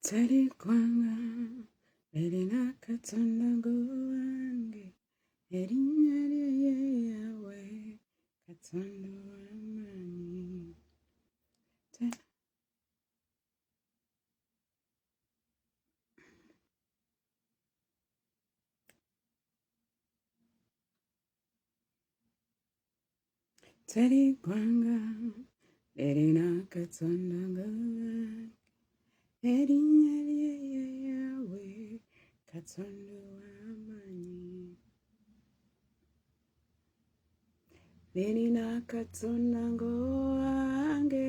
Teri kwanga Erina katonda wange Erinnya lye Yawe katonda w'amaanyi. Teri kwanga Erina katonda wange Erinnya lye Yawe katonda w'amaanyi. Erina katonda wange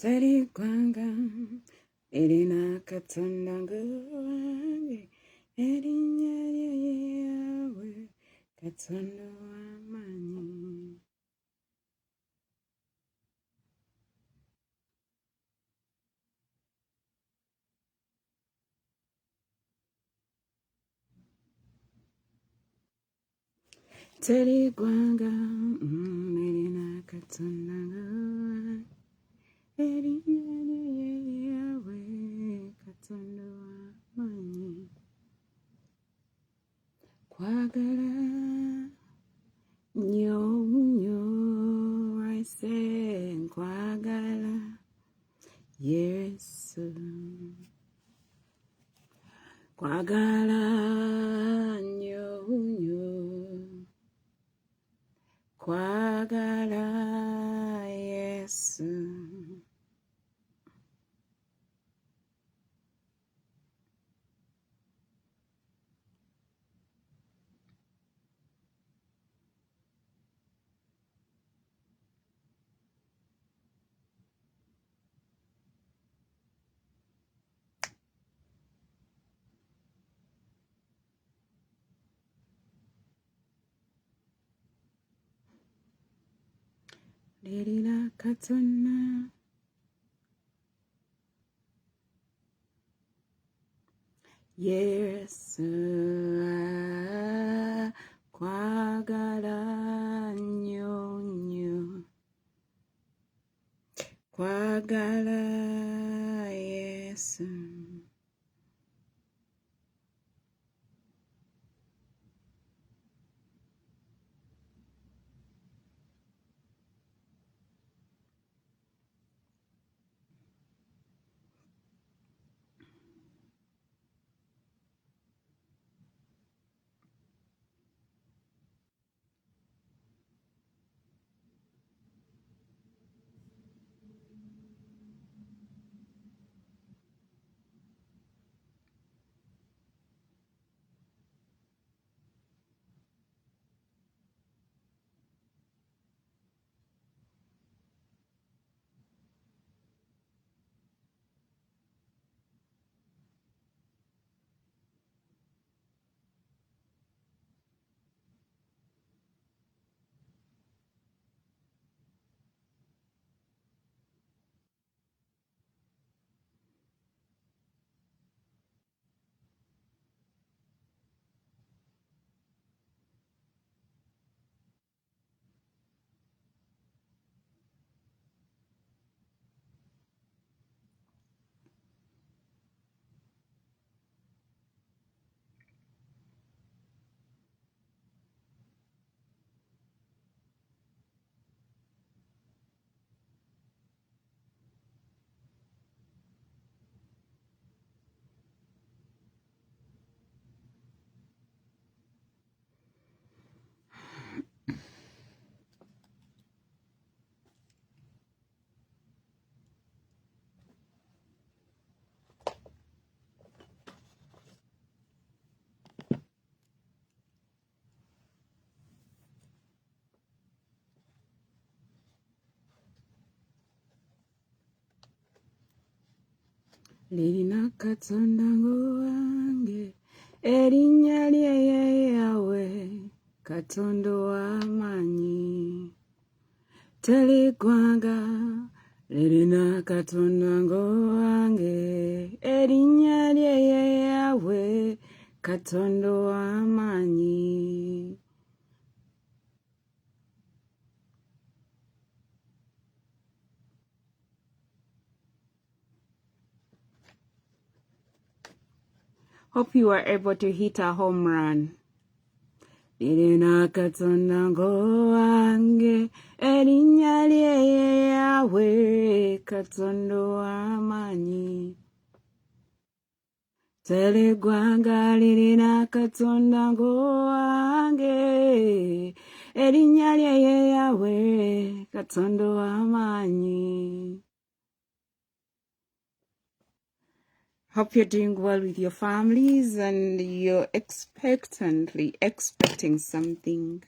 Teri kwanga Erina katonda wange Erinnya lye Yawe katonda w'amaanyi. Teri kwanga Erina katonda wange Erinnya lye Yawe katonda w'amaanyi. Kwagala nnyo nnyo I say nkwagala Yesu. Kwagala nnyo nnyo kwagala Yesu. Erina katonda Yesu kwagala nnyo nnyo kwagala Yesu. Erina katonda wange Erinnya lye Yawe katonda w'amaanyi. Teri ggwanga Lerina katonda wange erinnya lye Yahweh katonda w'amaanyi. Hope you are able to hit a home run. Lerina katonda wange erinnya lye Yahweh katonda w'amaanyi. Tele gwanga lirina katonda wange erinnya lye Yahweh katonda w'amaanyi. Hope you're doing well with your families and you're expecting something.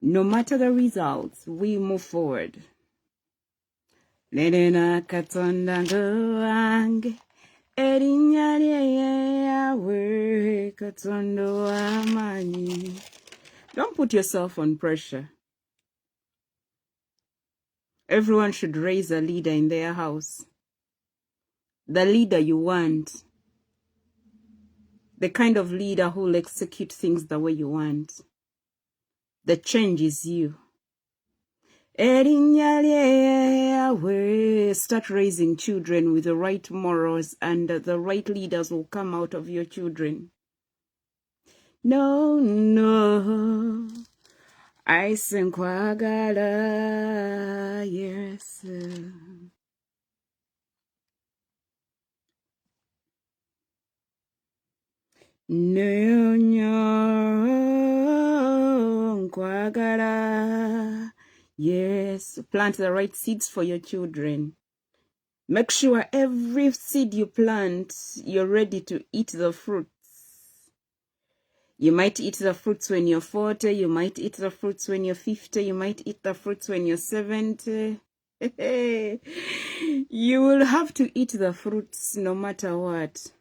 No matter the results, we move forward. Lirina katonda wange erinnya lye Yahweh katonda w'amaanyi. Don't put yourself on pressure. Everyone should raise a leader in their house. The leader you want. The kind of leader who will execute things the way you want. The change is you. Erinnya lye Yahweh. Start raising children with the right morals, and the right leaders will come out of your children. No, no. I sing kwagala, yes. No, no, kwagala, yes. Plant the right seeds for your children. Make sure every seed you plant, you're ready to eat the fruits. You might eat the fruits when you're 40, you might eat the fruits when you're 50, you might eat the fruits when you're 70. You will have to eat the fruits no matter what.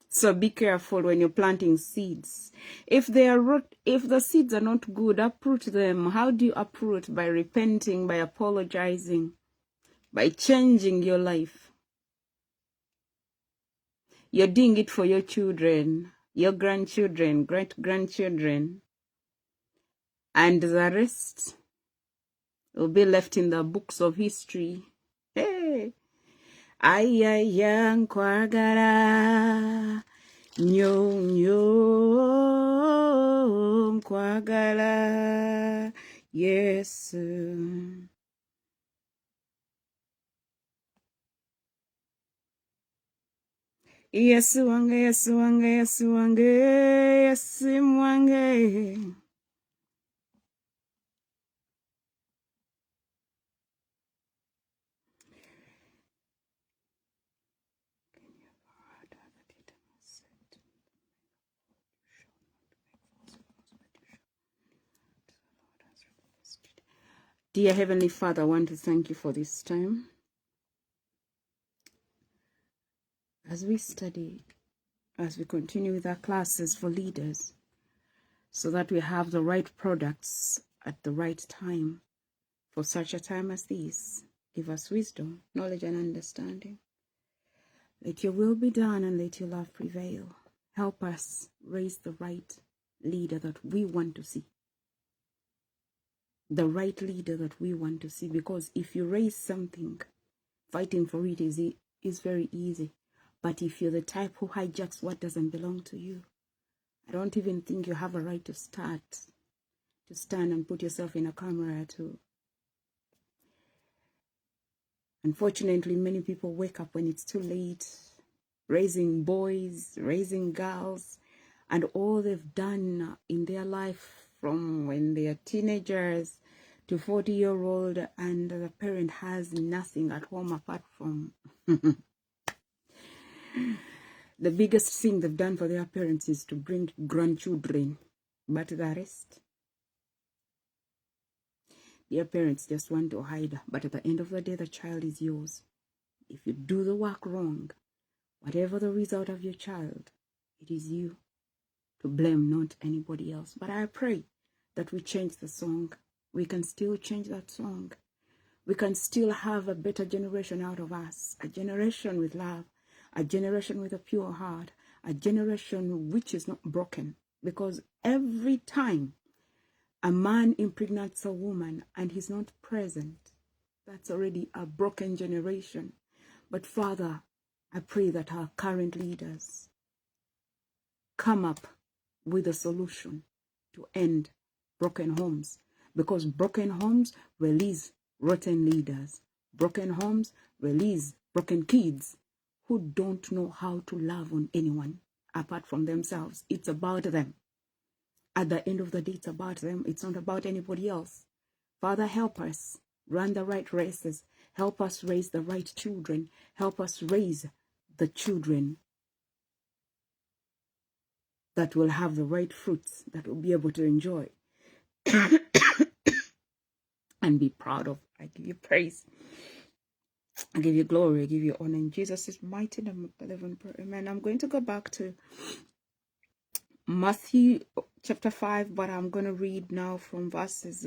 So be careful when you're planting seeds. If the seeds are not good, uproot them. How do you uproot? By repenting, by apologizing, by changing your life. You're doing it for your children, your grandchildren, great-grandchildren. And the rest will be left in the books of history. Hey! Ayaya nkwagala, nyo nyo nkwagala, yes. Yesu wange, Yesu wange, Yesu wange, Yesu wange. Dear Heavenly Father, I want to thank you for this time. As we study, as we continue with our classes for leaders, so that we have the right products at the right time for such a time as this. Give us wisdom, knowledge, and understanding. Let your will be done and let your love prevail. Help us raise the right leader that we want to see. The right leader that we want to see, because if you raise something, fighting for it is very easy. But if you're the type who hijacks what doesn't belong to you, I don't even think you have a right to stand and put yourself in a camera to. Unfortunately, many people wake up when it's too late, raising boys, raising girls, and all they've done in their life from when they are teenagers to 40-year-old, and the parent has nothing at home apart from the biggest thing they've done for their parents is to bring grandchildren, but the rest, their parents just want to hide. But at the end of the day, the child is yours. If you do the work wrong, whatever the result of your child, it is you to blame, not anybody else. But I pray that we change the song We can still change that song. We can still have a better generation out of us, a generation with love, a generation with a pure heart, a generation which is not broken. Because every time a man impregnates a woman and he's not present, that's already a broken generation. But Father, I pray that our current leaders come up with a solution to end broken homes, because broken homes release rotten leaders. Broken homes release broken kids who don't know how to love on anyone apart from themselves. It's about them. At the end of the day, it's about them. It's not about anybody else. Father, help us run the right races. Help us raise the right children. Help us raise the children that will have the right fruits, that will be able to enjoy and be proud of. I give you praise. I give you glory. I give you honor. In Jesus' mighty name, amen. I'm going to go back to Matthew chapter 5, but I'm going to read now from verses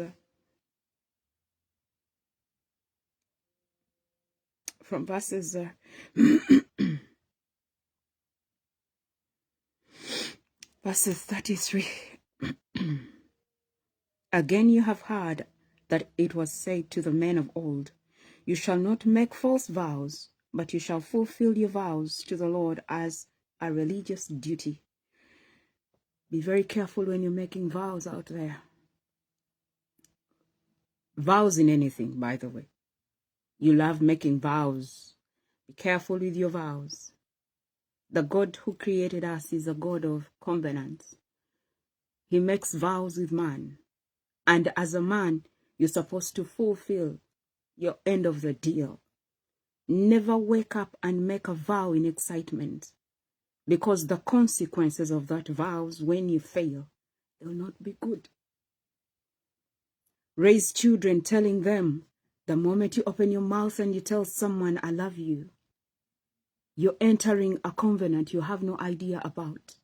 33. Again, you have heard that it was said to the men of old, you shall not make false vows, but you shall fulfill your vows to the Lord as a religious duty. Be very careful when you're making vows out there. Vows in anything, by the way. You love making vows. Be careful with your vows. The God who created us is a God of covenants. He makes vows with man. And as a man, you're supposed to fulfill your end of the deal. Never wake up and make a vow in excitement, because the consequences of that vows when you fail, they will not be good. Raise children telling them, the moment you open your mouth and you tell someone, I love you, you're entering a covenant you have no idea about.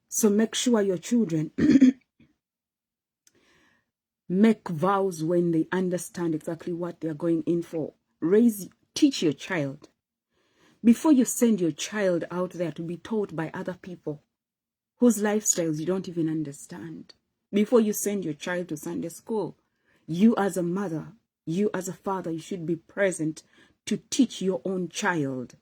So make sure your children make vows when they understand exactly what they're going in for. Teach your child. Before you send your child out there to be taught by other people whose lifestyles you don't even understand, before you send your child to Sunday school, you as a mother, you as a father, you should be present to teach your own child.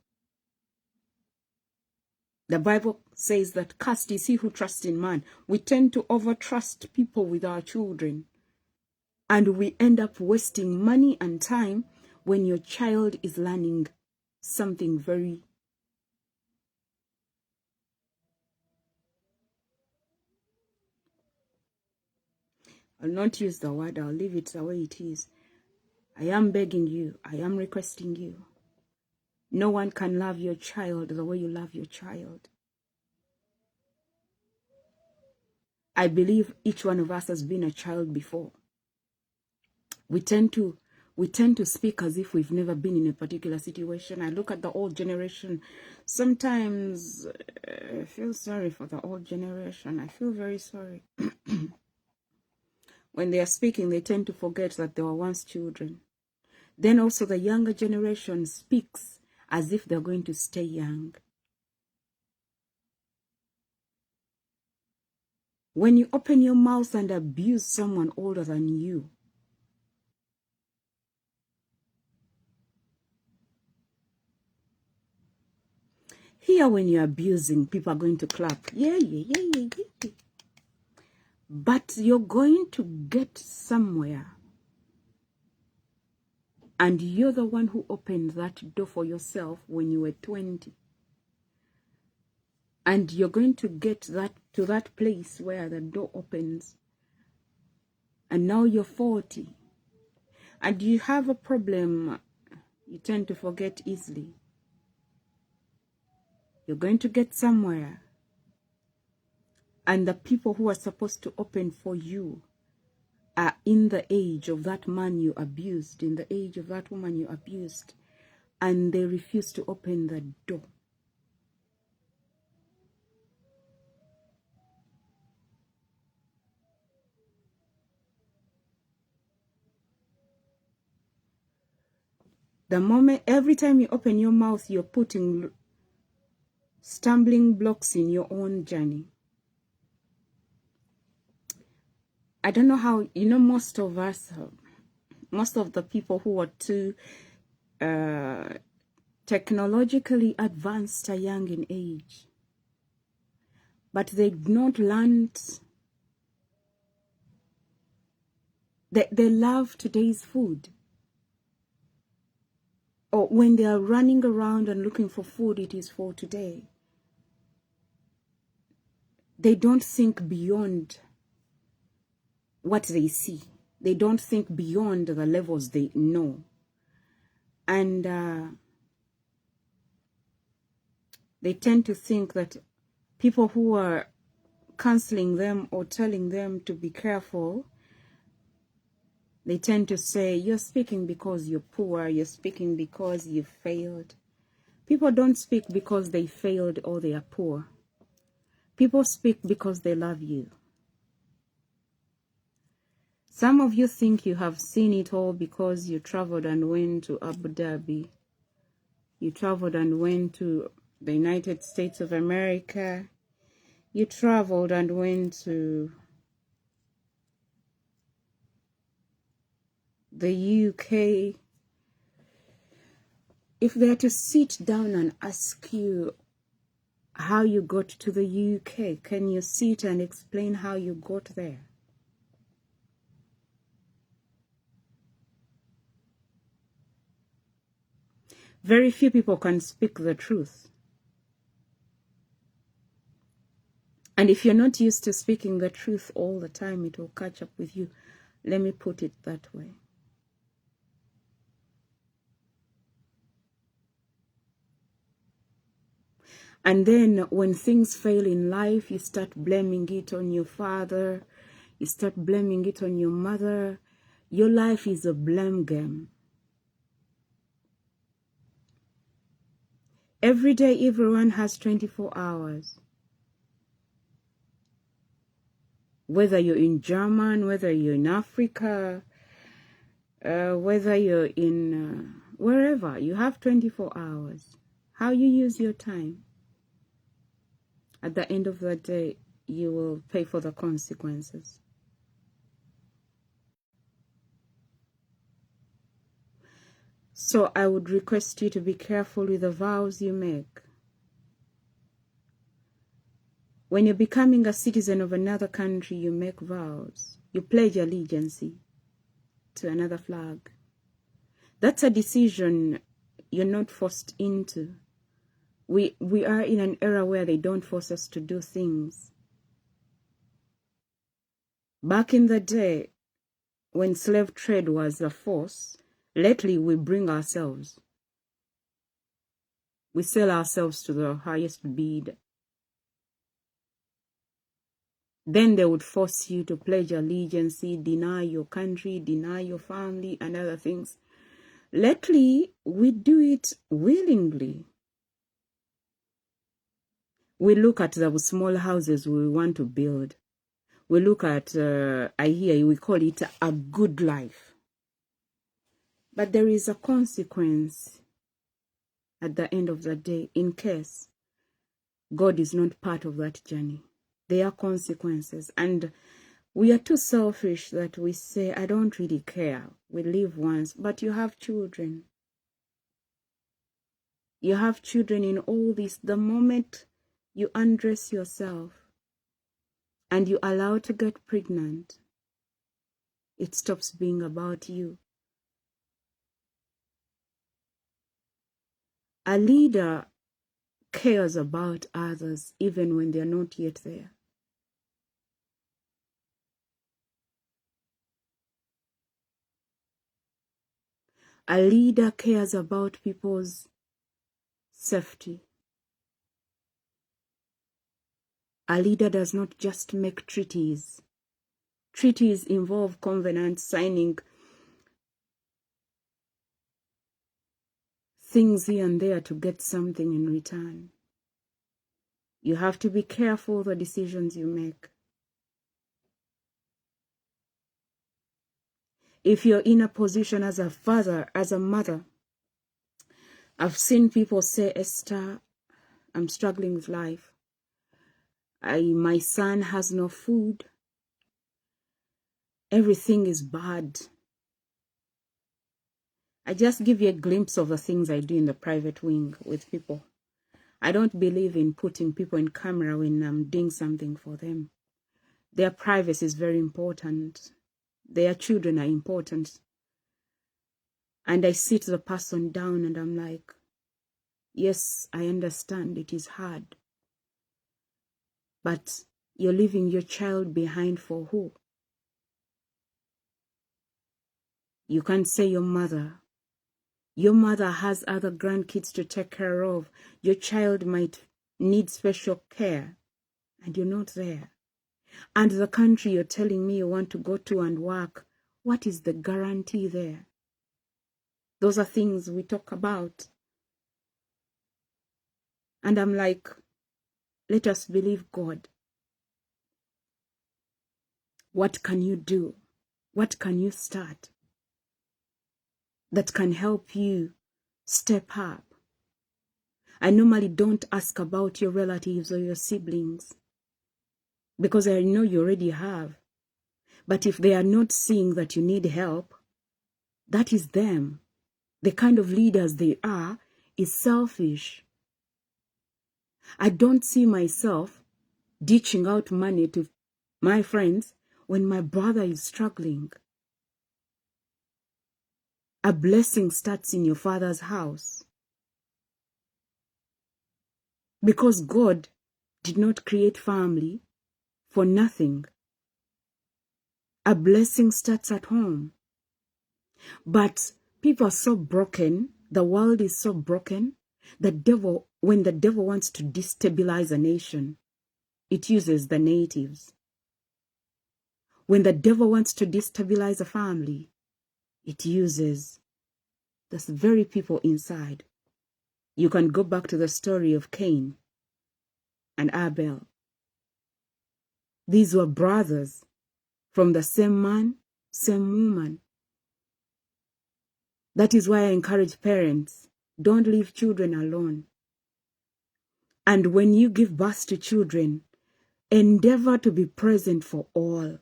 The Bible says that cursed is he who trusts in man. We tend to overtrust people with our children, and we end up wasting money and time when your child is learning something very I'll not use the word, I'll leave it the way it is. I am begging you, I am requesting you. No one can love your child the way you love your child. I believe each one of us has been a child before. We tend to speak as if we've never been in a particular situation. I look at the old generation. Sometimes I feel sorry for the old generation. I feel very sorry. When they are speaking, they tend to forget that they were once children. Then also the younger generation speaks as if they're going to stay young. When you open your mouth and abuse someone older than you, here when you're abusing, people are going to clap. Yeah. But you're going to get somewhere, and you're the one who opened that door for yourself when you were 20. And you're going to get to that place where the door opens, and now you're 40. And you have a problem, you tend to forget easily. You're going to get somewhere, and the people who are supposed to open for you are in the age of that man you abused, in the age of that woman you abused, and they refuse to open the door. The moment, every time you open your mouth, you're putting stumbling blocks in your own journey. I don't know how, most of us, most of the people who are too technologically advanced are young in age, but they've not learned. They love today's food. Or when they are running around and looking for food, it is for today. They don't think beyond what they see. They don't think beyond the levels they know. And they tend to think that people who are counseling them or telling them to be careful, they tend to say, you're speaking because you're poor, you're speaking because you failed. People don't speak because they failed or they are poor. People speak because they love you. Some of you think you have seen it all because you traveled and went to Abu Dhabi. You traveled and went to the United States of America. You traveled and went to the UK. If they are to sit down and ask you how you got to the UK, can you sit and explain how you got there? Very few people can speak the truth. And if you're not used to speaking the truth all the time, it will catch up with you. Let me put it that way. And then when things fail in life, you start blaming it on your father. You start blaming it on your mother. Your life is a blame game. Every day, everyone has 24 hours. Whether you're in Germany, whether you're in Africa, whether you're in wherever, you have 24 hours. How you use your time, at the end of the day, you will pay for the consequences. So I would request you to be careful with the vows you make. When you're becoming a citizen of another country, you make vows. You pledge allegiance to another flag. That's a decision you're not forced into. We are in an era where they don't force us to do things. Back in the day, when slave trade was a force, lately we bring ourselves. We sell ourselves to the highest bid. Then they would force you to pledge allegiance, deny your country, deny your family, and other things. Lately, we do it willingly. We look at the small houses we want to build. We look at, we call it a good life. But there is a consequence at the end of the day in case God is not part of that journey. There are consequences. And we are too selfish that we say, I don't really care. We live once. But you have children. You have children in all this. The moment you undress yourself and you allow to get pregnant, it stops being about you. A leader cares about others even when they're not yet there. A leader cares about people's safety. A leader does not just make treaties. Treaties involve covenants, signing things here and there to get something in return. You have to be careful the decisions you make. If you're in a position as a father, as a mother, I've seen people say, Esther, I'm struggling with life. My son has no food. Everything is bad. I just give you a glimpse of the things I do in the private wing with people. I don't believe in putting people in camera when I'm doing something for them. Their privacy is very important. Their children are important. And I sit the person down and I'm like, yes, I understand it is hard. But you're leaving your child behind for who? You can't say your mother. Your mother has other grandkids to take care of. Your child might need special care and you're not there. And the country you're telling me you want to go to and work, what is the guarantee there? Those are things we talk about. And I'm like, let us believe God. What can you do? What can you start that can help you step up? I normally don't ask about your relatives or your siblings because I know you already have. But if they are not seeing that you need help, that is them. The kind of leaders they are is selfish. I don't see myself ditching out money to my friends when my brother is struggling. A blessing starts in your father's house. Because God did not create family for nothing. A blessing starts at home. But people are so broken, the world is so broken, when the devil wants to destabilize a nation, it uses the natives. When the devil wants to destabilize a family, it uses the very people inside. You can go back to the story of Cain and Abel. These were brothers from the same man, same woman. That is why I encourage parents, don't leave children alone. And when you give birth to children, endeavor to be present for all.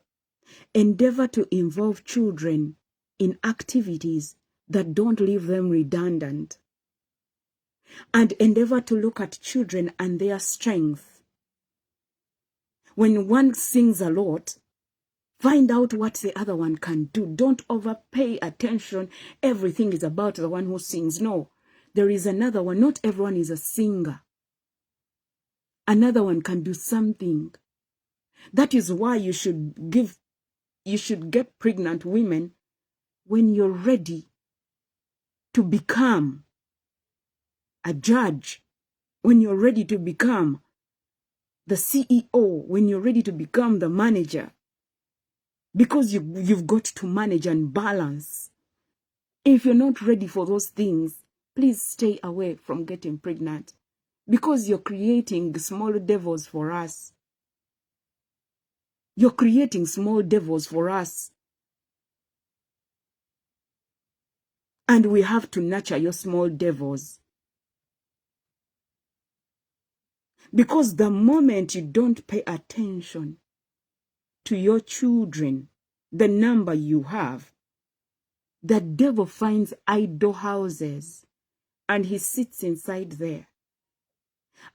Endeavor to involve children in activities that don't leave them redundant. And endeavor to look at children and their strength. When one sings a lot, find out what the other one can do. Don't overpay attention. Everything is about the one who sings. No, there is another one. Not everyone is a singer. Another one can do something. That is why you should get pregnant women when you're ready to become a judge, when you're ready to become the CEO, when you're ready to become the manager. Because you've got to manage and balance. If you're not ready for those things, please stay away from getting pregnant. Because you're creating small devils for us. You're creating small devils for us. And we have to nurture your small devils. Because the moment you don't pay attention to your children, the number you have, the devil finds idle houses and he sits inside there.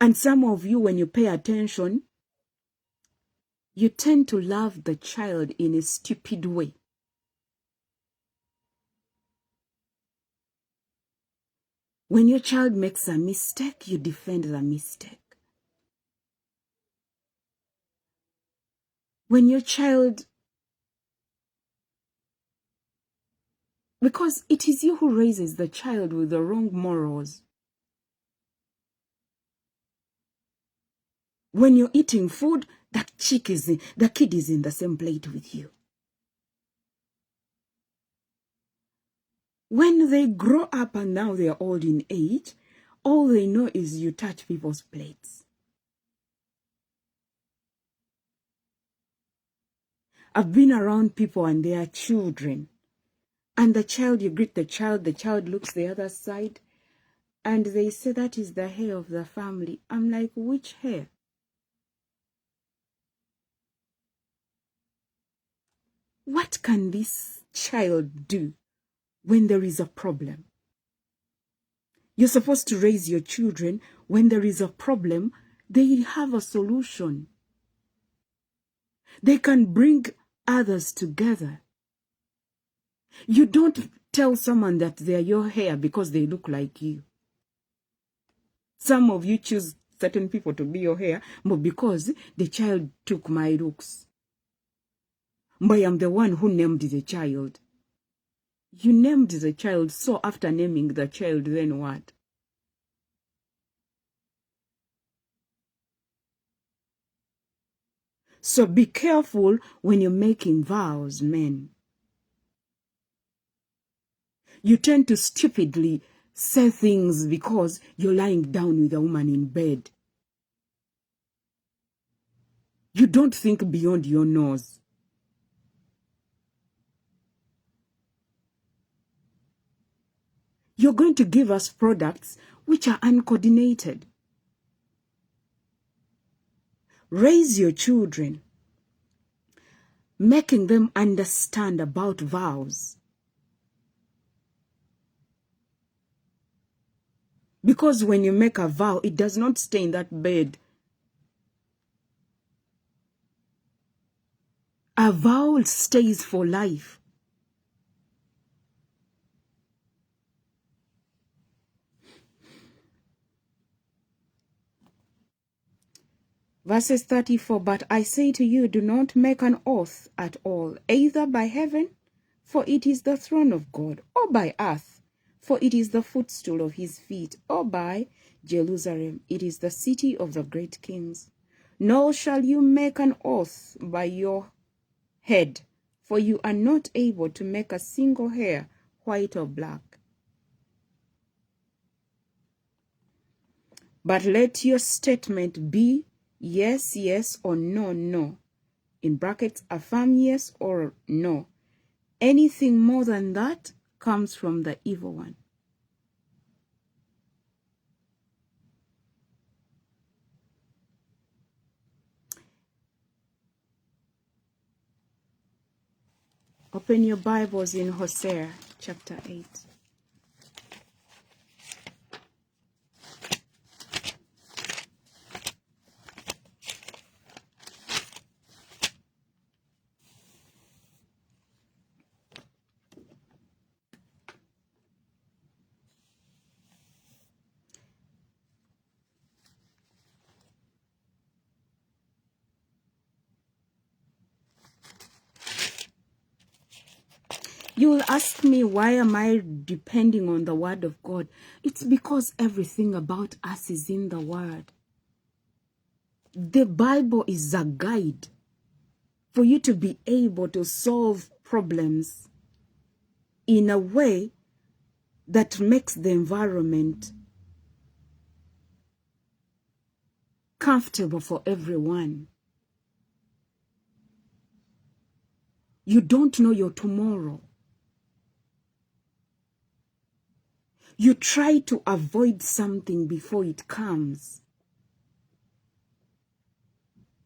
And some of you, when you pay attention, you tend to love the child in a stupid way. When your child makes a mistake, you defend the mistake. When your child, because it is you who raises the child with the wrong morals. When you're eating food, the kid is in the same plate with you. When they grow up and now they are old in age, all they know is you touch people's plates. I've been around people and their children. And the child, you greet the child looks the other side. And they say that is the hair of the family. I'm like, which hair? What can this child do when there is a problem? You're supposed to raise your children. When there is a problem, they have a solution. They can bring others together. You don't tell someone that they're your hair because they look like you. Some of you choose certain people to be your hair, but because the child took my looks. But I am the one who named the child. You named the child, so after naming the child, then what? So be careful when you're making vows, men. You tend to stupidly say things because you're lying down with a woman in bed. You don't think beyond your nose. You're going to give us products which are uncoordinated. Raise your children, making them understand about vows. Because when you make a vow, it does not stay in that bed. A vow stays for life. Verses 34, but I say to you, do not make an oath at all, either by heaven, for it is the throne of God, or by earth, for it is the footstool of his feet, or by Jerusalem, it is the city of the great kings. Nor shall you make an oath by your head, for you are not able to make a single hair white or black. But let your statement be yes, yes, or no, no. In brackets, affirm yes or no. Anything more than that comes from the evil one. Open your Bibles in Hosea chapter 8. You will ask me, why am I depending on the word of God? It's because everything about us is in the word. The Bible is a guide for you to be able to solve problems in a way that makes the environment comfortable for everyone. You don't know your tomorrow. You try to avoid something before it comes.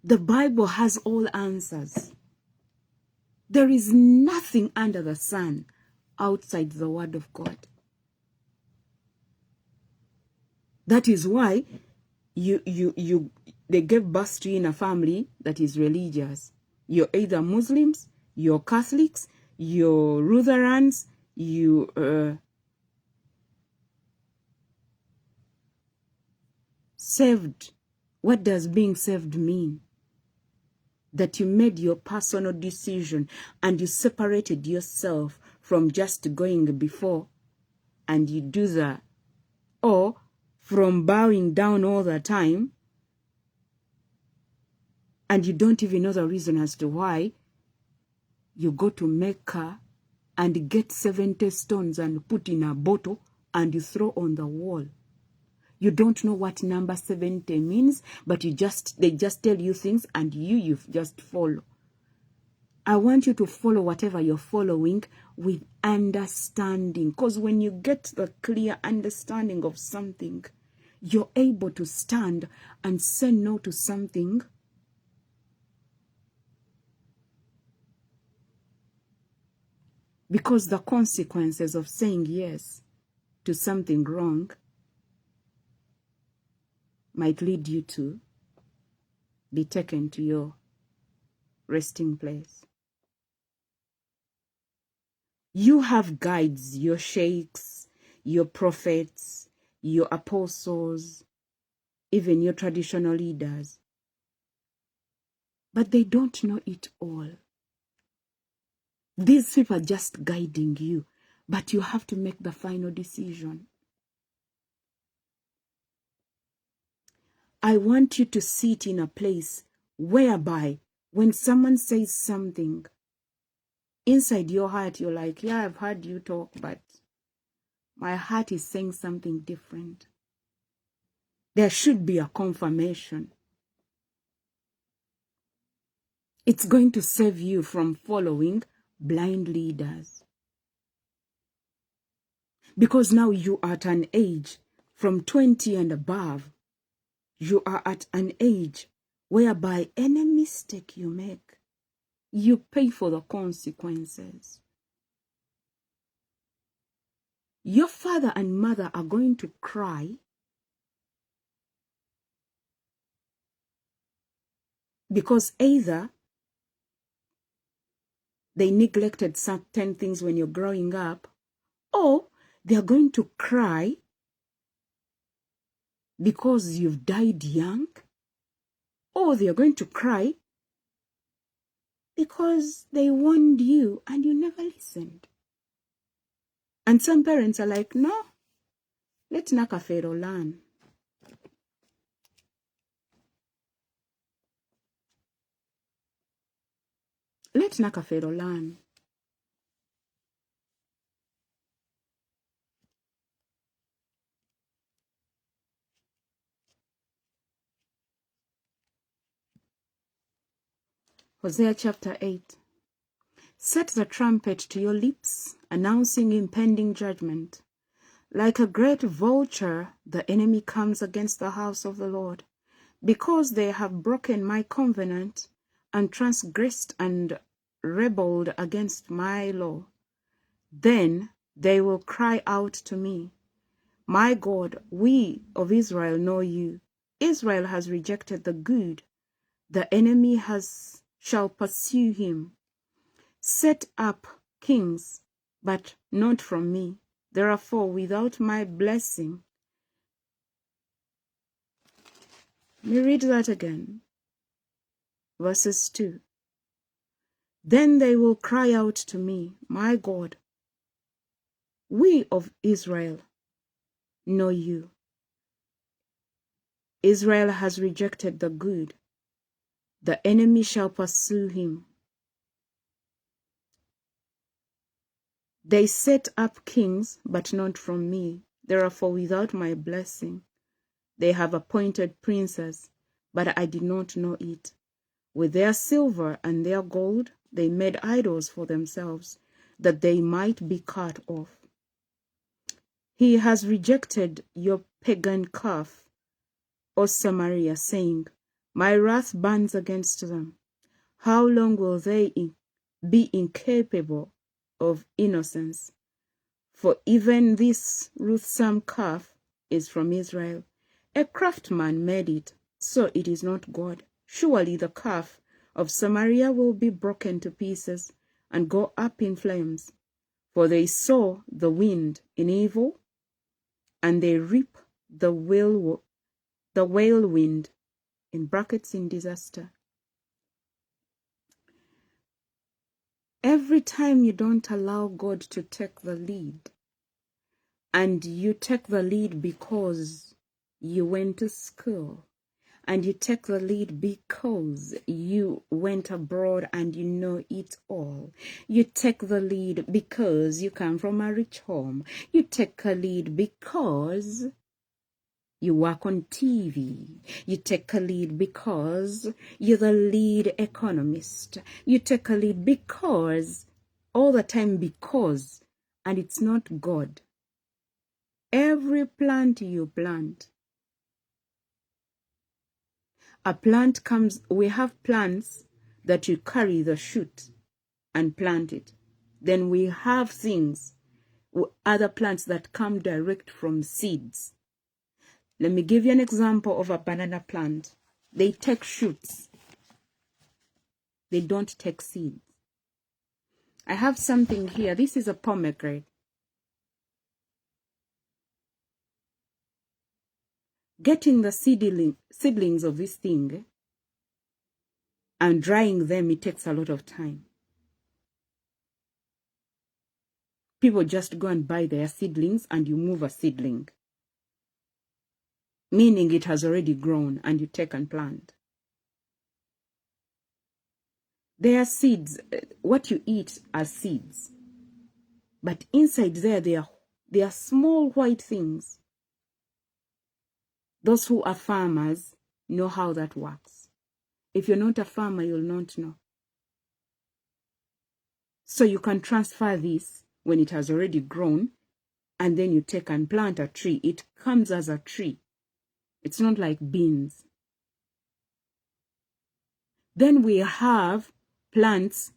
The Bible has all answers. There is nothing under the sun outside the word of God. That is why they gave birth to you in a family that is religious. You're either Muslims, you're Catholics, you're Lutherans, you saved. What does being saved mean? That you made your personal decision and you separated yourself from just going before and you do that, or from bowing down all the time and you don't even know the reason as to why you go to Mecca and get 70 stones and put in a bottle and you throw on the wall. You don't know what number 70 means, but they just tell you things and you just follow. I want you to follow whatever you're following with understanding. Because when you get the clear understanding of something, you're able to stand and say no to something because the consequences of saying yes to something wrong might lead you to be taken to your resting place. You have guides, your sheikhs, your prophets, your apostles, even your traditional leaders. But they don't know it all. These people are just guiding you, but you have to make the final decision. I want you to sit in a place whereby when someone says something, inside your heart, you're like, yeah, I've heard you talk, but my heart is saying something different. There should be a confirmation. It's going to save you from following blind leaders. Because now you are at an age from 20 and above. You are at an age whereby any mistake you make, you pay for the consequences. Your father and mother are going to cry because either they neglected certain things when you're growing up, or they're going to cry because you've died young, or they're going to cry because they warned you and you never listened. And some parents are like, no, let Nnakimera learn. Let Nnakimera learn. Hosea chapter 8. Set the trumpet to your lips, announcing impending judgment. Like a great vulture, the enemy comes against the house of the Lord, because they have broken my covenant and transgressed and rebelled against my law. Then they will cry out to me, my God, we of Israel know you. Israel has rejected the good. The enemy shall pursue him. Set up kings, but not from me. Therefore, without my blessing. Let me read that again. Verses 2. Then they will cry out to me, my God, we of Israel know you. Israel has rejected the good. The enemy shall pursue him. They set up kings, but not from me. Therefore, without my blessing, they have appointed princes, but I did not know it. With their silver and their gold, they made idols for themselves, that they might be cut off. He has rejected your pagan calf, O Samaria, saying, my wrath burns against them. How long will they be incapable of innocence? For even this loathsome calf is from Israel. A craftsman made it, so it is not God. Surely the calf of Samaria will be broken to pieces and go up in flames. For they sow the wind in evil, and they reap the whirlwind, in brackets, in disaster. Every time you don't allow God to take the lead, and you take the lead because you went to school, and you take the lead because you went abroad and you know it all. You take the lead because you come from a rich home. You take a lead because You work on TV. You take a lead because you're the lead economist. You take a lead because, all the time because, and it's not God. Every plant you plant, a plant comes, we have plants that you carry the shoot and plant it. Then we have things, other plants that come direct from seeds. Let me give you an example of a banana plant. They take shoots. They don't take seeds. I have something here. This is a pomegranate. Getting the seedlings of this thing and drying them, it takes a lot of time. People just go and buy their seedlings and you move a seedling, meaning it has already grown, and you take and plant. They are seeds. What you eat are seeds. But inside there, they are small white things. Those who are farmers know how that works. If you're not a farmer, you'll not know. So you can transfer this when it has already grown, and then you take and plant a tree. It comes as a tree. It's not like beans. Then we have plants,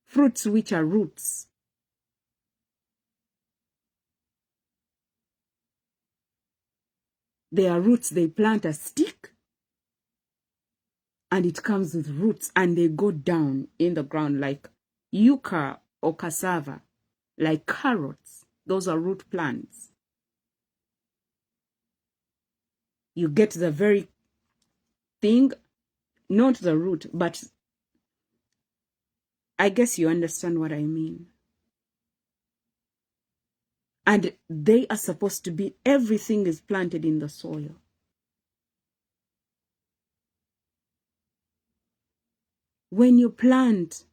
fruits which are roots. They are roots. They plant a stick and it comes with roots, and they go down in the ground like yucca or cassava, like carrots. Those are root plants. You get the very thing, not the root, but I guess you understand what I mean. And they are supposed to be, everything is planted in the soil. When you plant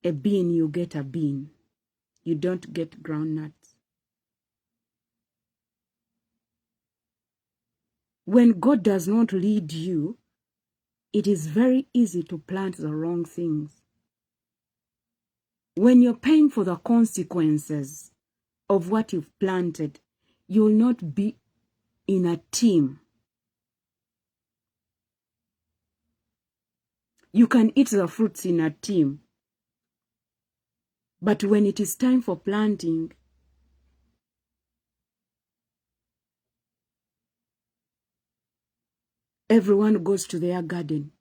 a bean, you get a bean. You don't get groundnuts. When God does not lead you, it is very easy to plant the wrong things. When you're paying for the consequences of what you've planted, you will not be in a team. You can eat the fruits in a team, but when it is time for planting, everyone goes to their garden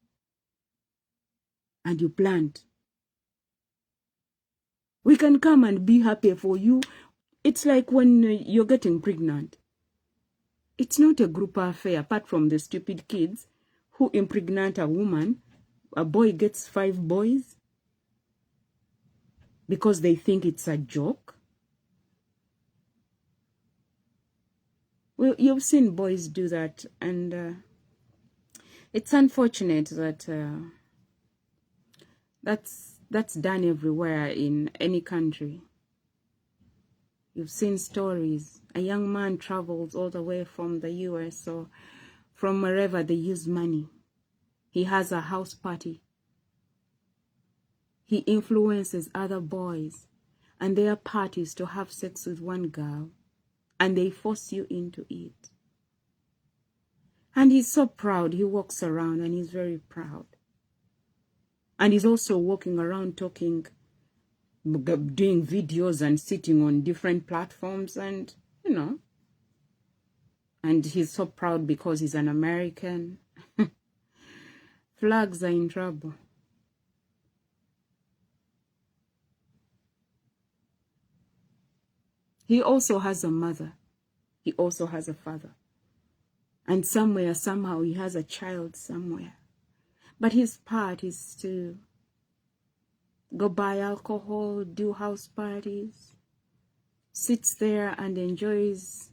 and you plant. We can come and be happy for you. It's like when you're getting pregnant. It's not a group affair, apart from the stupid kids who impregnate a woman. A boy gets 5 boys because they think it's a joke. Well, you've seen boys do that, and it's unfortunate that that's done everywhere in any country. You've seen stories. A young man travels all the way from the US or from wherever they use money. He has a house party. He influences other boys and their parties to have sex with one girl, and they force you into it. And he's so proud. He walks around and he's very proud. And he's also walking around talking, doing videos and sitting on different platforms, and, you know, and he's so proud because he's an American. Flags are in trouble. He also has a mother. He also has a father. And somewhere, somehow, he has a child somewhere. But his part is to go buy alcohol, do house parties, sits there and enjoys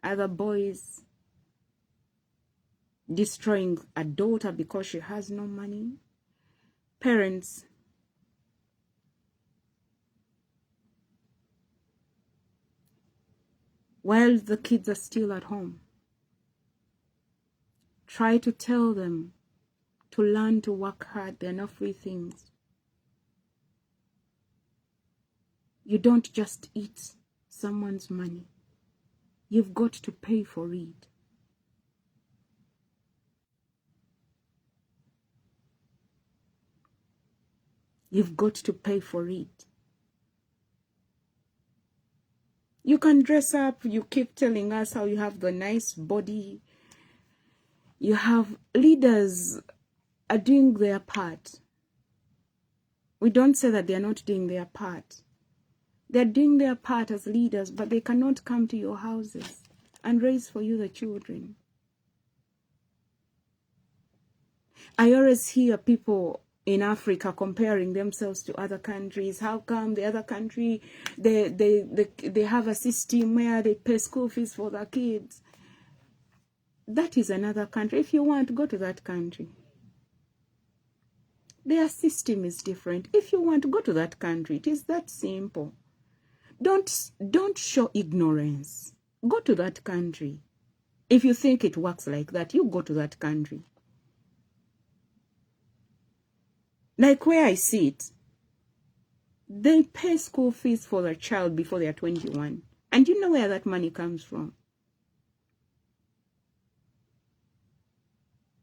other boys, destroying a daughter because she has no money. Parents, while the kids are still at home, Try to tell them to learn to work hard. They're not free things. You don't just eat someone's money. You've got to pay for it. You've got to pay for it. You can dress up. You keep telling us how you have the nice body. You have leaders are doing their part. We don't say that they're not doing their part. They're doing their part as leaders, but they cannot come to your houses and raise for you the children. I always hear people in Africa comparing themselves to other countries. How come the other country, they have a system where they pay school fees for their kids? That is another country. If you want, go to that country. Their system is different. If you want, go to that country. It is that simple. Don't show ignorance. Go to that country. If you think it works like that, you go to that country. Like where I sit, they pay school fees for their child before they are 21. And you know where that money comes from?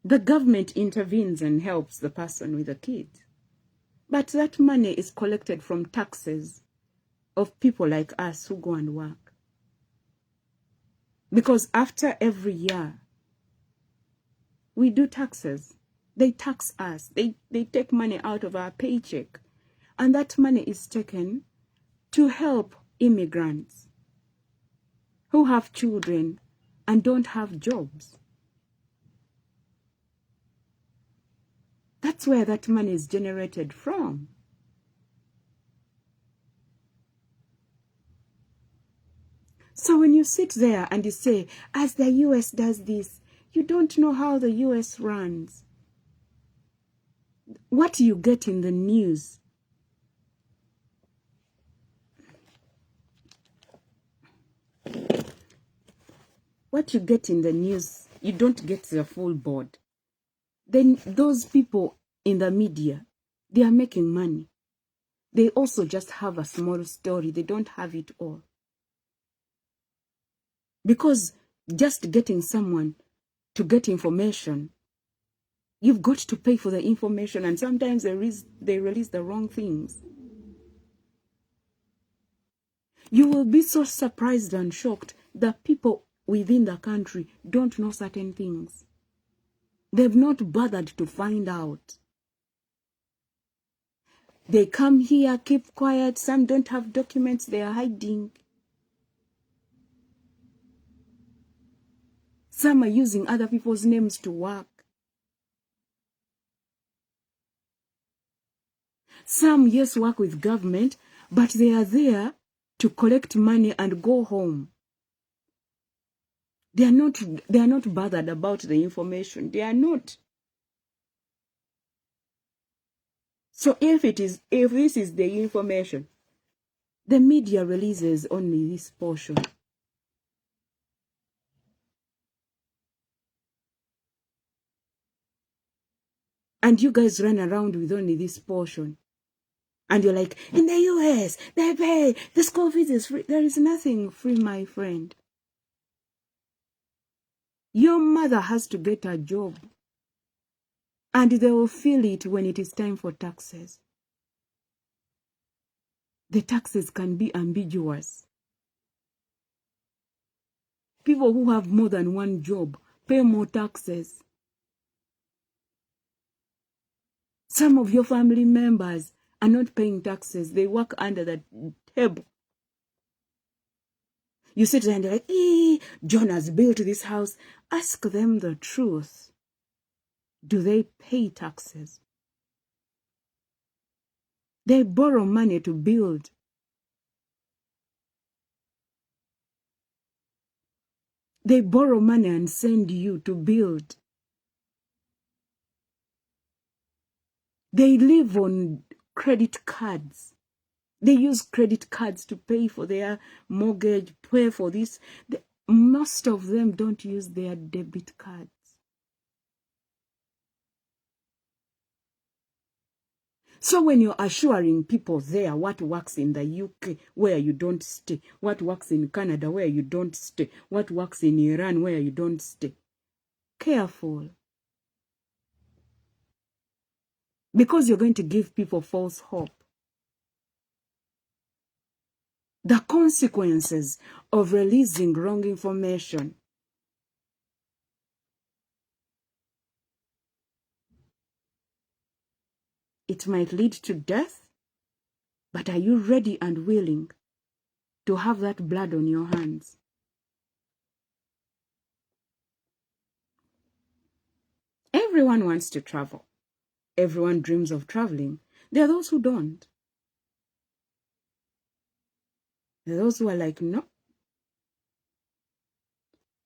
The government intervenes and helps the person with the kid. But that money is collected from taxes of people like us who go and work. Because after every year, we do taxes. They tax us. They take money out of our paycheck. And that money is taken to help immigrants who have children and don't have jobs. That's where that money is generated from. So when you sit there and you say, as the US does this, you don't know how the US runs. What you get in the news, you don't get the full board. Then those people in the media, they are making money. They also just have a small story. They don't have it all. Because just getting someone to get information, you've got to pay for the information, and sometimes they release the wrong things. You will be so surprised and shocked that people within the country don't know certain things. They've not bothered to find out. They come here, keep quiet. Some don't have documents, they are hiding. Some are using other people's names to work. Some, yes, work with government, but they are there to collect money and go home. They are not bothered about the information. They are not. So if this is the information, the media releases only this portion. And you guys run around with only this portion. And you're like, in the US, they pay, the school fees is free. There is nothing free, my friend. Your mother has to get a job. And they will feel it when it is time for taxes. The taxes can be ambiguous. People who have more than one job pay more taxes. Some of your family members are not paying taxes. They work under the table. You sit there and you're like, John has built this house. Ask them the truth. Do they pay taxes? They borrow money to build. They borrow money and send you to build. They live on credit cards. They use credit cards to pay for their mortgage, pay for this. Most of them don't use their debit cards. So when you're assuring people there what works in the UK where you don't stay, what works in Canada where you don't stay, what works in Iran where you don't stay, careful. Because you're going to give people false hope. The consequences of releasing wrong information. It might lead to death, but are you ready and willing to have that blood on your hands? Everyone wants to travel. Everyone dreams of traveling. There are those who don't. There are those who are like, no.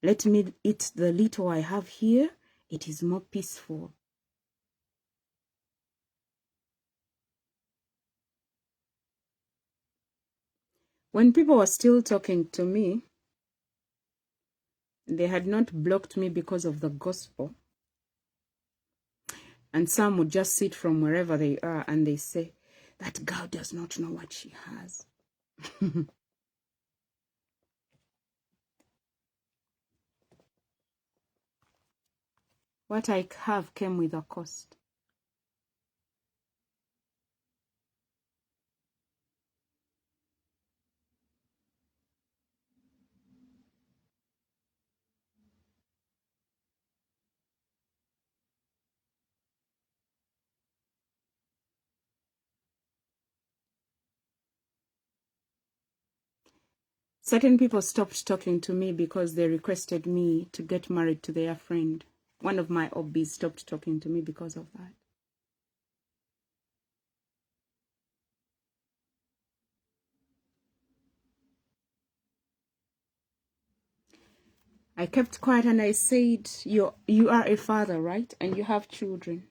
Let me eat the little I have here. It is more peaceful. When people were still talking to me, they had not blocked me because of the gospel. And some would just sit from wherever they are and they say, that girl does not know what she has. What I have came with a cost. Certain people stopped talking to me because they requested me to get married to their friend. One of my OBs stopped talking to me because of that. I kept quiet and I said, you are a father, right? And you have children.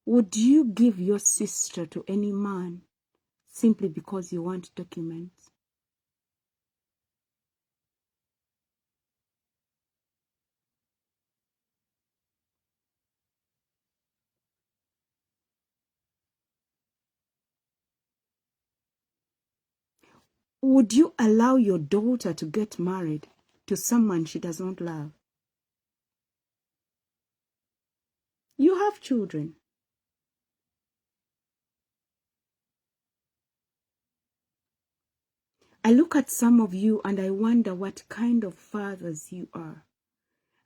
Would you give your sister to any man simply because you want documents? Would you allow your daughter to get married to someone she does not love? You have children. I look at some of you and I wonder what kind of fathers you are.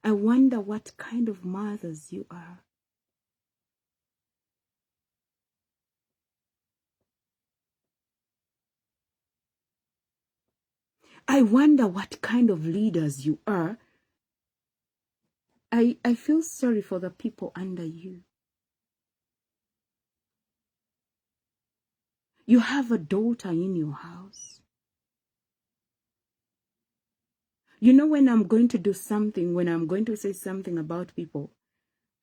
I wonder what kind of mothers you are. I wonder what kind of leaders you are. I feel sorry for the people under you. You have a daughter in your house. You know, when I'm going to do something, when I'm going to say something about people,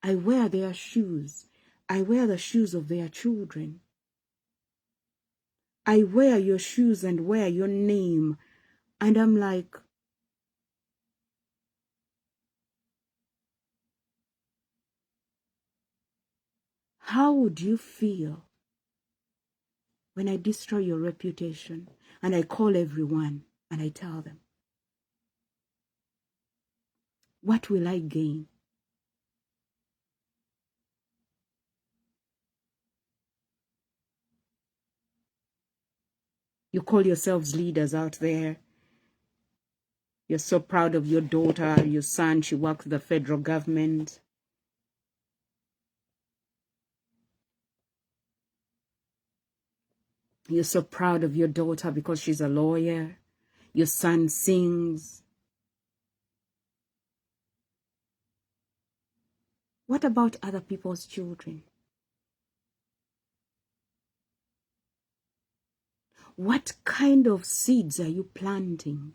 I wear their shoes. I wear the shoes of their children. I wear your shoes and wear your name. And I'm like, how would you feel when I destroy your reputation and I call everyone and I tell them, what will I gain? You call yourselves leaders out there. You're so proud of your daughter, your son. She works with the federal government. You're so proud of your daughter because she's a lawyer. Your son sings. What about other people's children? What kind of seeds are you planting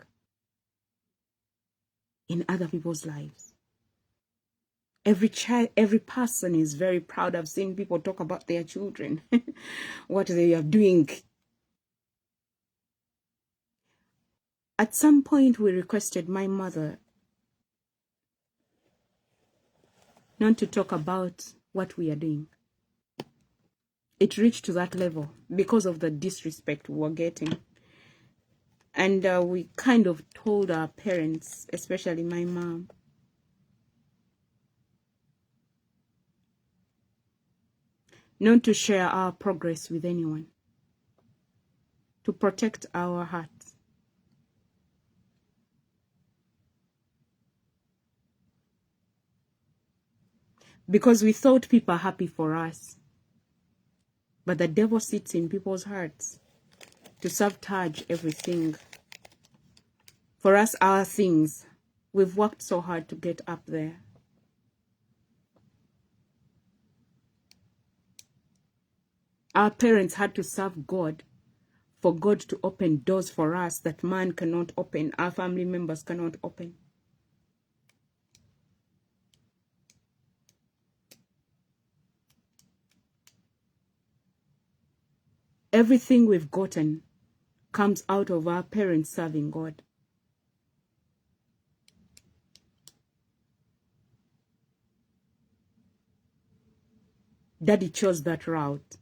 in other people's lives? Every child, every person is very proud. I've seen people talk about their children, what they are doing. At some point, we requested my mother not to talk about what we are doing. It reached to that level because of the disrespect we were getting. And we kind of told our parents, especially my mom, not to share our progress with anyone, to protect our hearts. Because we thought people are happy for us. But the devil sits in people's hearts to sabotage everything. For us, our things, we've worked so hard to get up there. Our parents had to serve God for God to open doors for us that man cannot open, our family members cannot open. Everything we've gotten comes out of our parents serving God. Daddy chose that route.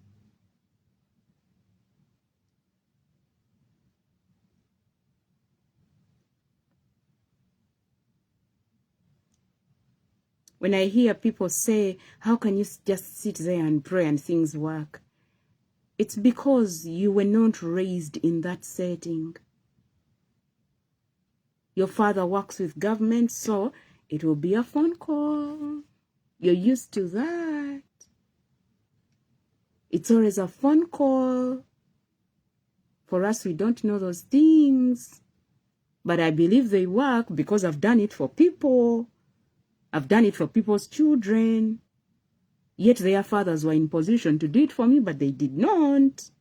When I hear people say, how can you just sit there and pray and things work? It's because you were not raised in that setting. Your father works with government, so it will be a phone call. You're used to that. It's always a phone call. For us, we don't know those things. But I believe they work because I've done it for people. I've done it for people's children. Yet their fathers were in position to do it for me, but they did not.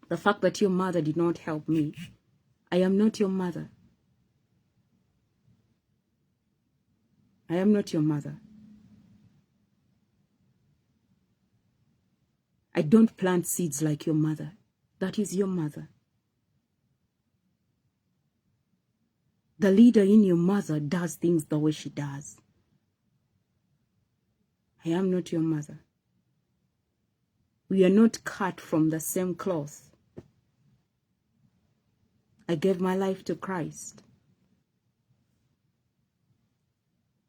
The fact that your mother did not help me, I am not your mother. I am not your mother. I don't plant seeds like your mother. That is your mother. The leader in your mother does things the way she does. I am not your mother. We are not cut from the same cloth. I gave my life to Christ.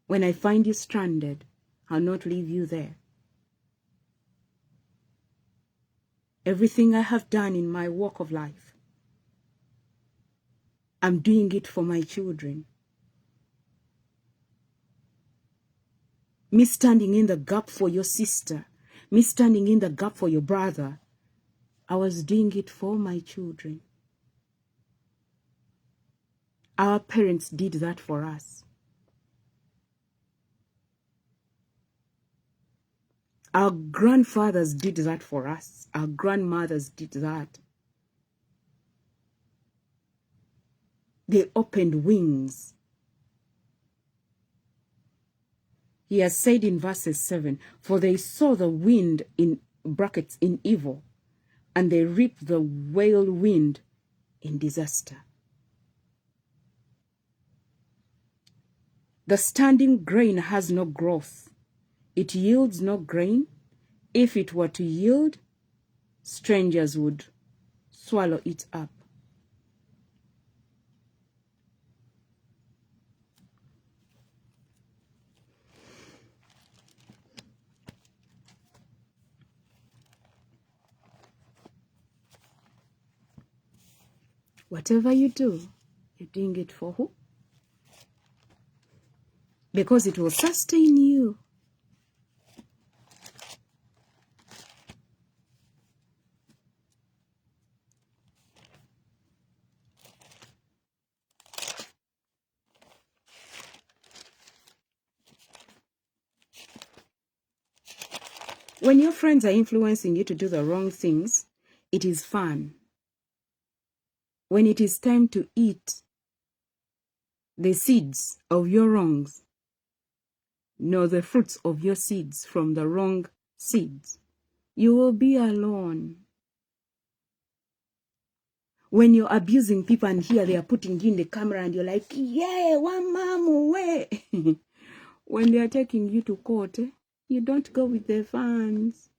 When I find you stranded, I'll not leave you there. Everything I have done in my walk of life, I'm doing it for my children. Me standing in the gap for your sister, me standing in the gap for your brother, I was doing it for my children. Our parents did that for us. Our grandfathers did that for us. Our grandmothers did that. They opened wings. He has said in verses 7, for they saw the wind in brackets in evil, and they reaped the whirlwind in disaster. The standing grain has no growth. It yields no grain. If it were to yield, strangers would swallow it up. Whatever you do, you're doing it for who? Because it will sustain you. When your friends are influencing you to do the wrong things, it is fun. When it is time to eat the seeds of your wrongs, nor the fruits of your seeds from the wrong seeds, you will be alone. When you're abusing people and here they are putting you in the camera and you're like, yeah, one mom way. When they are taking you to court, you don't go with the fans.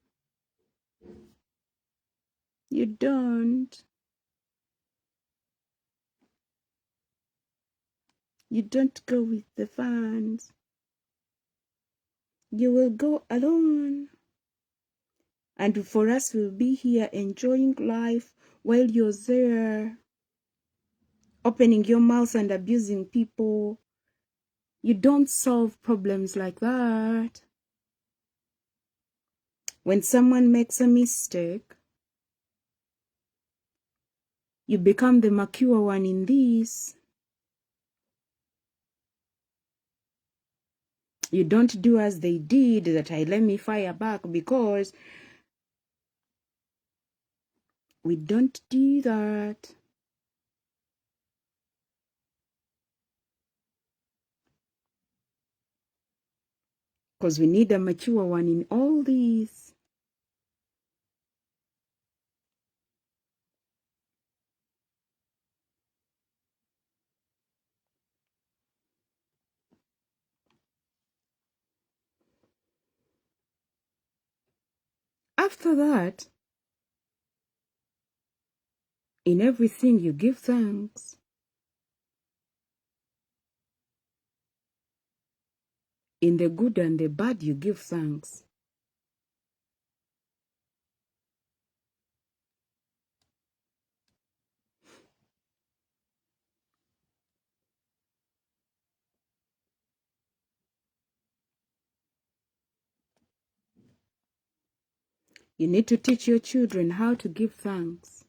You don't. You don't go with the fans. You will go alone. And for us, we'll be here enjoying life while you're there, opening your mouth and abusing people. You don't solve problems like that. When someone makes a mistake, you become the mature one in this. You don't do as they did, that I let me fire back, because we don't do that. Because we need a mature one in all these. After that, in everything you give thanks. In the good and the bad you give thanks. You need to teach your children how to give thanks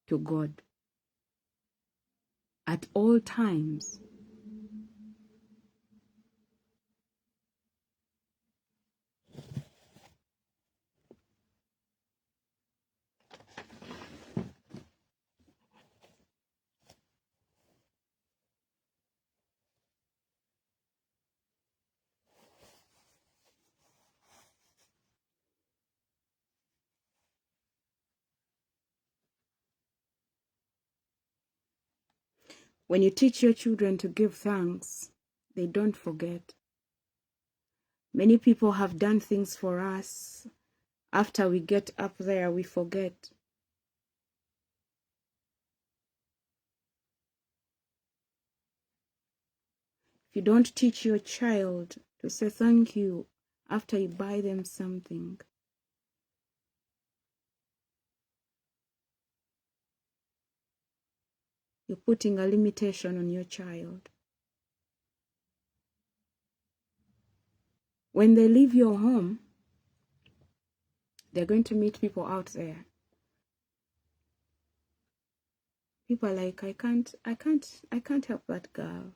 to God at all times. When you teach your children to give thanks, they don't forget. Many people have done things for us. After we get up there, we forget. If you don't teach your child to say thank you after you buy them something, you're putting a limitation on your child. When they leave your home, they're going to meet people out there. People are like, I can't help that girl.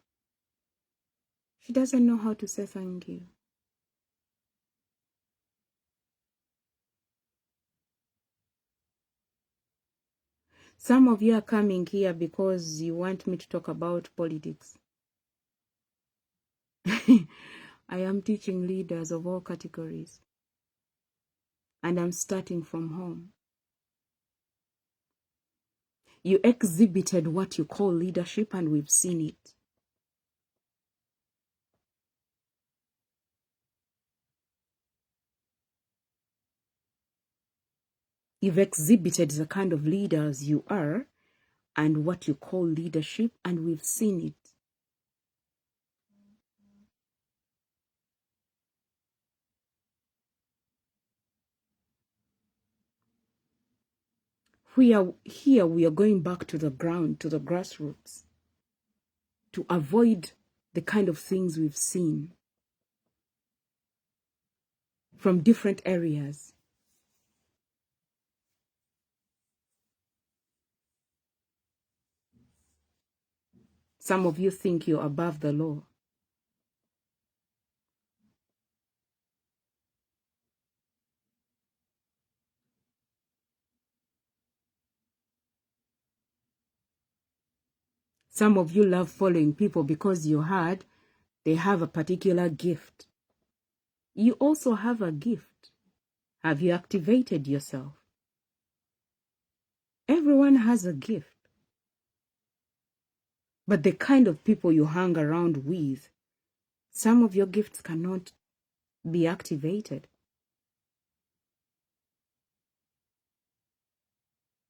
She doesn't know how to say thank you. Some of you are coming here because you want me to talk about politics. I am teaching leaders of all categories. And I'm starting from home. You exhibited what you call leadership, and we've seen it. You've exhibited the kind of leaders you are and what you call leadership, and we've seen it. We are going back to the ground, to the grassroots, to avoid the kind of things we've seen from different areas. Some of you think you're above the law. Some of you love following people because they have a particular gift. You also have a gift. Have you activated yourself? Everyone has a gift. But the kind of people you hang around with, some of your gifts cannot be activated.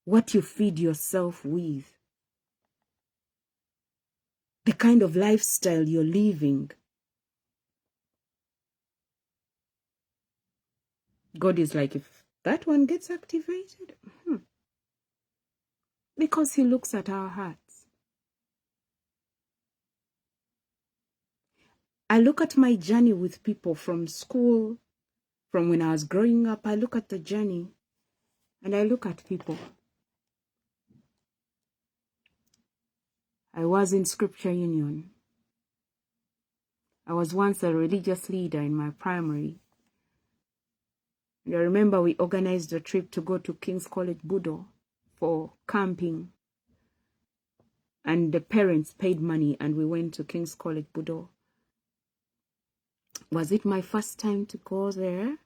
What you feed yourself with, the kind of lifestyle you're living. God is like, if that one gets activated, because he looks at our hearts. I look at my journey with people from school, from when I was growing up. I look at the journey and I look at people. I was in Scripture Union. I was once a religious leader in my primary. And I remember we organized a trip to go to King's College Budo for camping. And the parents paid money and we went to King's College Budo. Was it my first time to go there?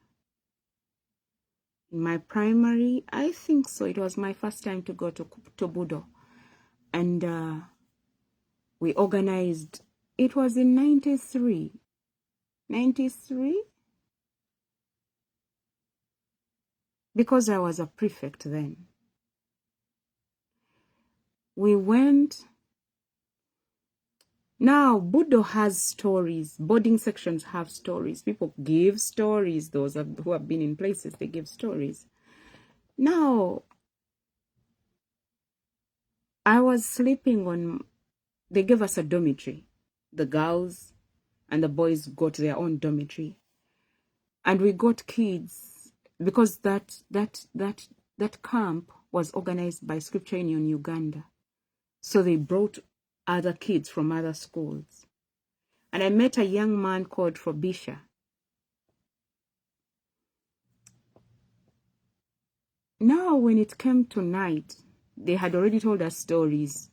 In my primary, I think so. It was my first time to go to Budo. And we organized, it was in 93. 93? Because I was a prefect then. We went. Now, Budo has stories. Boarding sections have stories. People give stories. Those who have been in places, they give stories. Now, I was sleeping on, they gave us a dormitory. The girls and the boys got their own dormitory. And we got kids, because that camp was organized by Scripture Union Uganda. So they brought other kids from other schools. And I met a young man called Frobisha. Now, when it came to night, they had already told us stories,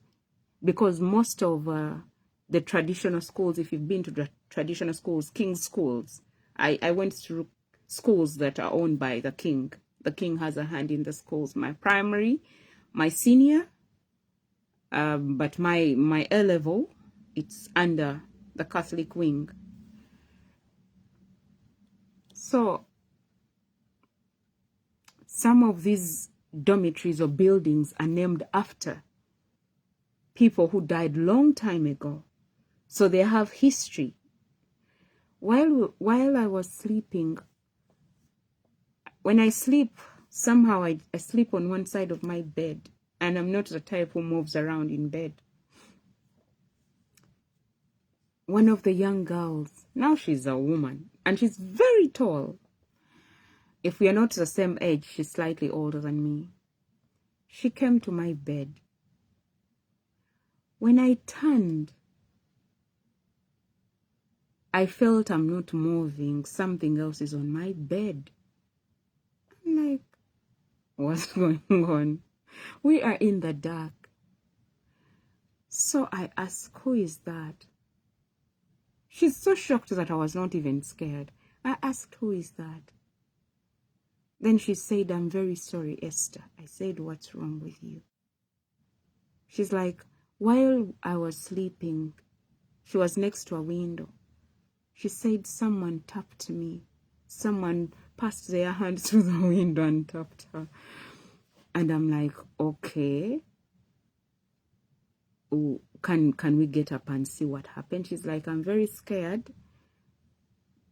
because most of the traditional schools, if you've been to the traditional schools, king's schools, I went through schools that are owned by the king. The king has a hand in the schools. My primary, my senior, but my A-level, it's under the Catholic wing. So some of these dormitories or buildings are named after people who died long time ago. So they have history. While I was sleeping, when I sleep, somehow I sleep on one side of my bed, and I'm not the type who moves around in bed. One of the young girls, now she's a woman, and she's very tall. If we are not the same age, she's slightly older than me. She came to my bed. When I turned, I felt I'm not moving. Something else is on my bed. I'm like, what's going on? We are in the dark. So I asked, who is that? She's so shocked that I was not even scared. I asked, who is that? Then she said, I'm very sorry, Esther. I said, what's wrong with you? She's like, while I was sleeping, she was next to a window. She said, someone tapped me. Someone passed their hand through the window and tapped her. And I'm like, okay. Oh, can we get up and see what happened? She's like, I'm very scared.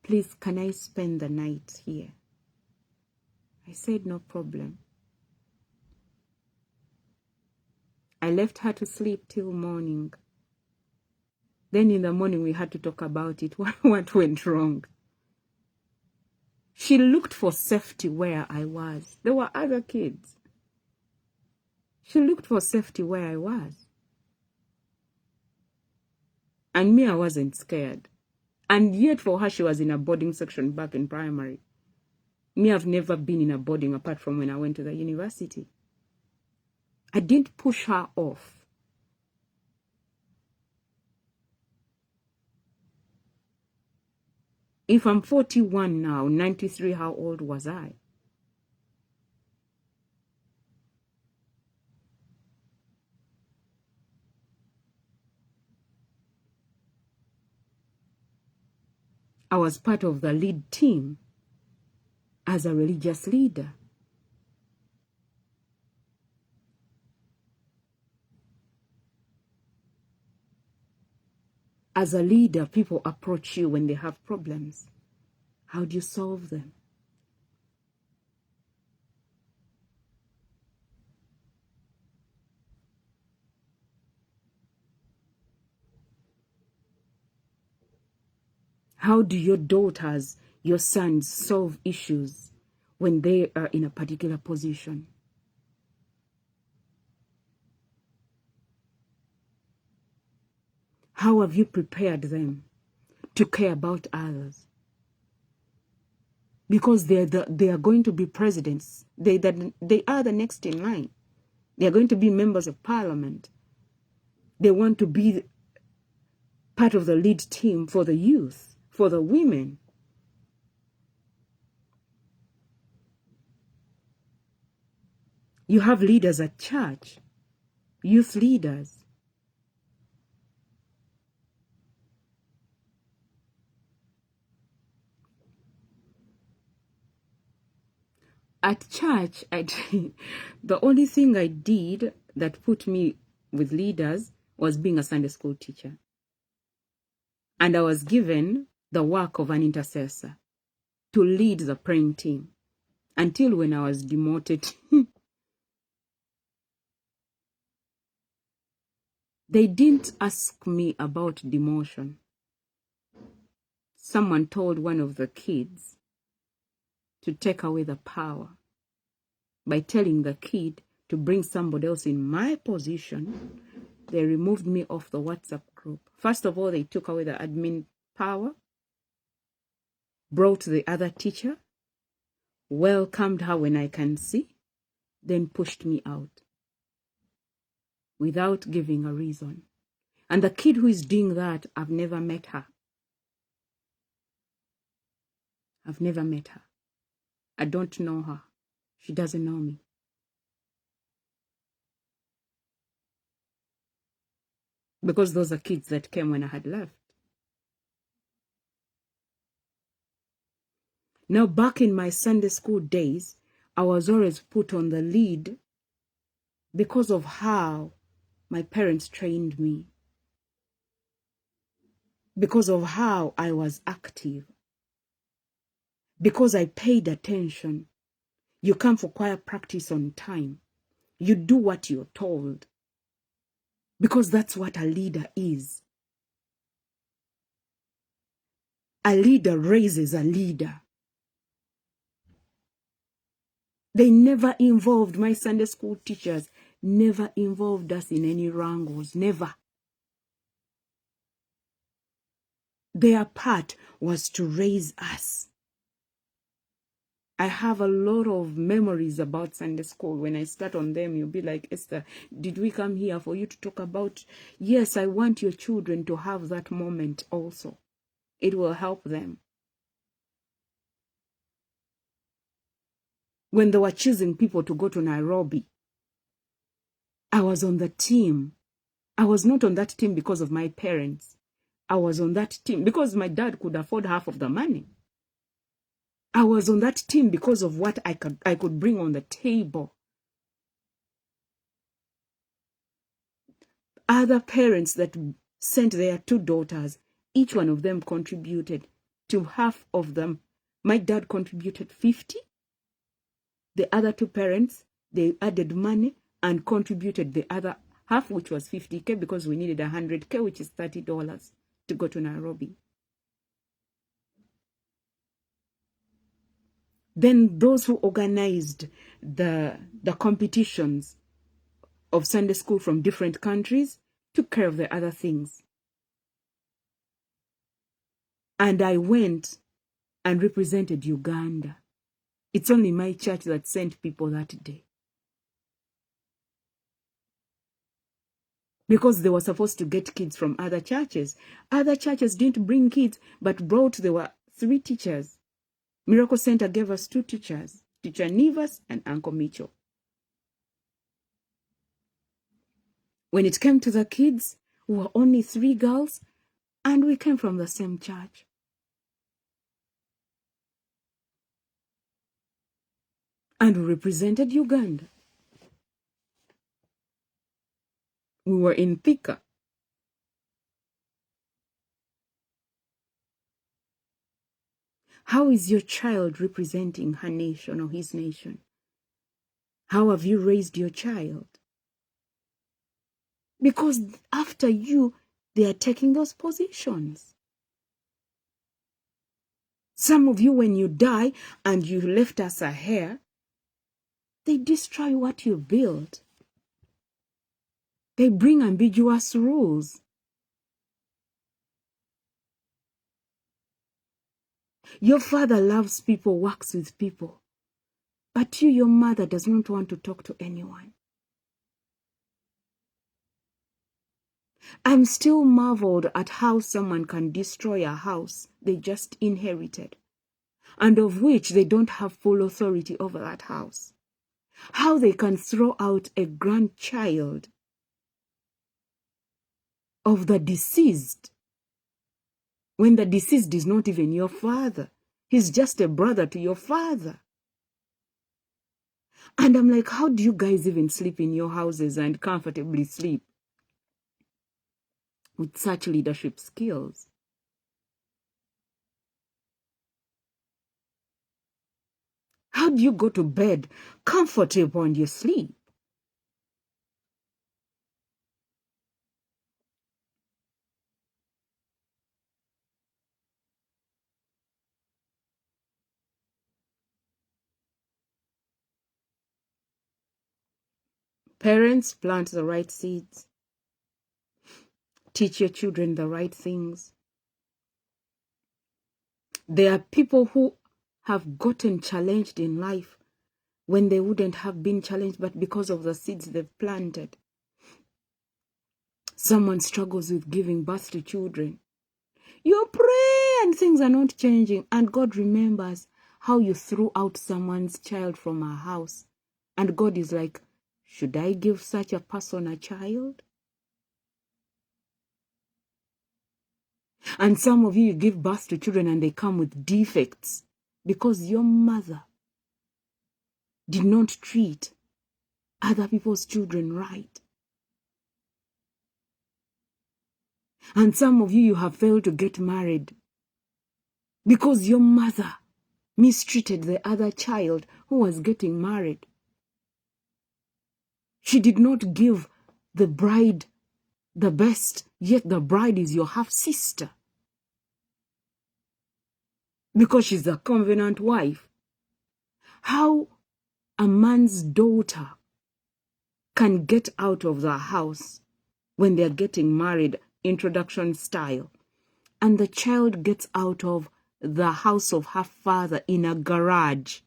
Please, can I spend the night here? I said, no problem. I left her to sleep till morning. Then in the morning, we had to talk about it. What went wrong? She looked for safety where I was. There were other kids. She looked for safety where I was. And me, I wasn't scared. And yet for her, she was in a boarding section back in primary. Me, I've never been in a boarding apart from when I went to the university. I didn't push her off. If I'm 41 now, 93, how old was I? I was part of the lead team as a religious leader. As a leader, people approach you when they have problems. How do you solve them? How do your daughters, your sons solve issues when they are in a particular position? How have you prepared them to care about others? Because they are going to be presidents. They are the next in line. They are going to be members of parliament. They want to be part of the lead team for the youth, for the women. You have leaders at church, youth leaders. At church, the only thing I did that put me with leaders was being a Sunday school teacher. And I was given the work of an intercessor to lead the praying team until when I was demoted. They didn't ask me about demotion. Someone told one of the kids to take away the power by telling the kid to bring somebody else in my position. They removed me off the WhatsApp group. First of all, they took away the admin power, brought the other teacher, welcomed her when I can see, then pushed me out without giving a reason. And the kid who is doing that, I've never met her. I've never met her. I don't know her. She doesn't know me. Because those are kids that came when I had left. Now, back in my Sunday school days, I was always put on the lead because of how my parents trained me. Because of how I was active. Because I paid attention. You come for choir practice on time. You do what you're told. Because that's what a leader is. A leader raises a leader. They never involved, my Sunday school teachers never involved us in any wrangles, never. Their part was to raise us. I have a lot of memories about Sunday school. When I start on them, you'll be like, Esther, did we come here for you to talk about? Yes, I want your children to have that moment also. It will help them. When they were choosing people to go to Nairobi, I was on the team. I was not on that team because of my parents. I was on that team because my dad could afford half of the money. I was on that team because of what I could bring on the table. Other parents that sent their 2 daughters, each one of them contributed to half of them. My dad contributed 50. The other 2 parents, they added money and contributed the other half, which was 50K, because we needed 100K, which is $30 to go to Nairobi. Then those who organized the competitions of Sunday school from different countries took care of the other things. And I went and represented Uganda. It's only my church that sent people that day. Because they were supposed to get kids from other churches. Other churches didn't bring kids, but there were 3 teachers. Miracle Center gave us 2 teachers, Teacher Nivas and Uncle Mitchell. When it came to the kids, we were only 3 girls, and we came from the same church. and we represented Uganda. We were in Thika. How is your child representing her nation or his nation? How have you raised your child? Because after you, they are taking those positions. Some of you, when you die and you left us a hair, they destroy what you built. They bring ambiguous rules. Your father loves people, works with people. But you, your mother, does not want to talk to anyone. I'm still marveled at how someone can destroy a house they just inherited, and of which they don't have full authority over that house. How they can throw out a grandchild of the deceased when the deceased is not even your father. He's just a brother to your father. And I'm like, how do you guys even sleep in your houses and comfortably sleep with such leadership skills? How do you go to bed comfortable and you sleep? Parents, plant the right seeds. Teach your children the right things. There are people who have gotten challenged in life when they wouldn't have been challenged, but because of the seeds they've planted. Someone struggles with giving birth to children. You pray and things are not changing, and God remembers how you threw out someone's child from a house. And God is like, should I give such a person a child? And some of you give birth to children and they come with defects because your mother did not treat other people's children right. And some of you have failed to get married because your mother mistreated the other child who was getting married. She did not give the bride the best, yet the bride is your half-sister because she's a covenant wife. How a man's daughter can get out of the house when they're getting married, introduction style, and the child gets out of the house of her father in a garage.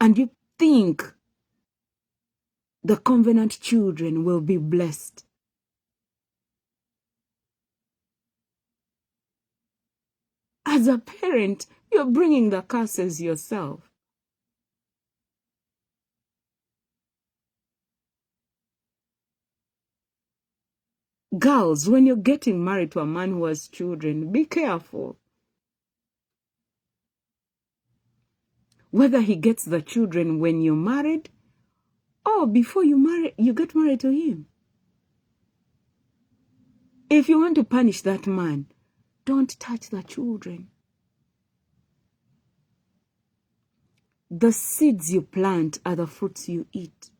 And you think the covenant children will be blessed. As a parent, you're bringing the curses yourself. Girls, when you're getting married to a man who has children, be careful. Whether he gets the children when you're married or before you get married to him. If you want to punish that man, don't touch the children. The seeds you plant are the fruits you eat.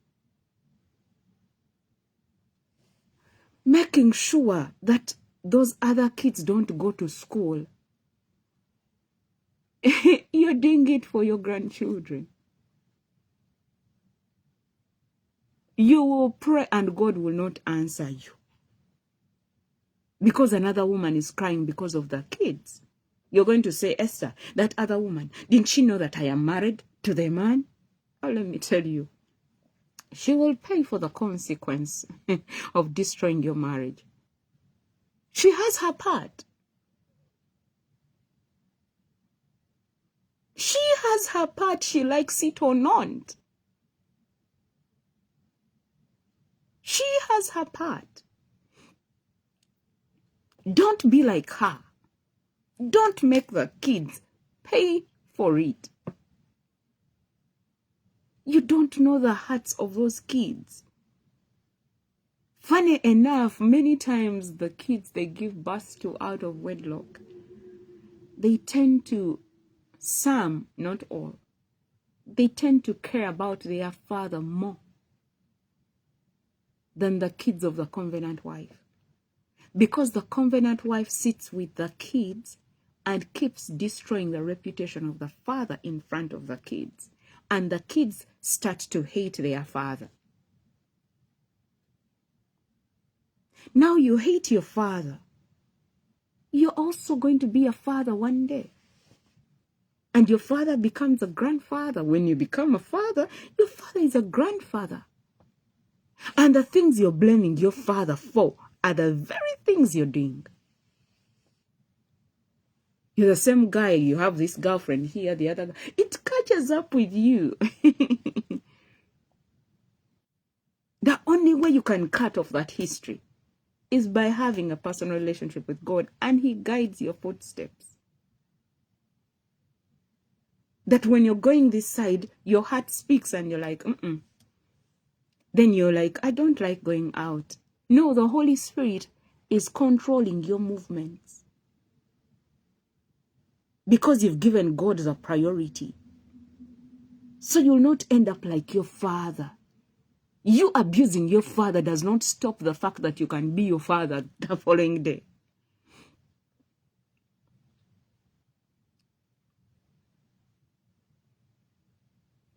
Making sure that those other kids don't go to school. You're doing it for your grandchildren. You will pray and God will not answer you. Because another woman is crying because of the kids. You're going to say, Esther, that other woman, didn't she know that I am married to the man? Oh, let me tell you, she will pay for the consequence of destroying your marriage. She has her part. She has her part, she likes it or not. She has her part. Don't be like her. Don't make the kids pay for it. You don't know the hearts of those kids. Funny enough, many times the kids they give birth to out of wedlock, they tend to, some, not all, they tend to care about their father more than the kids of the covenant wife. Because the covenant wife sits with the kids and keeps destroying the reputation of the father in front of the kids. And the kids start to hate their father. Now you hate your father. You're also going to be a father one day. And your father becomes a grandfather. When you become a father, your father is a grandfather. And the things you're blaming your father for are the very things you're doing. You're the same guy, you have this girlfriend here, the other guy. It catches up with you. The only way you can cut off that history is by having a personal relationship with God, and He guides your footsteps. That when you're going this side, your heart speaks and you're like, Then you're like, I don't like going out. No, the Holy Spirit is controlling your movements. Because you've given God the priority. So you'll not end up like your father. You abusing your father does not stop the fact that you can be your father the following day.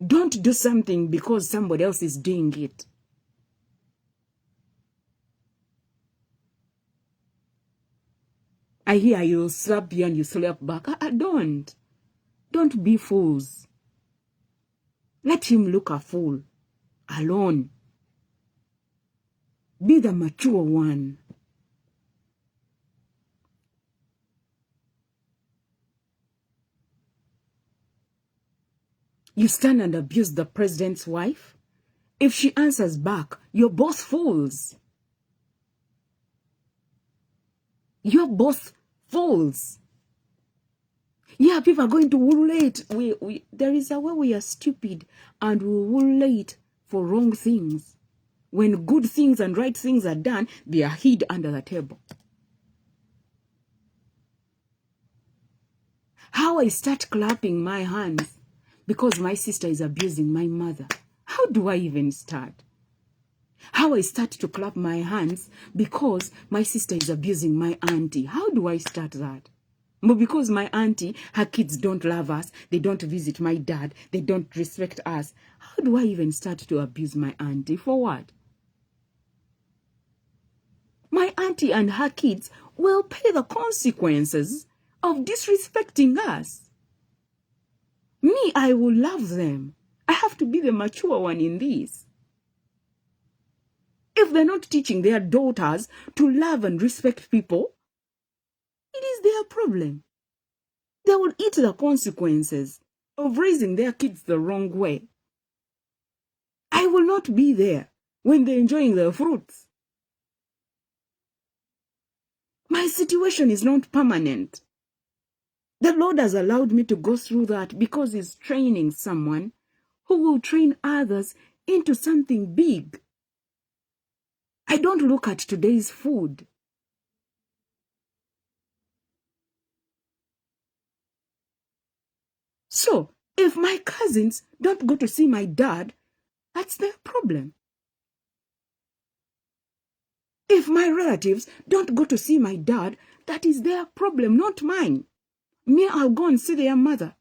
Don't do something because somebody else is doing it. I hear you slap you and you slap back. Don't. Don't be fools. Let him look a fool. Alone. Be the mature one. You stand and abuse the president's wife. If she answers back, you're both fools. You're both fools. Yeah, people are going to ululate. There is a way we are stupid and we ululate for wrong things. When good things and right things are done, they are hid under the table. How I start clapping my hands because my sister is abusing my mother. How do I even start? How I start to clap my hands because my sister is abusing my auntie. How do I start that? But because my auntie, her kids don't love us, they don't visit my dad, they don't respect us. How do I even start to abuse my auntie? For what? My auntie and her kids will pay the consequences of disrespecting us. Me, I will love them. I have to be the mature one in this. If they're not teaching their daughters to love and respect people, it is their problem. They will eat the consequences of raising their kids the wrong way. I will not be there when they're enjoying their fruits. My situation is not permanent. The Lord has allowed me to go through that because He's training someone who will train others into something big. I don't look at today's food. So, if my cousins don't go to see my dad, that's their problem. If my relatives don't go to see my dad, that is their problem, not mine. Me, I'll go and see their mother.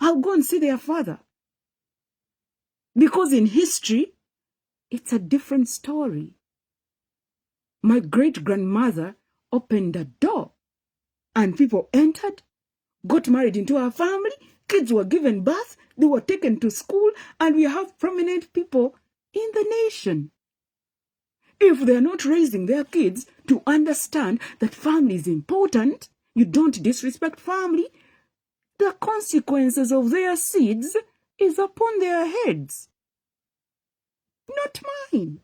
I'll go and see their father. Because in history, it's a different story. My great-grandmother opened a door and people entered, got married into our family, kids were given birth, they were taken to school, and we have prominent people in the nation. If they're not raising their kids to understand that family is important, you don't disrespect family, the consequences of their seeds is upon their heads, not mine.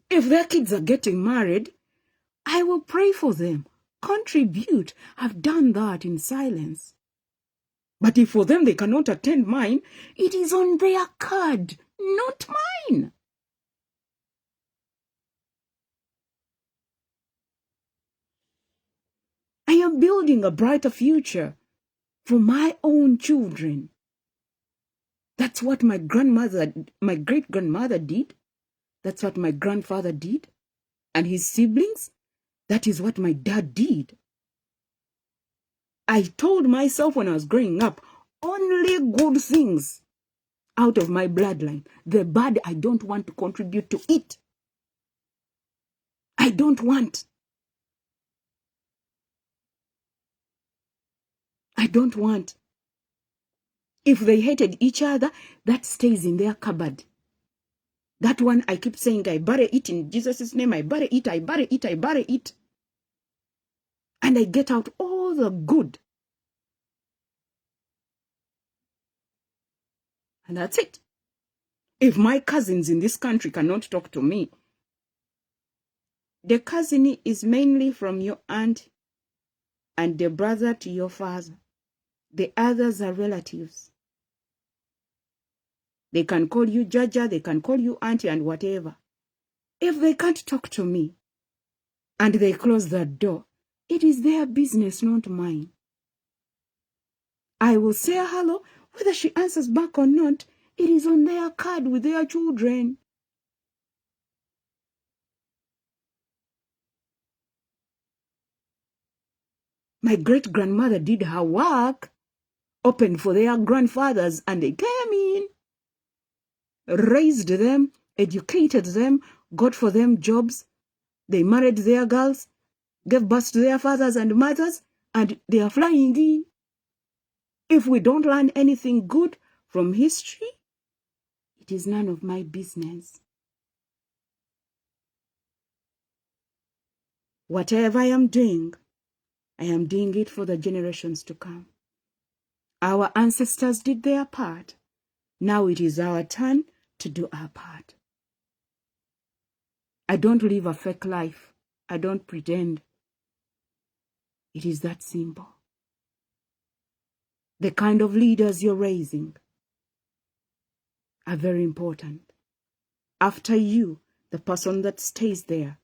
If their kids are getting married, I will pray for them, contribute. I've done that in silence. But if for them they cannot attend mine, it is on their card, not mine. I am building a brighter future for my own children. That's what my great-grandmother did. That's what my grandfather did. And his siblings, that is what my dad did. I told myself when I was growing up, only good things out of my bloodline. The bad, I don't want to contribute to it. I don't want. I don't want. If they hated each other, that stays in their cupboard. That one I keep saying, I bury it in Jesus' name. I bury it, I bury it, I bury it. And I get out all the good. And that's it. If my cousins in this country cannot talk to me, the cousin is mainly from your aunt and the brother to your father. The others are relatives. They can call you Jaja, they can call you auntie and whatever. If they can't talk to me and they close that door, it is their business, not mine. I will say hello, whether she answers back or not, it is on their card with their children. My great-grandmother did her work, opened for their grandfathers, and they came in, raised them, educated them, got for them jobs. They married their girls, gave birth to their fathers and mothers, and they are flying in. If we don't learn anything good from history, it is none of my business. Whatever I am doing it for the generations to come. Our ancestors did their part. Now it is our turn to do our part. I don't live a fake life. I don't pretend. It is that simple. The kind of leaders you're raising are very important. After you, the person that stays there.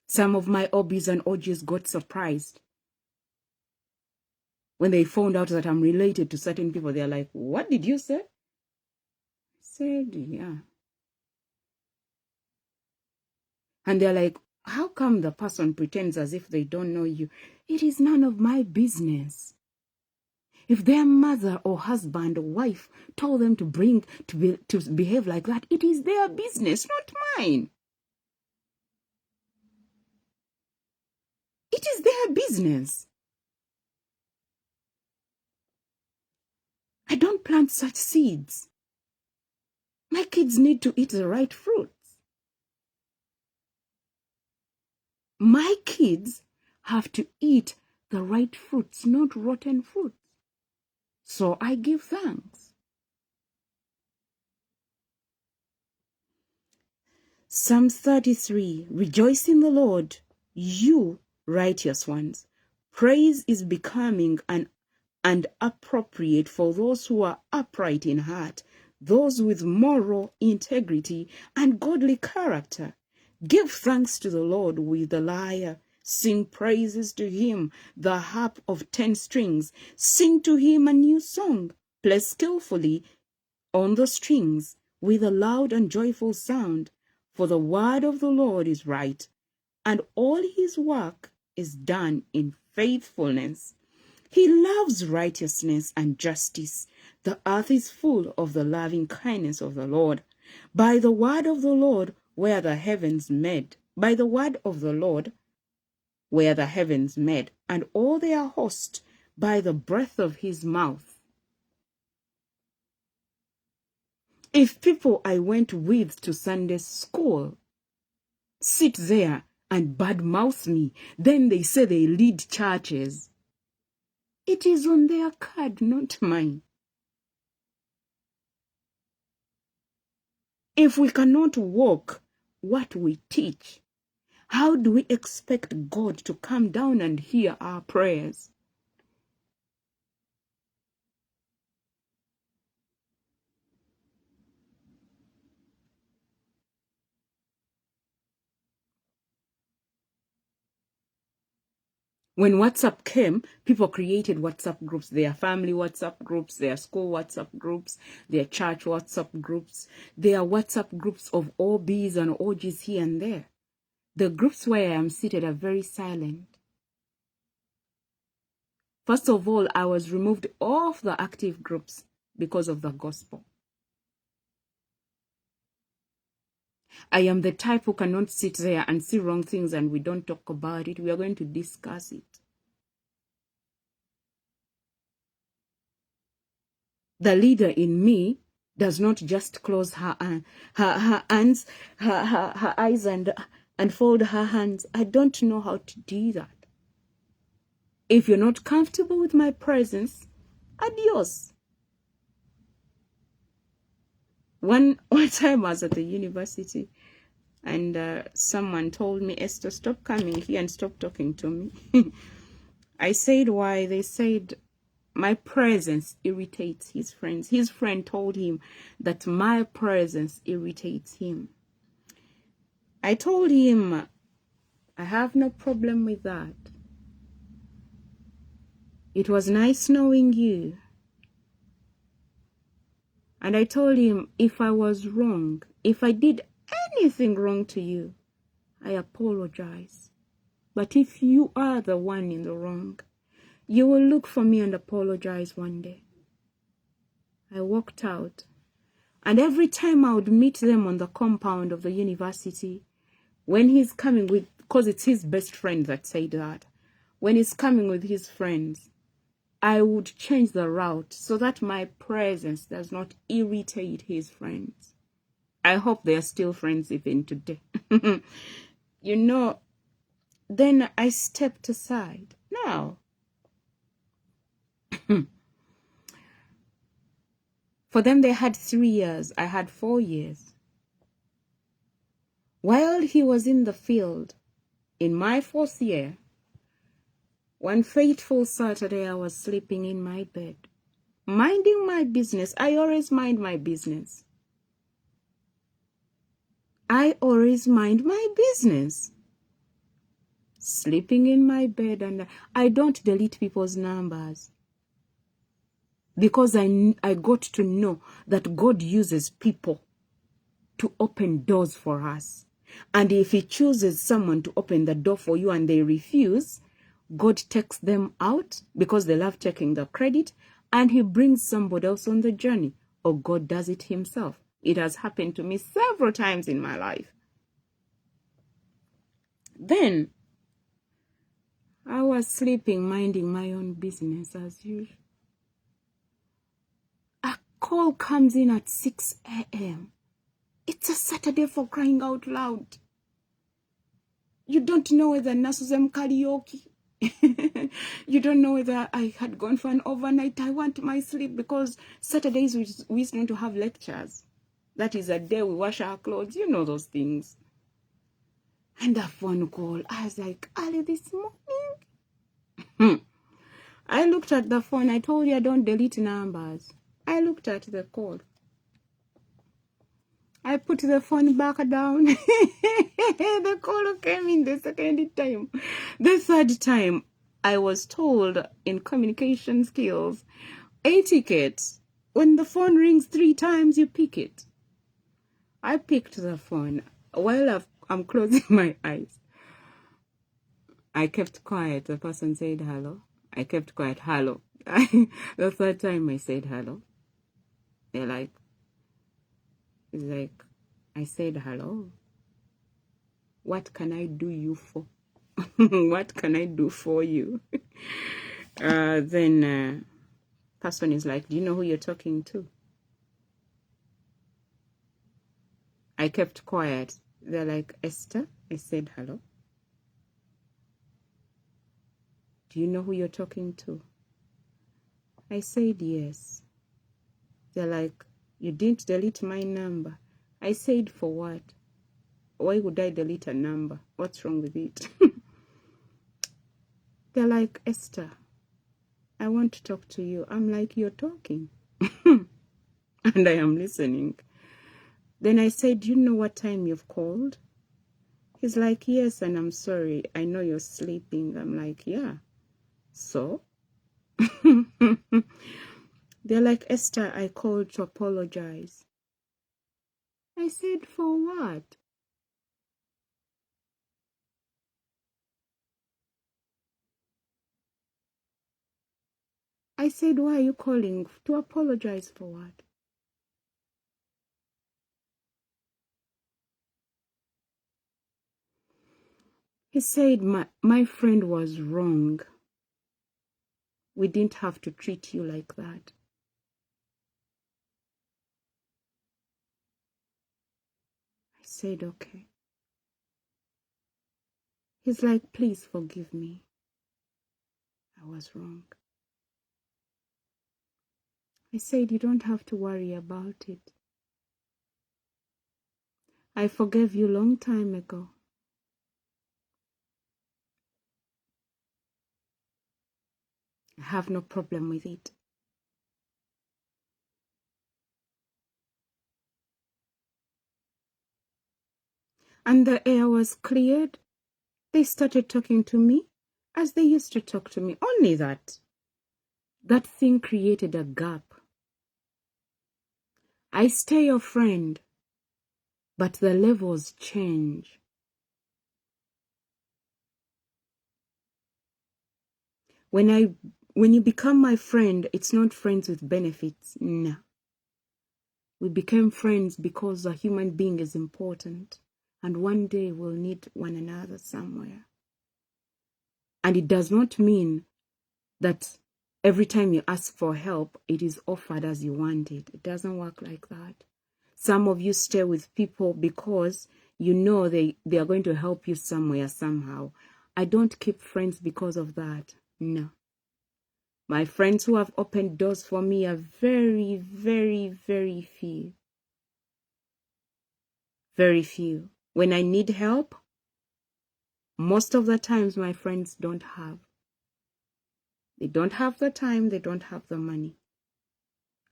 Some of my OBs and OGs got surprised when they found out that I'm related to certain people. They're like, what did you say? I said, yeah. And they're like, how come the person pretends as if they don't know you? It is none of my business. If their mother or husband or wife told them to behave like that, it is their business, not mine. It is their business. I don't plant such seeds. My kids need to eat the right fruits. My kids have to eat the right fruits, not rotten fruits. So I give thanks. Psalms 33, rejoice in the Lord, you righteous ones. Praise is becoming and appropriate for those who are upright in heart, those with moral integrity and godly character. Give thanks to the Lord with the lyre. Sing praises to him, the harp of 10 strings. Sing to him a new song. Play skillfully on the strings with a loud and joyful sound. For the word of the Lord is right, and all his work is done in faithfulness. He loves righteousness and justice. The earth is full of the loving kindness of the Lord. By the word of the Lord were the heavens made. By the word of the Lord were the heavens made, and all their host by the breath of his mouth. If people I went with to Sunday school sit there and badmouth me, then they say they lead churches. It is on their card, not mine. If we cannot walk what we teach, How do we expect God to come down and hear our prayers? When WhatsApp came, people created WhatsApp groups, their family WhatsApp groups, their school WhatsApp groups, their church WhatsApp groups, their WhatsApp groups of OBs and OGs here and there. The groups where I am seated are very silent. First of all, I was removed off the active groups because of the gospel. I am the type who cannot sit there and see wrong things and we don't talk about it. We are going to discuss it. The leader in me does not just close her hands, her eyes and fold her hands. I don't know how to do that. If you're not comfortable with my presence, adios. One time I was at the university and someone told me, Esther, stop coming here and stop talking to me. I said, why? They said, my presence irritates his friends. His friend told him that my presence irritates him. I told him, I have no problem with that. It was nice knowing you. And I told him, if I was wrong, if I did anything wrong to you, I apologize. But if you are the one in the wrong, you will look for me and apologize one day. I walked out. And every time I would meet them on the compound of the university, when he's coming with, because it's his best friend that said that, when he's coming with his friends, I would change the route so that my presence does not irritate his friends. I hope they are still friends even today. You know, then I stepped aside. Now, for them they had 3 years. I had 4 years. While he was in the field, in my 4th year, one fateful Saturday, I was sleeping in my bed, minding my business. I always mind my business. I always mind my business. Sleeping in my bed, and I don't delete people's numbers. Because I got to know that God uses people to open doors for us. And if he chooses someone to open the door for you and they refuse, God takes them out because they love taking the credit, and he brings somebody else on the journey, or God does it himself. It has happened to me several times in my life. Then I was sleeping, minding my own business as usual. A call comes in at 6 a.m. It's a Saturday, for crying out loud. You don't know whether Nnakimera karaoke. You don't know whether I had gone for an overnight. I want my sleep because Saturdays we used to have lectures. That is a day we wash our clothes. You know those things. And a phone call. I was like, early this morning. I looked at the phone. I told you I don't delete numbers. I looked at the call. I put the phone back down. The call came in the second time. The third time, I was told in communication skills, etiquette, when the phone rings 3 times, you pick it. I picked the phone. While I'm closing my eyes, I kept quiet. The person said hello. I kept quiet. Hello. The third time I said hello. They're like, it's like, I said hello. What can I do you for? What can I do for you? Then person is like, do you know who you're talking to? I kept quiet. They're like, Esther? I said hello. Do you know who you're talking to? I said yes. They're like, you didn't delete my number. I said, for what? why would I delete a number? What's wrong with it? They're like, Esther, I want to talk to you. I'm like, you're talking. And I am listening. Then I said, do you know what time you've called? He's like, yes, and I'm sorry. I know you're sleeping. I'm like, yeah. So? They're like, Esther, I called to apologize. I said, for what? I said, why are you calling? To apologize for what? He said, my friend was wrong. We didn't have to treat you like that. I said, okay. He's like, please forgive me. I was wrong. I said, you don't have to worry about it. I forgave you long time ago. I have no problem with it. And the air was cleared. They started talking to me as they used to talk to me. Only that. That thing created a gap. I stay your friend, but the levels change. When you become my friend, it's not friends with benefits. No. We became friends because a human being is important. And one day we'll need one another somewhere. And it does not mean that every time you ask for help, it is offered as you want it. It doesn't work like that. Some of you stay with people because you know they are going to help you somewhere, somehow. I don't keep friends because of that. No. My friends who have opened doors for me are very, very, very few. Very few. When I need help, most of the times my friends don't have. They don't have the time, they don't have the money.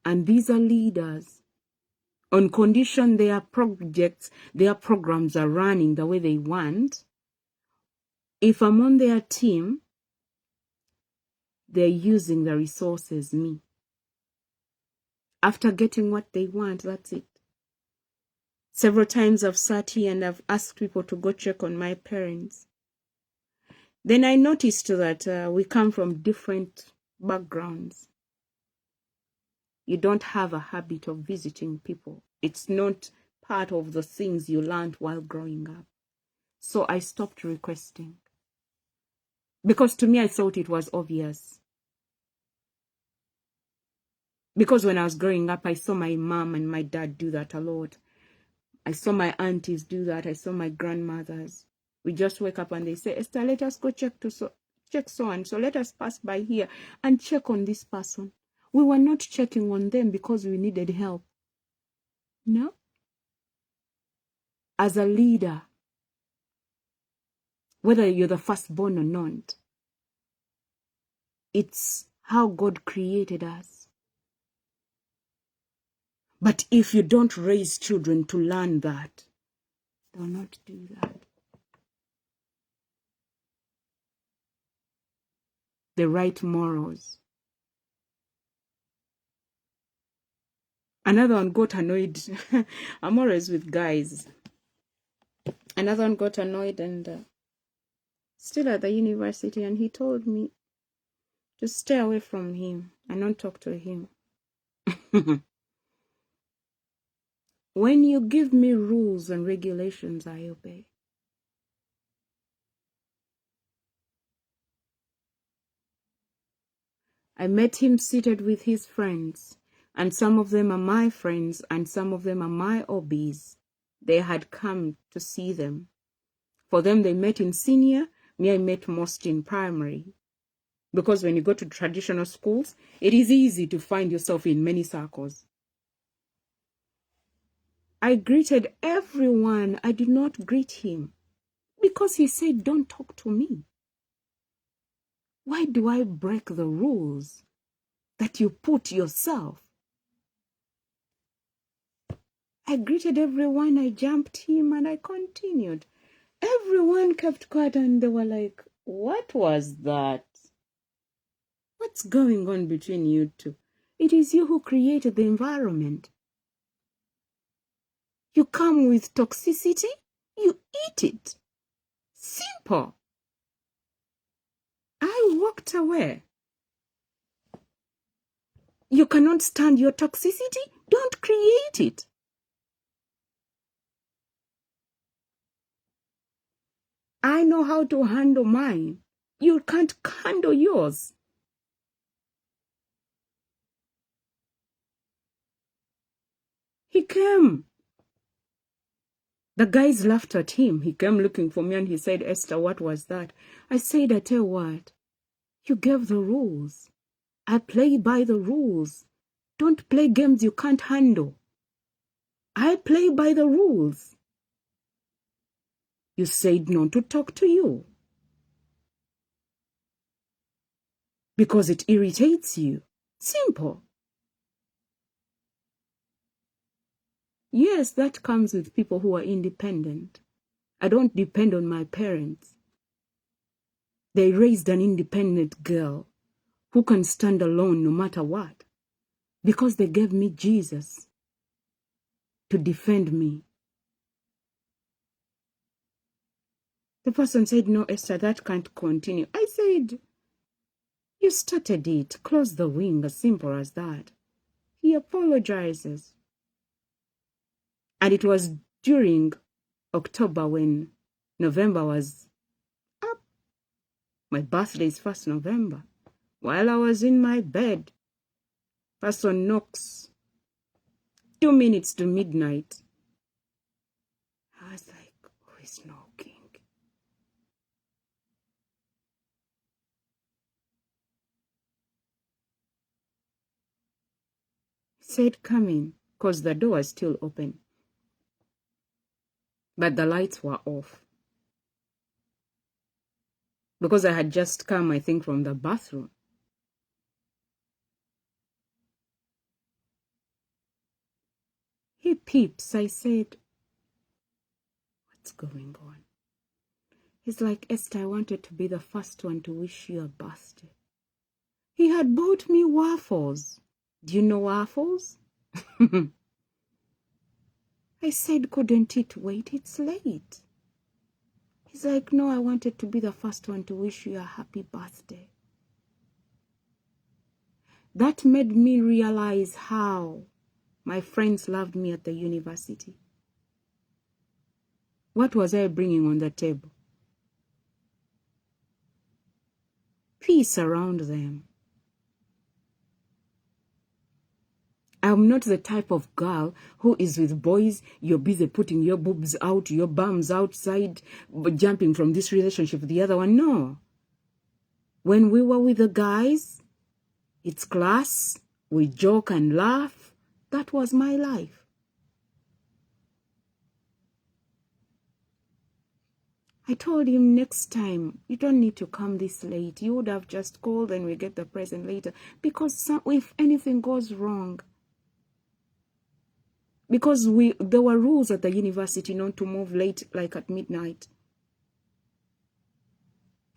And these are leaders. On condition their projects, their programs are running the way they want. If I'm on their team, they're using the resources, me. After getting what they want, that's it. Several times I've sat here and I've asked people to go check on my parents. Then I noticed that we come from different backgrounds. You don't have a habit of visiting people. It's not part of the things you learned while growing up. So I stopped requesting. Because to me, I thought it was obvious. Because when I was growing up, I saw my mom and my dad do that a lot. I saw my aunties do that. I saw my grandmothers. We just wake up and they say, Esther, let us go check so and so. Let us pass by here and check on this person. We were not checking on them because we needed help. No. As a leader, whether you're the firstborn or not, it's how God created us. But if you don't raise children to learn that, they'll not do that. The right morals. Another one got annoyed. I'm always with guys. Another one got annoyed and still at the university, and he told me to stay away from him and not talk to him. When you give me rules and regulations, I obey. I met him seated with his friends, and some of them are my friends, and some of them are my OBs. They had come to see them. For them, they met in senior. Me, I met most in primary. Because when you go to traditional schools, it is easy to find yourself in many circles. I greeted everyone. I did not greet him because he said, don't talk to me. Why do I break the rules that you put yourself? I greeted everyone. I jumped him and I continued. Everyone kept quiet and they were like, what was that? What's going on between you two? It is you who created the environment. You come with toxicity, you eat it. Simple. I walked away. You cannot stand your toxicity? Don't create it. I know how to handle mine. You can't handle yours. He came. The guys laughed at him. He came looking for me and he said, Esther, what was that? I said, I tell you what, you gave the rules. I play by the rules. Don't play games you can't handle. I play by the rules. You said not to talk to you because it irritates you. Simple. Yes, that comes with people who are independent. I don't depend on my parents. They raised an independent girl who can stand alone no matter what because they gave me Jesus to defend me. The person said, no, Esther, that can't continue. I said, you started it. Close the wing, as simple as that. He apologizes. And it was during October when November was up. My birthday is 1st November. While I was in my bed, person knocks. 2 minutes to midnight. I was like, who is knocking? He said, come in, because the door was still open. But the lights were off. Because I had just come, I think, from the bathroom. He peeps. I said, what's going on? He's like, Esther, I wanted to be the first one to wish you a birthday. He had bought me waffles. Do you know waffles? I said, couldn't it wait? It's late. He's like, no, I wanted to be the first one to wish you a happy birthday. That made me realize how my friends loved me at the university. What was I bringing on the table? Peace around them. I'm not the type of girl who is with boys. You're busy putting your boobs out, your bums outside, jumping from this relationship to the other one. No. When we were with the guys, it's class. We joke and laugh. That was my life. I told him next time, you don't need to come this late. You would have just called and we get the present later. Because if anything goes wrong, because there were rules at the university not to move late, like at midnight.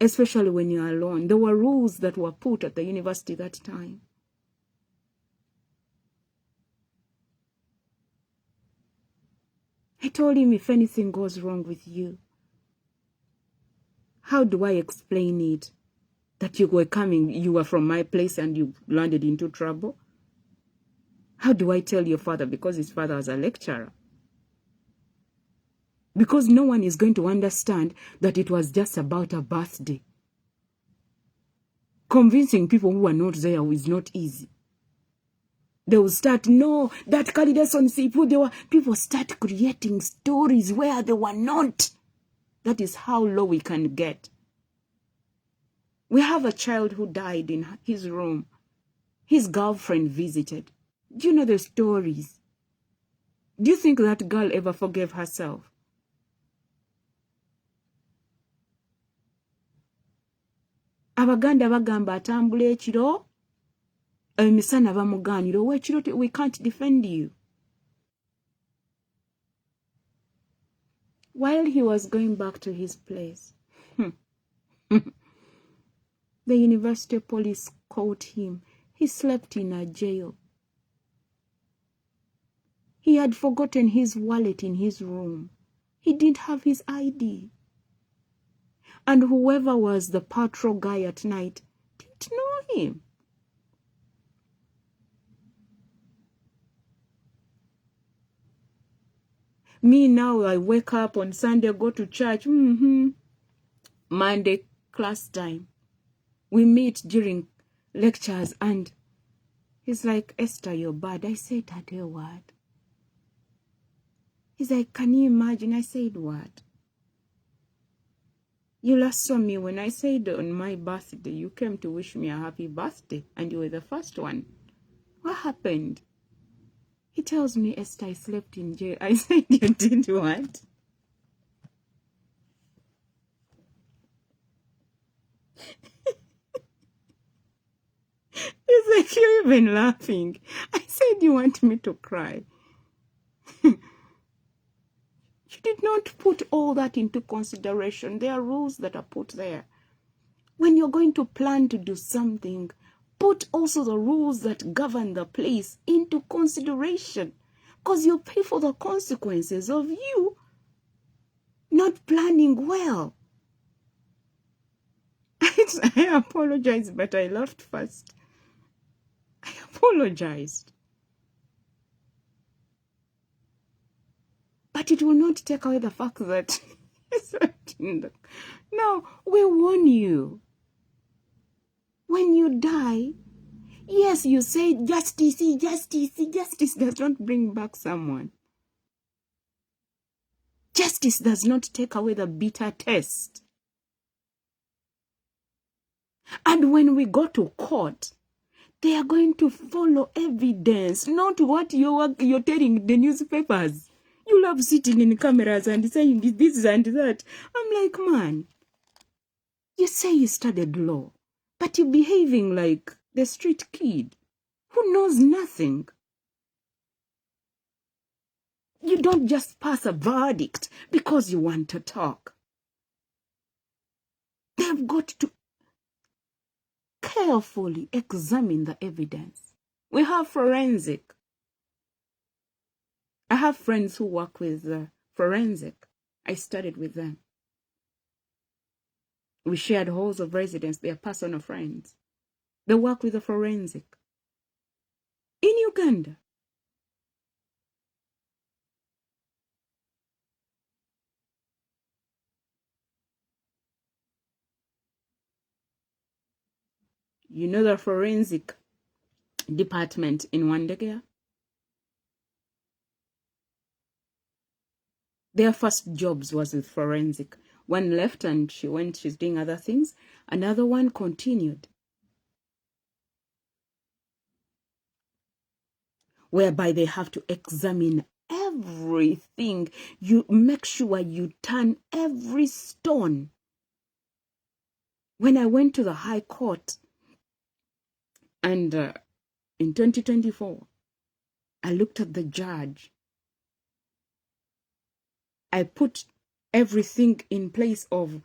Especially when you're alone. There were rules that were put at the university that time. I told him, if anything goes wrong with you, how do I explain it? That you were from my place and you landed into trouble? How do I tell your father? Because his father was a lecturer. Because no one is going to understand that it was just about a birthday. Convincing people who are not there is not easy. They will start, no, that candidates on people start creating stories where they were not. That is how low we can get. We have a child who died in his room. His girlfriend visited. Do you know the stories? Do you think that girl ever forgave herself? Abaganda bagamba atambula ekiro, emisana bamugaanira, ow'ekiro we can't defend you. While he was going back to his place, the university police caught him. He slept in a jail. He had forgotten his wallet in his room. He didn't have his ID. And whoever was the patrol guy at night didn't know him. Me now, I wake up on Sunday, go to church. Monday, class time. We meet during lectures and he's like, Esther, you're bad. I said, Ade, what? He's like, can you imagine? I said, what? You last saw me when I said on my birthday, you came to wish me a happy birthday and you were the first one. What happened? He tells me, Esther, I slept in jail. I said, you did what? He's like, you're even laughing. I said, you want me to cry? You did not put all that into consideration. There are rules that are put there. When you're going to plan to do something, put also the rules that govern the place into consideration. Because you pay for the consequences of you not planning well. I apologize, but I laughed first. I apologized. But it will not take away the fact that no, we warn you. When you die, yes, you say justice, justice, justice does not bring back someone. Justice does not take away the bitter taste. And when we go to court, they are going to follow evidence, not what you're telling the newspapers. You love sitting in cameras and saying this and that. I'm like, man, you say you studied law, but you're behaving like the street kid who knows nothing. You don't just pass a verdict because you want to talk. They've got to carefully examine the evidence. We have forensic. I have friends who work with forensic. I studied with them. We shared halls of residence. They are personal friends. They work with the forensic. In Uganda. You know the forensic department in Wandegea? Their first jobs was with forensic. One left and she's doing other things. Another one continued. Whereby they have to examine everything. You make sure you turn every stone. When I went to the High Court, and in 2024, I looked at the judge. I put everything in place of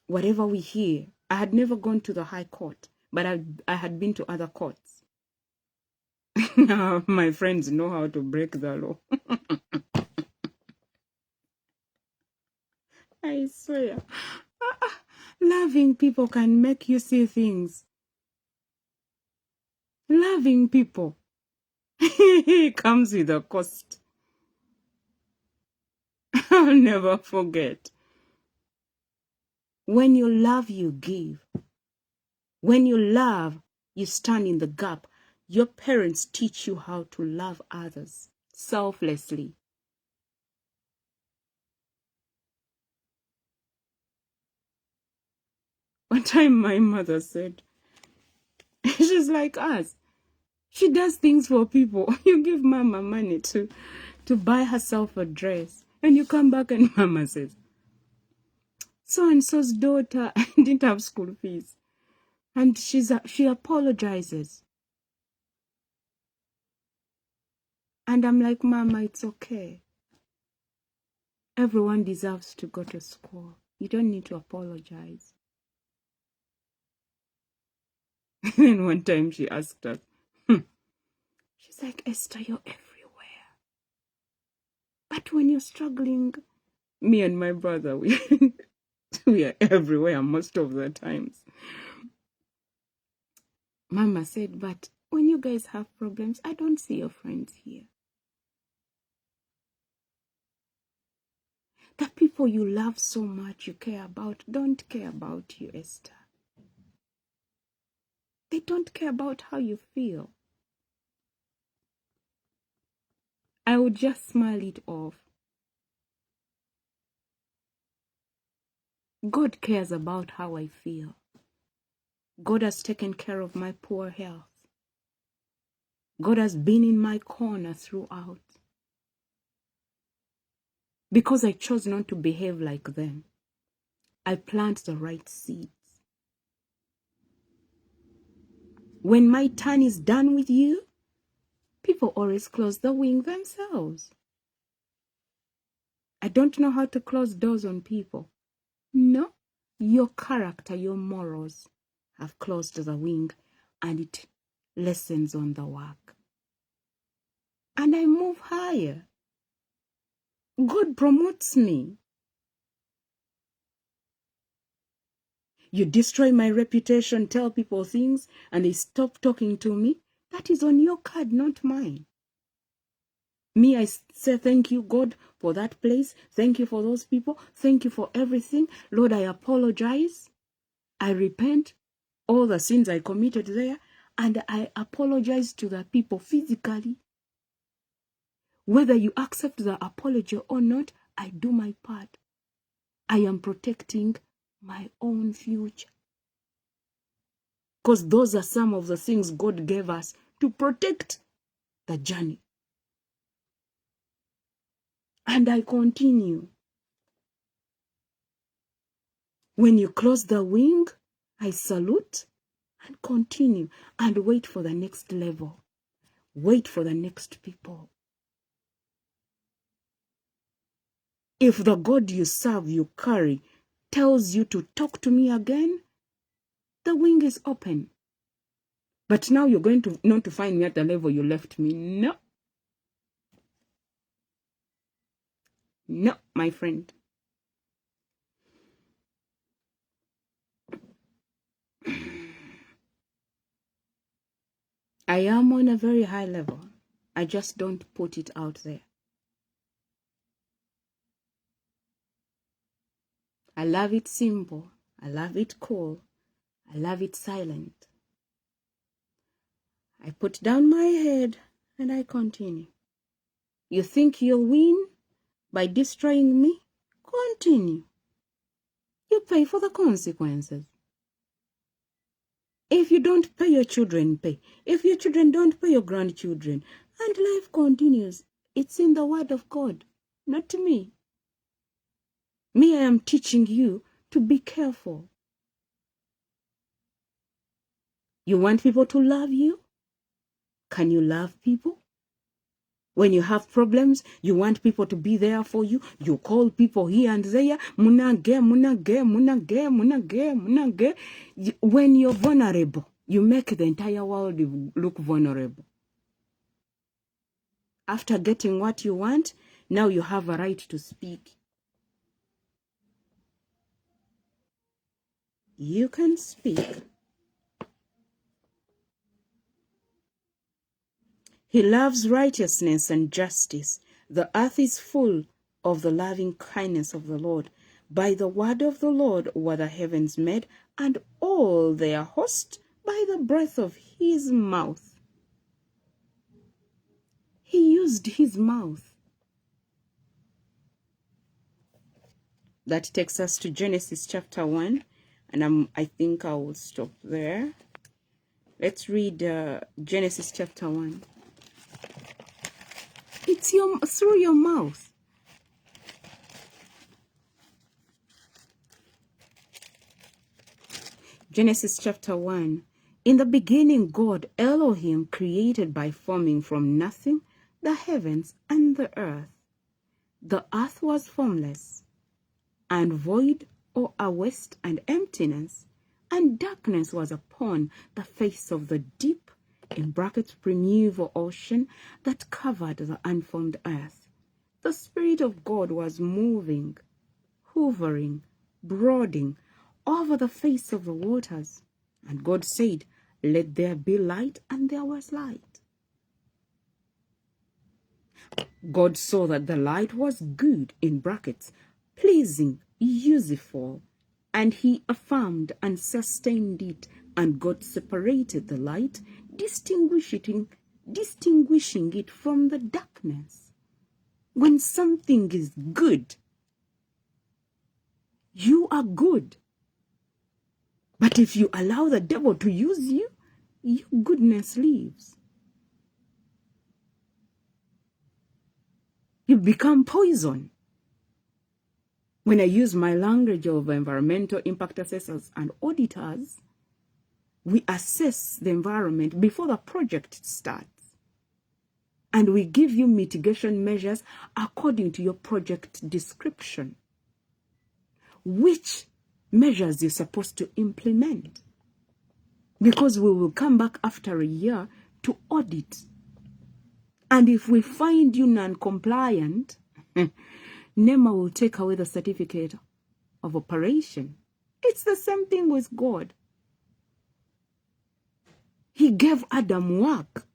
whatever we hear. I had never gone to the High Court, but I had been to other courts. Now my friends know how to break the law. I swear. Loving people can make you see things. Loving people comes with a cost. I'll never forget. When you love, you give. When you love, you stand in the gap. Your parents teach you how to love others selflessly. One time my mother said, she's like us. She does things for people. You give mama money to to buy herself a dress. And you come back and mama says, so-and-so's daughter didn't have school fees. And she apologizes. And I'm like, Mama, it's okay. Everyone deserves to go to school. You don't need to apologize. And then one time she asked us, she's like, Esther, you're everywhere. But when you're struggling, me and my brother, we are everywhere most of the times. Mama said, but when you guys have problems, I don't see your friends here. The people you love so much, you care about, don't care about you, Esther. They don't care about how you feel. I would just smile it off. God cares about how I feel. God has taken care of my poor health. God has been in my corner throughout. Because I chose not to behave like them, I plant the right seeds. When my turn is done with you, people always close the wing themselves. I don't know how to close doors on people. No, your character, your morals have closed the wing, and it lessens on the work. And I move higher. God promotes me. You destroy my reputation, tell people things, and they stop talking to me. That is on your card, not mine. Me, I say thank you, God, for that place. Thank you for those people. Thank you for everything. Lord, I apologize. I repent all the sins I committed there, and I apologize to the people physically. Whether you accept the apology or not, I do my part. I am protecting my own future. Because those are some of the things God gave us to protect the journey. And I continue. When you close the wing, I salute and continue and wait for the next level. Wait for the next people. If the God you serve, you carry, tells you to talk to me again, the wing is open. But now you're going to not to find me at the level you left me. No. No, my friend. I am on a very high level. I just don't put it out there. I love it simple. I love it cool. I love it silent. I put down my head and I continue. You think you'll win by destroying me? Continue. You pay for the consequences. If you don't pay, your children pay. If your children don't pay, your grandchildren. And life continues. It's in the word of God, not to me. Me, I am teaching you to be careful. You want people to love you? Can you love people? When you have problems, you want people to be there for you. You call people here and there. Munage. When you're vulnerable, you make the entire world look vulnerable. After getting what you want, now you have a right to speak. You can speak. He loves righteousness and justice. The earth is full of the loving kindness of the Lord. By the word of the Lord were the heavens made, and all their host by the breath of his mouth. He used his mouth. That takes us to Genesis chapter 1, and I think I will stop there. Let's read Genesis chapter 1. It's through your mouth. Genesis chapter 1. In the beginning, God, Elohim, created by forming from nothing the heavens and the earth. The earth was formless and void, or a waste and emptiness, and darkness was upon the face of the deep, in brackets primeval ocean, that covered the unformed earth. The Spirit of God was moving, hovering, brooding over the face of the waters. And God said, "Let there be light," and there was light. God saw that the light was good, in brackets, pleasing, useful, and he affirmed and sustained it. And God separated the light, distinguishing it from the darkness. When something is good, you are good. But if you allow the devil to use you, your goodness leaves. You become poison. When I use my language of environmental impact assessors and auditors, we assess the environment before the project starts. And we give you mitigation measures according to your project description. Which measures you're supposed to implement. Because we will come back after a year to audit. And if we find you non-compliant, NEMA will take away the certificate of operation. It's the same thing with God. He gave Adam work.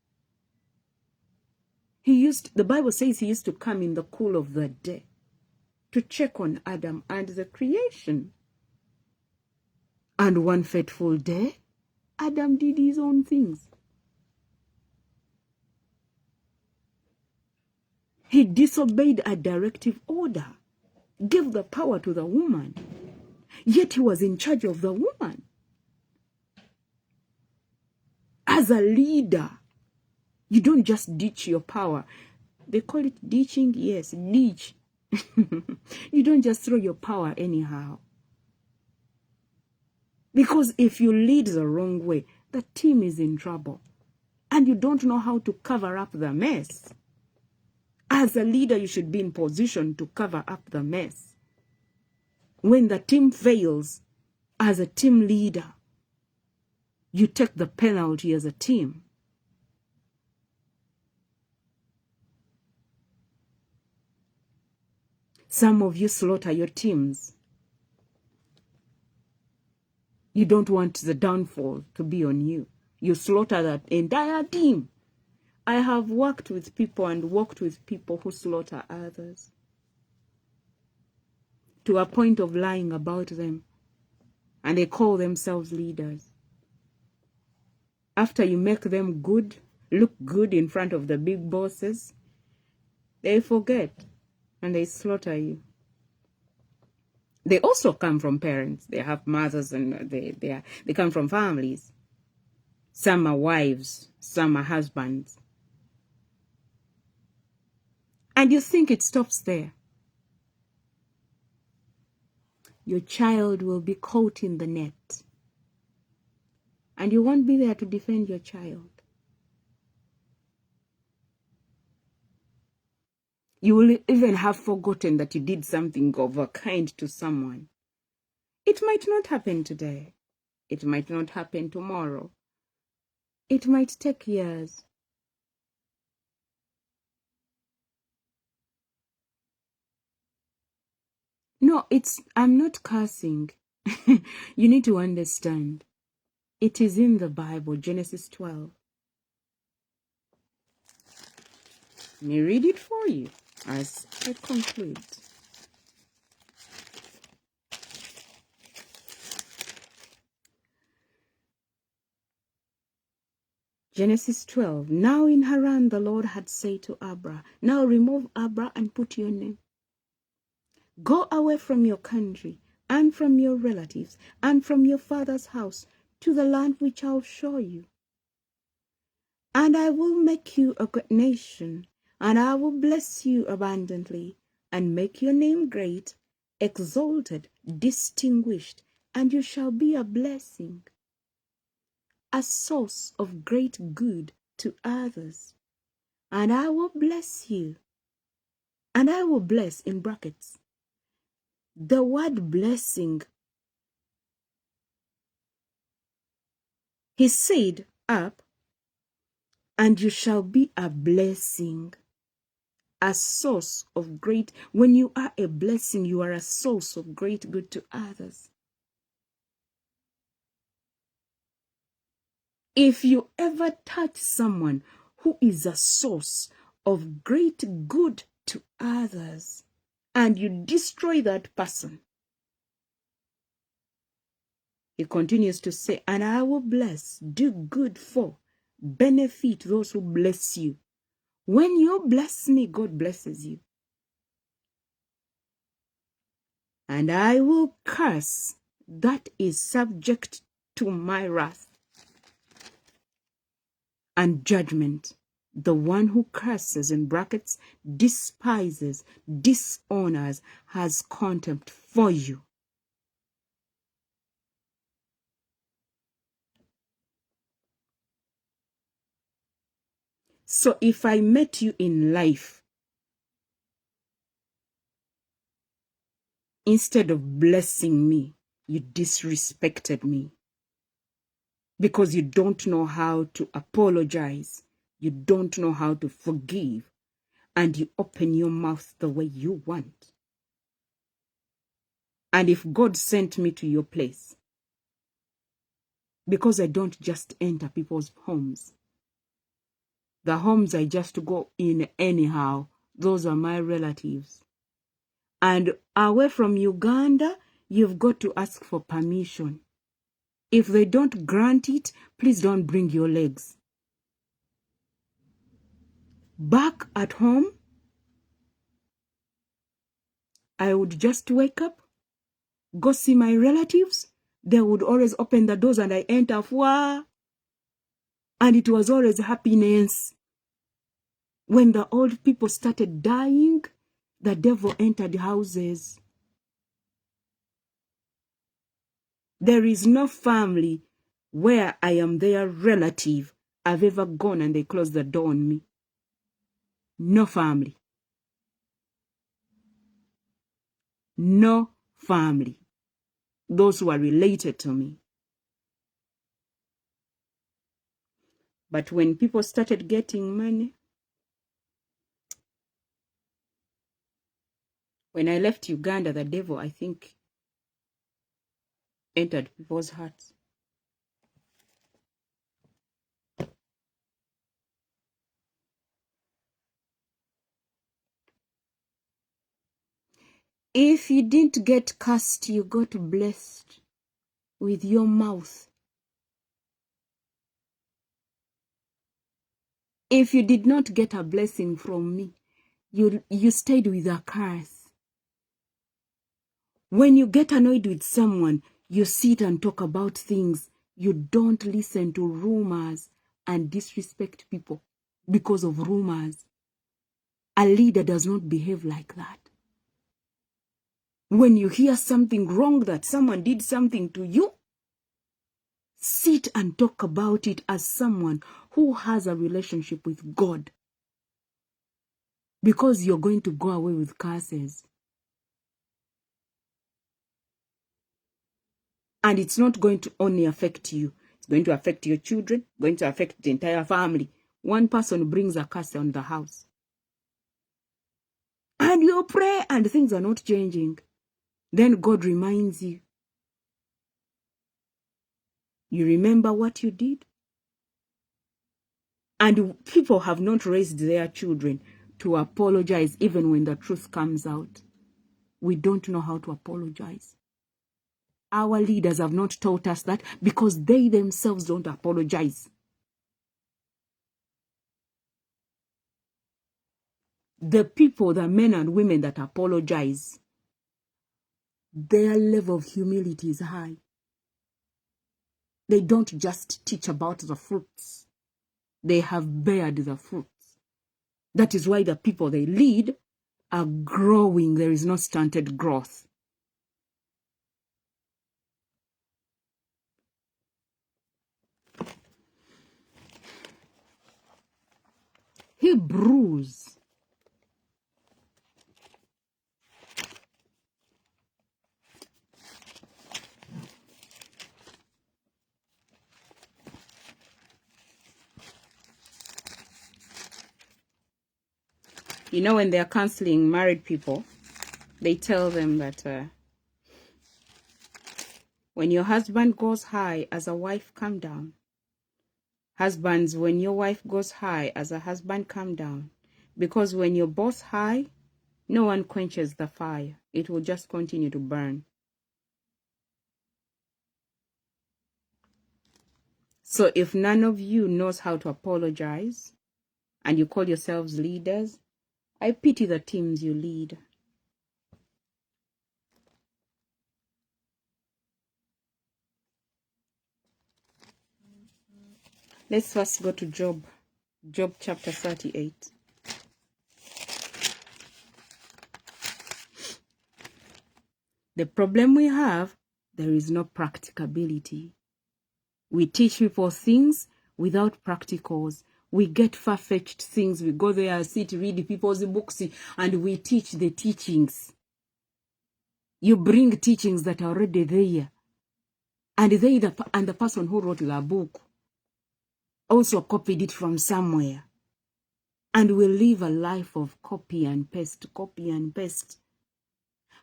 The Bible says he used to come in the cool of the day to check on Adam and the creation. And one fateful day, Adam did his own things. He disobeyed a directive order, gave the power to the woman, yet he was in charge of the woman. As a leader, you don't just ditch your power. They call it ditching. Yes, ditch. You don't just throw your power anyhow. Because if you lead the wrong way, the team is in trouble. And you don't know how to cover up the mess. As a leader, you should be in position to cover up the mess. When the team fails, as a team leader, you take the penalty as a team. Some of you slaughter your teams. You don't want the downfall to be on you. You slaughter that entire team. I have worked with people and worked with people who slaughter others to a point of lying about them, and they call themselves leaders. After you make them good, look good in front of the big bosses, they forget and they slaughter you. They also come from parents. They have mothers and they come from families. Some are wives, some are husbands. And you think it stops there. Your child will be caught in the net. And you won't be there to defend your child. You will even have forgotten that you did something of a kind to someone. It might not happen today. It might not happen tomorrow. It might take years. No, I'm not cursing. You need to understand. It is in the Bible, Genesis 12. Let me read it for you as I conclude. Genesis 12. Now in Haran the Lord had said to Abram, now remove Abram and put your name. Go away from your country and from your relatives and from your father's house to the land which I'll show you. And I will make you a great nation. And I will bless you abundantly and make your name great, exalted, distinguished, and you shall be a blessing, a source of great good to others. And I will bless you. And I will bless in brackets. The word blessing, he said up, and you shall be a blessing, a source of great. When you are a blessing, you are a source of great good to others. If you ever touch someone who is a source of great good to others, and you destroy that person, he continues to say, and I will bless, do good for, benefit those who bless you. When you bless me, God blesses you. And I will curse that is subject to my wrath and judgment. The one who curses, in brackets, despises, dishonors, has contempt for you. So if I met you in life, instead of blessing me, you disrespected me because you don't know how to apologize. You don't know how to forgive. And you open your mouth the way you want. And if God sent me to your place, because I don't just enter people's homes, the homes I just go in anyhow, those are my relatives. And away from Uganda, you've got to ask for permission. If they don't grant it, please don't bring your legs. Back at home, I would just wake up, go see my relatives. They would always open the doors and I enter. And it was always happiness. When the old people started dying, the devil entered houses. There is no family where I am their relative I've ever gone and they closed the door on me. No family. No family. Those who are related to me. But when people started getting money, when I left Uganda, the devil, I think, entered people's hearts. If you didn't get cursed, you got blessed with your mouth. If you did not get a blessing from me, you stayed with a curse. When you get annoyed with someone, you sit and talk about things. You don't listen to rumors and disrespect people because of rumors. A leader does not behave like that. When you hear something wrong, that someone did something to you, sit and talk about it as someone who has a relationship with God. Because you're going to go away with curses. And it's not going to only affect you. It's going to affect your children, going to affect the entire family. One person brings a curse on the house. And you pray and things are not changing. Then God reminds you. You remember what you did? And people have not raised their children to apologize even when the truth comes out. We don't know how to apologize. Our leaders have not taught us that because they themselves don't apologize. The people, the men and women that apologize, their level of humility is high. They don't just teach about the fruits. They have bared the fruits. That is why the people they lead are growing. There is no stunted growth. Hebrews. You know, when they are counseling married people, they tell them that when your husband goes high, as a wife, come down. Husbands, when your wife goes high, as a husband, come down. Because when you're both high, no one quenches the fire. It will just continue to burn. So if none of you knows how to apologize, and you call yourselves leaders, I pity the teams you lead. Let's first go to Job. Job chapter 38. The problem we have, there is no practicability. We teach people things without practicals. We get far-fetched things. We go there, sit, read people's books, and we teach the teachings. You bring teachings that are already there. And the person who wrote the book also copied it from somewhere. And we live a life of copy and paste, copy and paste.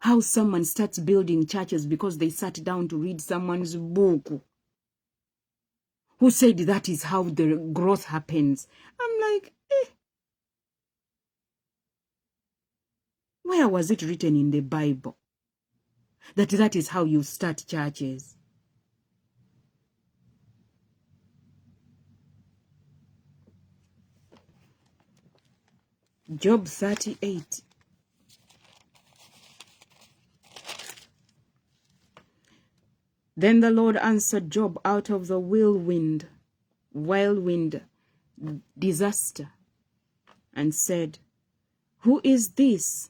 How someone starts building churches because they sat down to read someone's book. Who said that is how the growth happens? I'm like, where was it written in the Bible that is how you start churches? Job 38. Then the Lord answered Job out of the whirlwind, disaster, and said, who is this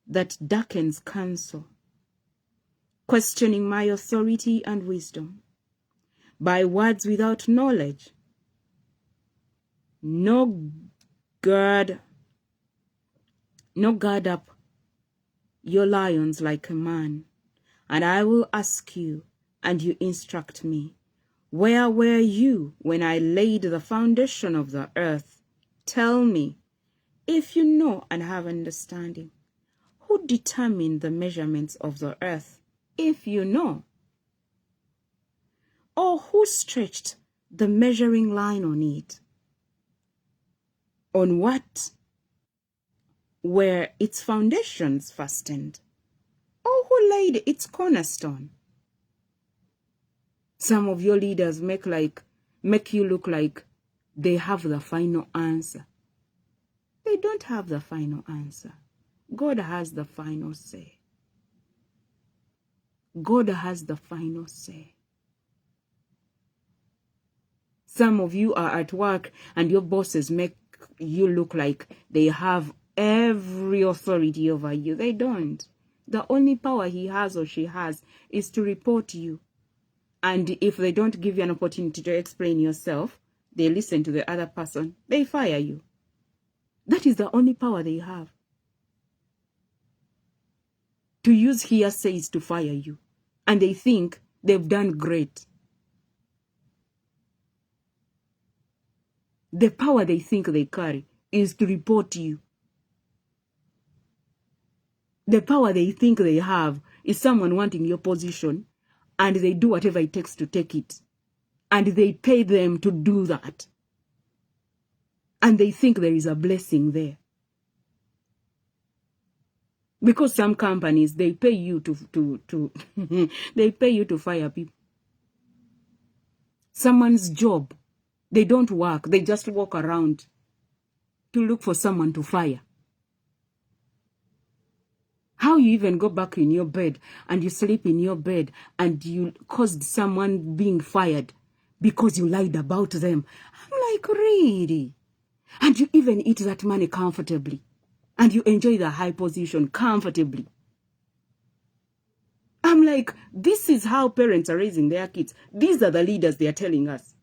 that darkens counsel, questioning my authority and wisdom, by words without knowledge? No guard up your lions like a man, and I will ask you, and you instruct me. Where were you when I laid the foundation of the earth? Tell me, if you know and have understanding. Who determined the measurements of the earth, if you know? Or who stretched the measuring line on it? On what were its foundations fastened? Or who laid its cornerstone? Some of your leaders make you look like they have the final answer. They don't have the final answer. God has the final say. God has the final say. Some of you are at work and your bosses make you look like they have every authority over you. They don't. The only power he has or she has is to report you. And if they don't give you an opportunity to explain yourself, they listen to the other person, they fire you. That is the only power they have. To use hearsays to fire you. And they think they've done great. The power they think they carry is to report you. The power they think they have is someone wanting your position, and they do whatever it takes to take it. And they pay them to do that. And they think there is a blessing there. Because some companies, they pay you to they pay you to fire people. Someone's job, they don't work, they just walk around to look for someone to fire. How you even go back in your bed and you sleep in your bed and you caused someone being fired because you lied about them. I'm like, really? And you even eat that money comfortably. And you enjoy the high position comfortably. I'm like, this is how parents are raising their kids. These are the leaders they are telling us.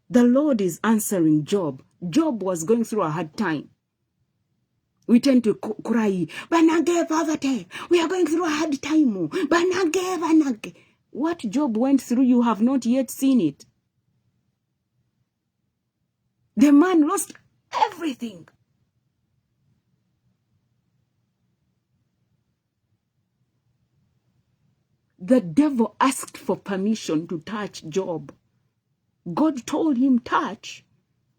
The Lord is answering Job. Job was going through a hard time. We tend to cry, Banage poverty. We are going through a hard time. Banage. What Job went through, you have not yet seen it. The man lost everything. The devil asked for permission to touch Job. God told him, touch,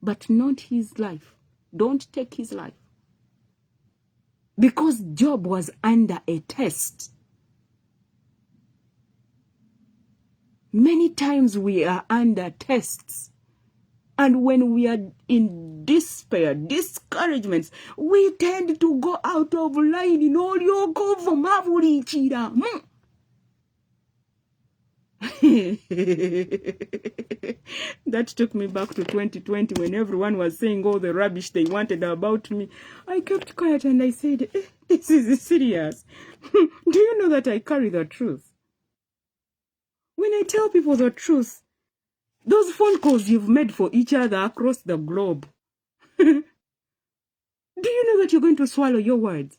but not his life. Don't take his life. Because Job was under a test. Many times we are under tests. And when we are in despair, discouragements, we tend to go out of line in all your government. That took me back to 2020 when everyone was saying all the rubbish they wanted about me. I kept quiet and I said, this is serious. Do you know that I carry the truth? When I tell people the truth, those phone calls you've made for each other across the globe, do you know that you're going to swallow your words?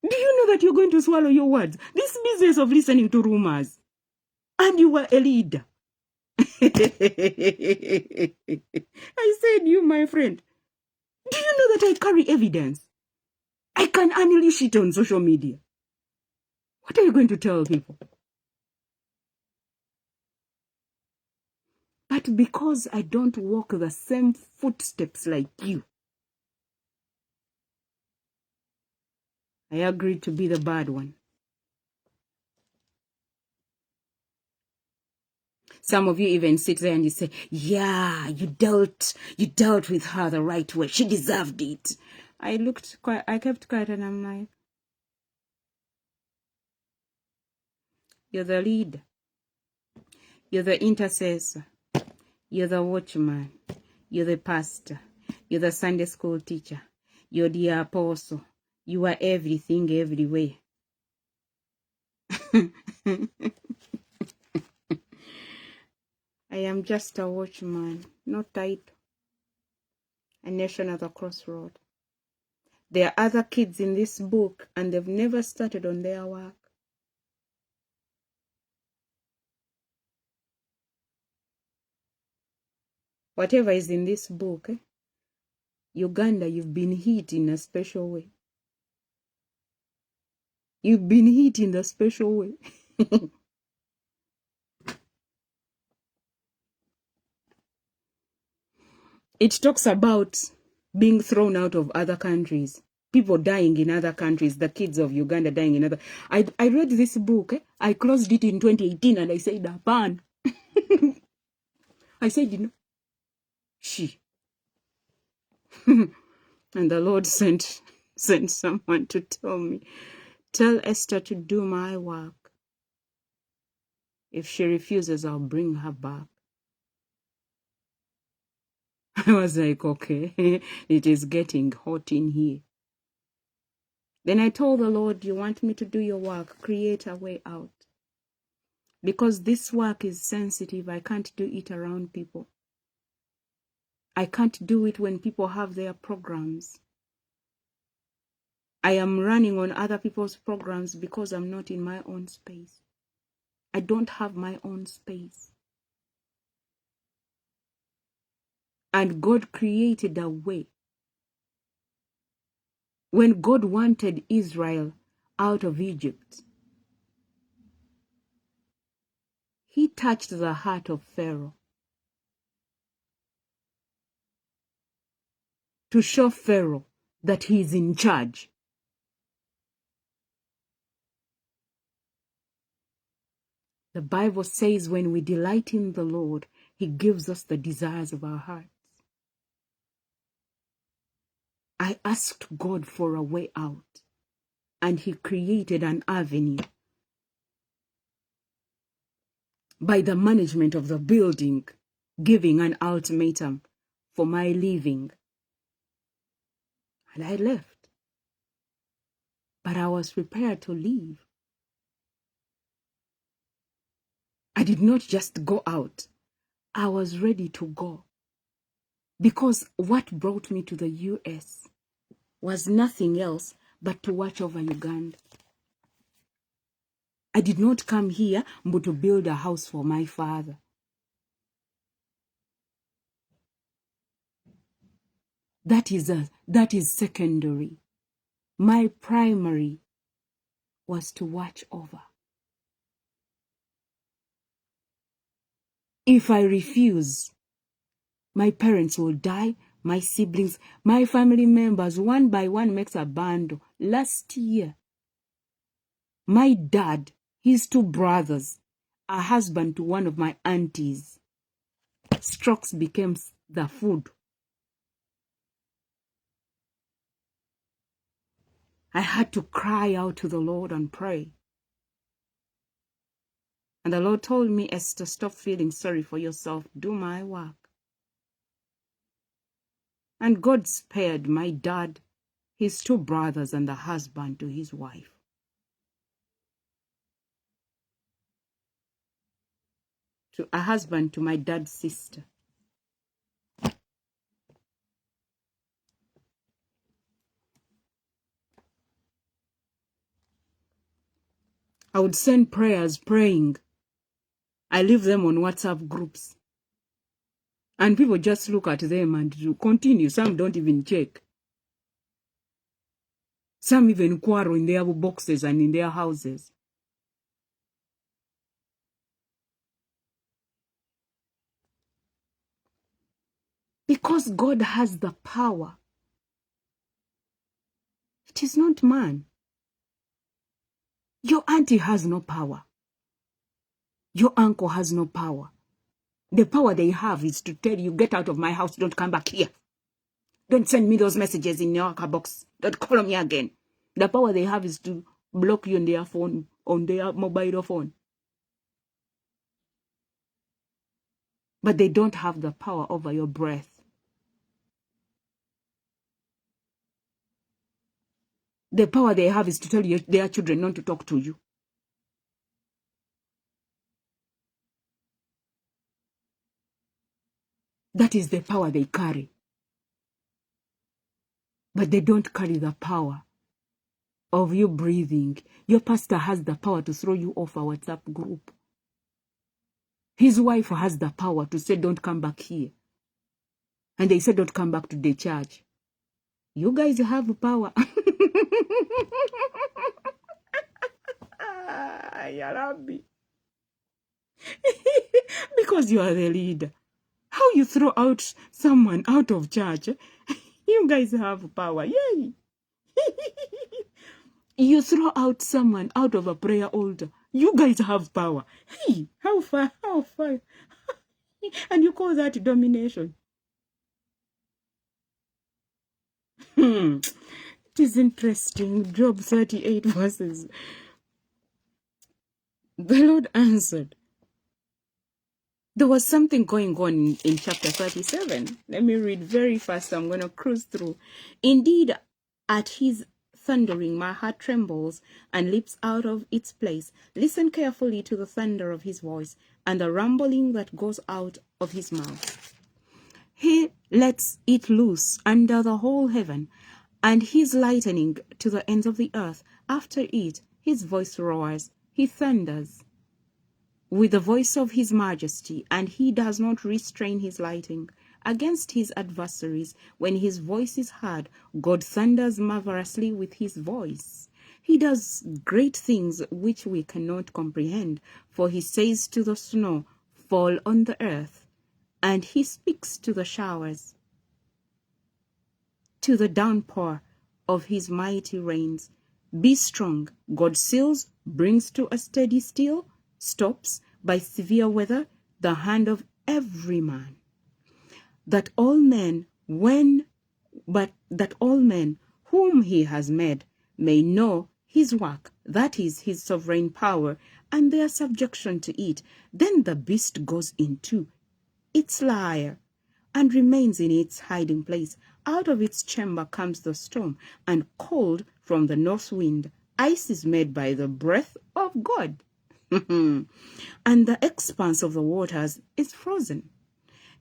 Do you know that you're going to swallow your words? This business of listening to rumors. And you were a leader. I said, you, my friend, do you know that I carry evidence? I can unleash it on social media. What are you going to tell people? But because I don't walk the same footsteps like you, I agreed to be the bad one. Some of you even sit there and you say, yeah, you dealt with her the right way. She deserved it. I kept quiet and I'm like, you're the leader. You're the intercessor. You're the watchman. You're the pastor. You're the Sunday school teacher. You're the apostle. You are everything, everywhere. I am just a watchman, not title. A nation at the crossroad. There are other kids in this book and they've never started on their work. Whatever is in this book, Uganda, you've been hit in a special way. You've been hit in a special way. It talks about being thrown out of other countries. People dying in other countries. The kids of Uganda dying in other... I read this book. I closed it in 2018 and I said, Japan. I said, you know, she. And the Lord sent someone to tell me, tell Esther to do my work. If she refuses, I'll bring her back. I was like, okay, it is getting hot in here. Then I told the Lord, you want me to do your work, create a way out. Because this work is sensitive, I can't do it around people. I can't do it when people have their programs. I am running on other people's programs because I'm not in my own space. I don't have my own space. And God created a way. When God wanted Israel out of Egypt, He touched the heart of Pharaoh to show Pharaoh that he is in charge. The Bible says when we delight in the Lord, He gives us the desires of our hearts. I asked God for a way out, and He created an avenue. by the management of the building, giving an ultimatum for my leaving. And I left. But I was prepared to leave. I did not just go out. I was ready to go. Because what brought me to the US was nothing else but to watch over Uganda. I did not come here but to build a house for my father. That is secondary. My primary was to watch over. If I refuse, my parents will die, my siblings, my family members, one by one makes a bundle. Last year, my dad, his two brothers, a husband to one of my aunties, strokes became the food. I had to cry out to the Lord and pray. And the Lord told me, Esther, stop feeling sorry for yourself. Do my work. And God spared my dad, his two brothers, and the husband to his wife. To a husband to my dad's sister. I would send prayers praying. I leave them on WhatsApp groups. And people just look at them and continue. Some don't even check. Some even quarrel in their boxes and in their houses. Because God has the power. It is not man. Your auntie has no power. Your uncle has no power. The power they have is to tell you, get out of my house, don't come back here. Don't send me those messages in your box. Don't call me again. The power they have is to block you on their phone, on their mobile phone. But they don't have the power over your breath. The power they have is to tell their children not to talk to you. That is the power they carry. But they don't carry the power of you breathing. Your pastor has the power to throw you off a WhatsApp group. His wife has the power to say, don't come back here. And they said, don't come back to the church. You guys have power. R.I.P. Because you are the leader. How you throw out someone out of church? You guys have power. Yay! You throw out someone out of a prayer altar. You guys have power. Hey, how far? How far? And you call that domination? It is interesting. Job 38 verses. The Lord answered. There was something going on in chapter 37. Let me read very fast. I'm going to cruise through. Indeed, at his thundering, my heart trembles and leaps out of its place. Listen carefully to the thunder of his voice and the rumbling that goes out of his mouth. He lets it loose under the whole heaven, and his lightning to the ends of the earth. After it, his voice roars. He thunders with the voice of his majesty, and he does not restrain his lightning against his adversaries. When his voice is heard, God thunders marvelously with his voice. He does great things which we cannot comprehend, for he says to the snow, fall on the earth, and he speaks to the showers, to the downpour of his mighty rains. Be strong. God seals, brings to a steady still, stops by severe weather the hand of every man, that all men whom he has made may know his work, that is his sovereign power and their subjection to it. Then the beast goes into its lair and remains in its hiding place. Out of its chamber comes the storm, and cold from the north wind. Ice is made by the breath of God. And the expanse of the waters is frozen.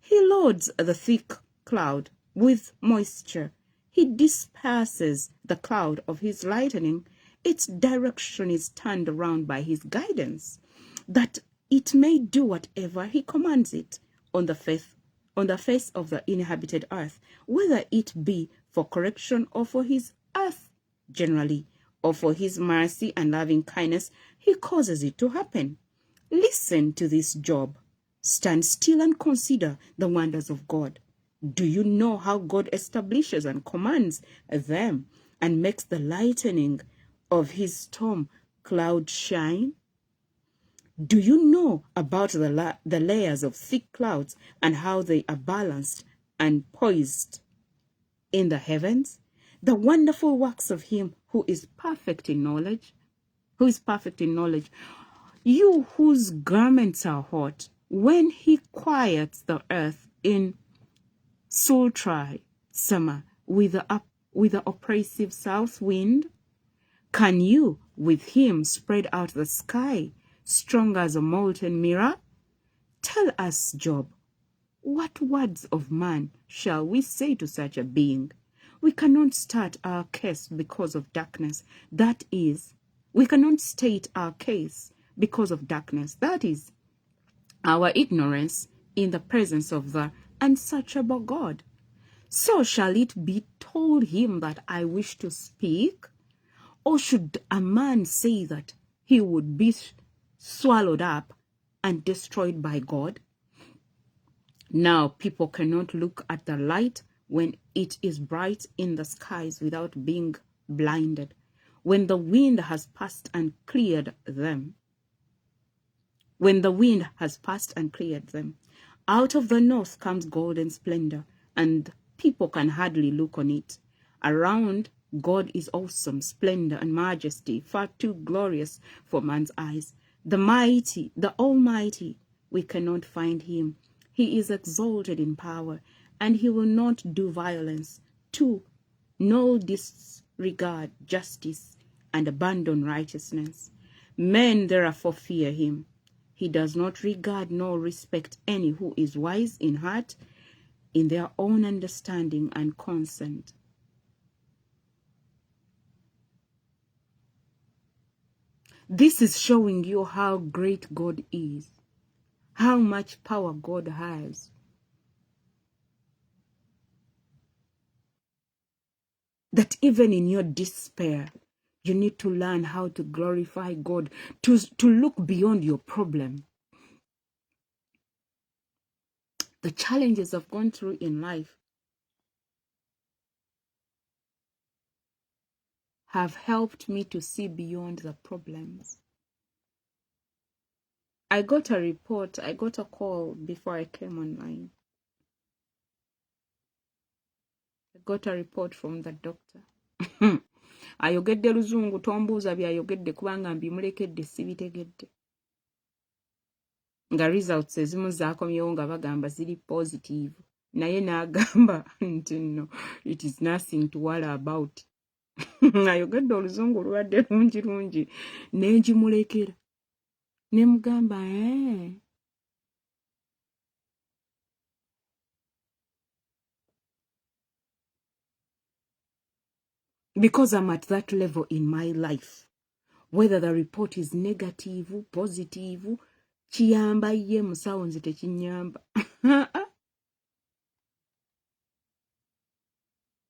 He loads the thick cloud with moisture. He disperses the cloud of his lightning. Its direction is turned around by his guidance, that it may do whatever he commands it on the face of the inhabited earth, whether it be for correction or for his earth generally, or for his mercy and loving kindness, he causes it to happen. Listen to this, Job. Stand still and consider the wonders of God. Do you know how God establishes and commands them and makes the lightning of his storm cloud shine? Do you know about the layers of thick clouds and how they are balanced and poised in the heavens? The wonderful works of him who is perfect in knowledge, You whose garments are hot, when he quiets the earth in sultry summer with the oppressive south wind, can you with him spread out the sky, strong as a molten mirror? Tell us, Job, what words of man shall we say to such a being? We cannot start our case because of darkness. That is, we cannot state our case because of darkness. That is, our ignorance in the presence of the unsearchable God. So shall it be told him that I wish to speak? Or should a man say that he would be swallowed up and destroyed by God? Now people cannot look at the light when it is bright in the skies without being blinded. When the wind has passed and cleared them, out of the north comes golden splendor, and people can hardly look on it. Around God is awesome splendor and majesty, far too glorious for man's eyes. The mighty, the Almighty, we cannot find him. He is exalted in power, and he will not do violence to, nor disregard justice and abandon righteousness. Men therefore fear him. He does not regard nor respect any who is wise in heart, in their own understanding and consent. This is showing you how great God is, how much power God has. That even in your despair, you need to learn how to glorify God, to look beyond your problem. The challenges I've gone through in life have helped me to see beyond the problems. I got a call before I came online. I got a report from the doctor. Ayogedde luzungu tombuuza byayogedde kubanga mbimulekedde sibitegedde. Nga results ezimu zaakomyewo nga bagamba ziri positive. Naye n'agamba nti no, it is nothing to worry about. Ayogedde oluzungu olubadde lungi ne ngimulekera. Ne mugamba Because I'm at that level in my life, whether the report is negative, positive, kiyamba ye musawo nze tekinyamba.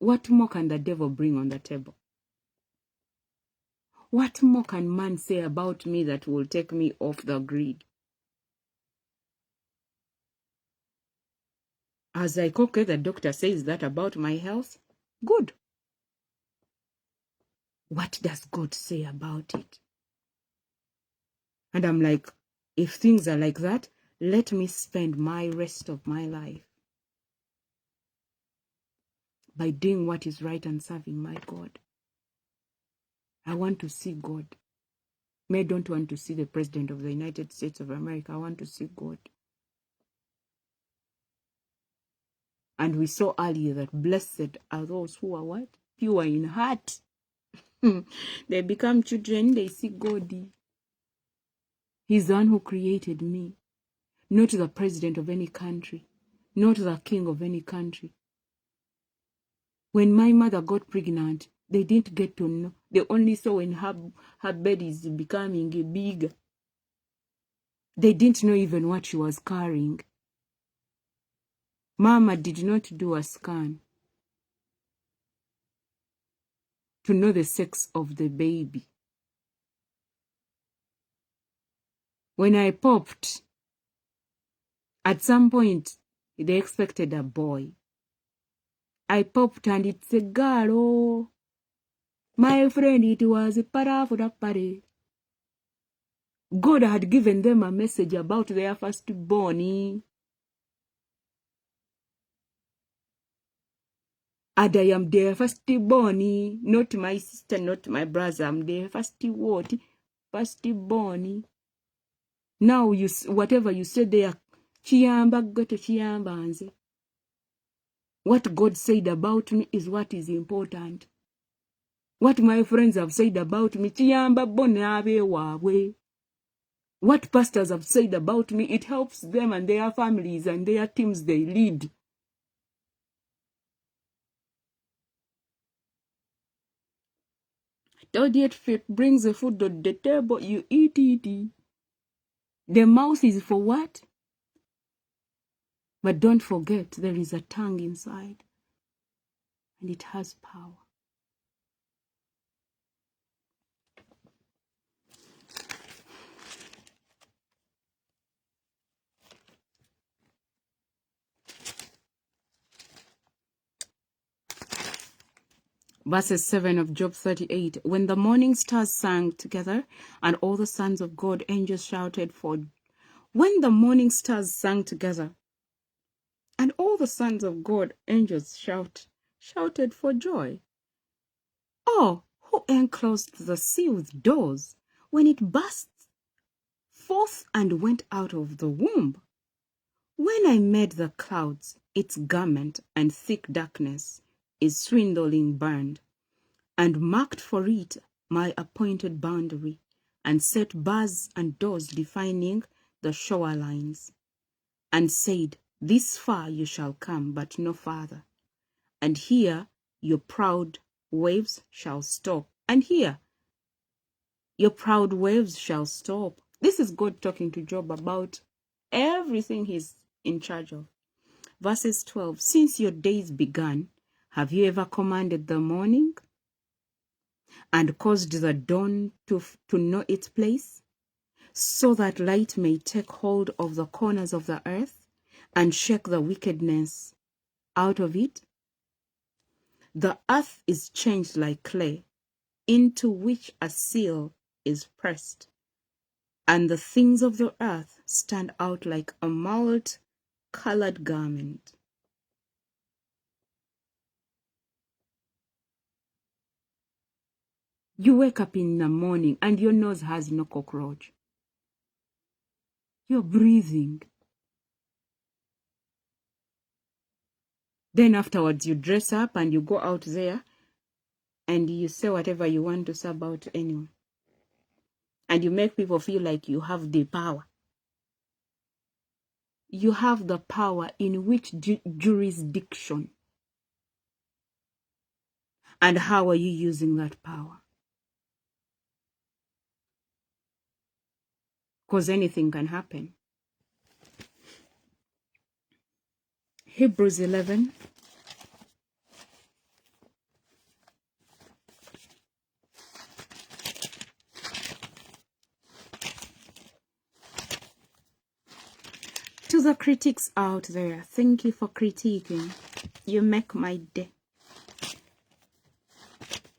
What more can the devil bring on the table? What more can man say about me that will take me off the grid? As I okay, the doctor says that about my health. Good. What does God say about it? And I'm like, if things are like that, let me spend my rest of my life by doing what is right and serving my God. I want to see God. I don't want to see the President of the United States of America. I want to see God. And we saw earlier that blessed are those who are what? Pure in heart. They become children, they see God. He's the one who created me. Not the president of any country. Not the king of any country. When my mother got pregnant, they didn't get to know. They only saw when her bed is becoming bigger. They didn't know even what she was carrying. Mama did not do a scan to know the sex of the baby. When I popped, at some point, they expected a boy. I popped and it's a girl. Oh, my friend, it was a parafurapare. God had given them a message about their firstborn. And I am their firstborn, not my sister, not my brother. I'm their firstborn. Now whatever you say there, what God said about me is what is important. What my friends have said about me, what pastors have said about me, it helps them and their families and their teams they lead. Don't yet faith brings the food to the table, you eat it. The mouth is for what? But don't forget, there is a tongue inside, and it has power. Verses 7 of Job 38. When the morning stars sang together, and all the sons of God, angels shouted for. When the morning stars sang together, and all the sons of God, angels shouted for joy. Oh, who enclosed the sea with doors when it burst forth and went out of the womb? When I made the clouds its garment, and thick darkness is swindling burned, and marked for it my appointed boundary, and set bars and doors defining the shorelines, and said, this far you shall come, but no farther, and here your proud waves shall stop, and here your proud waves shall stop. This is God talking to Job about everything he's in charge of. Verses 12, since your days began, have you ever commanded the morning and caused the dawn to know its place, so that light may take hold of the corners of the earth and shake the wickedness out of it? The earth is changed like clay, into which a seal is pressed, and the things of the earth stand out like a malt-colored garment. You wake up in the morning and your nose has no cockroach. You're breathing. Then afterwards you dress up and you go out there and you say whatever you want to say about anyone. And you make people feel like you have the power. You have the power in which jurisdiction? And how are you using that power? Because anything can happen. Hebrews 11. To the critics out there, thank you for critiquing. You make my day.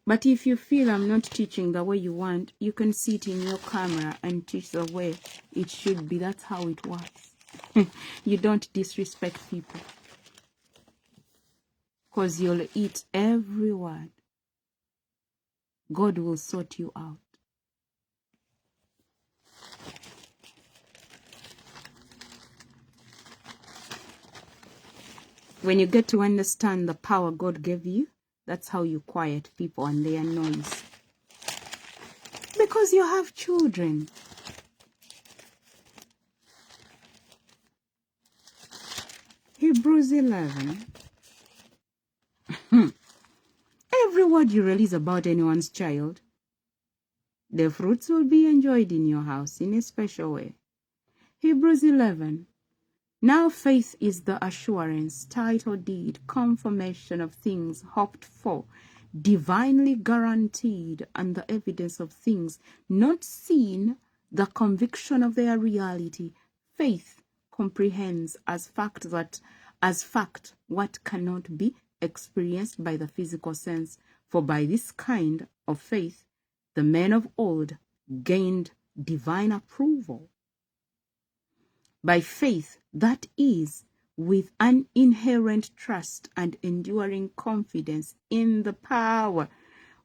But if you feel I'm not teaching the way you want, you can sit in your camera and teach the way it should be. That's how it works. You don't disrespect people, because you'll eat every word. God will sort you out. When you get to understand the power God gave you, that's how you quiet people and their noise. Because you have children. Hebrews 11. Every word you release about anyone's child, the fruits will be enjoyed in your house in a special way. Hebrews 11. Now faith is the assurance, title deed, confirmation of things hoped for, divinely guaranteed, and the evidence of things not seen, the conviction of their reality. Faith comprehends as fact what cannot be experienced by the physical sense. For by this kind of faith, the men of old gained divine approval. By faith, that is, with an inherent trust and enduring confidence in the power,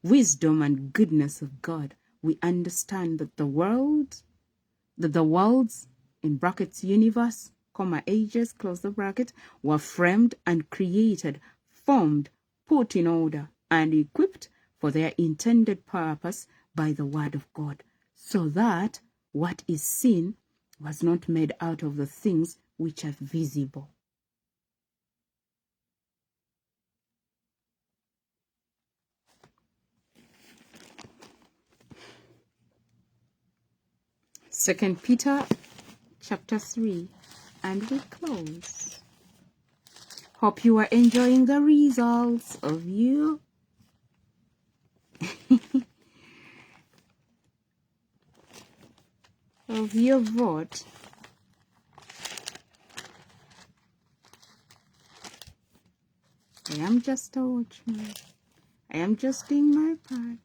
wisdom, and goodness of God, we understand that the worlds, in brackets, universe, ages, close the bracket, were framed and created, formed, put in order, and equipped for their intended purpose by the word of God, so that what is seen was not made out of the things which are visible. Second Peter chapter 3, and we close. Hope you are enjoying the results of your vote. I am just a watchman. I am just doing my part.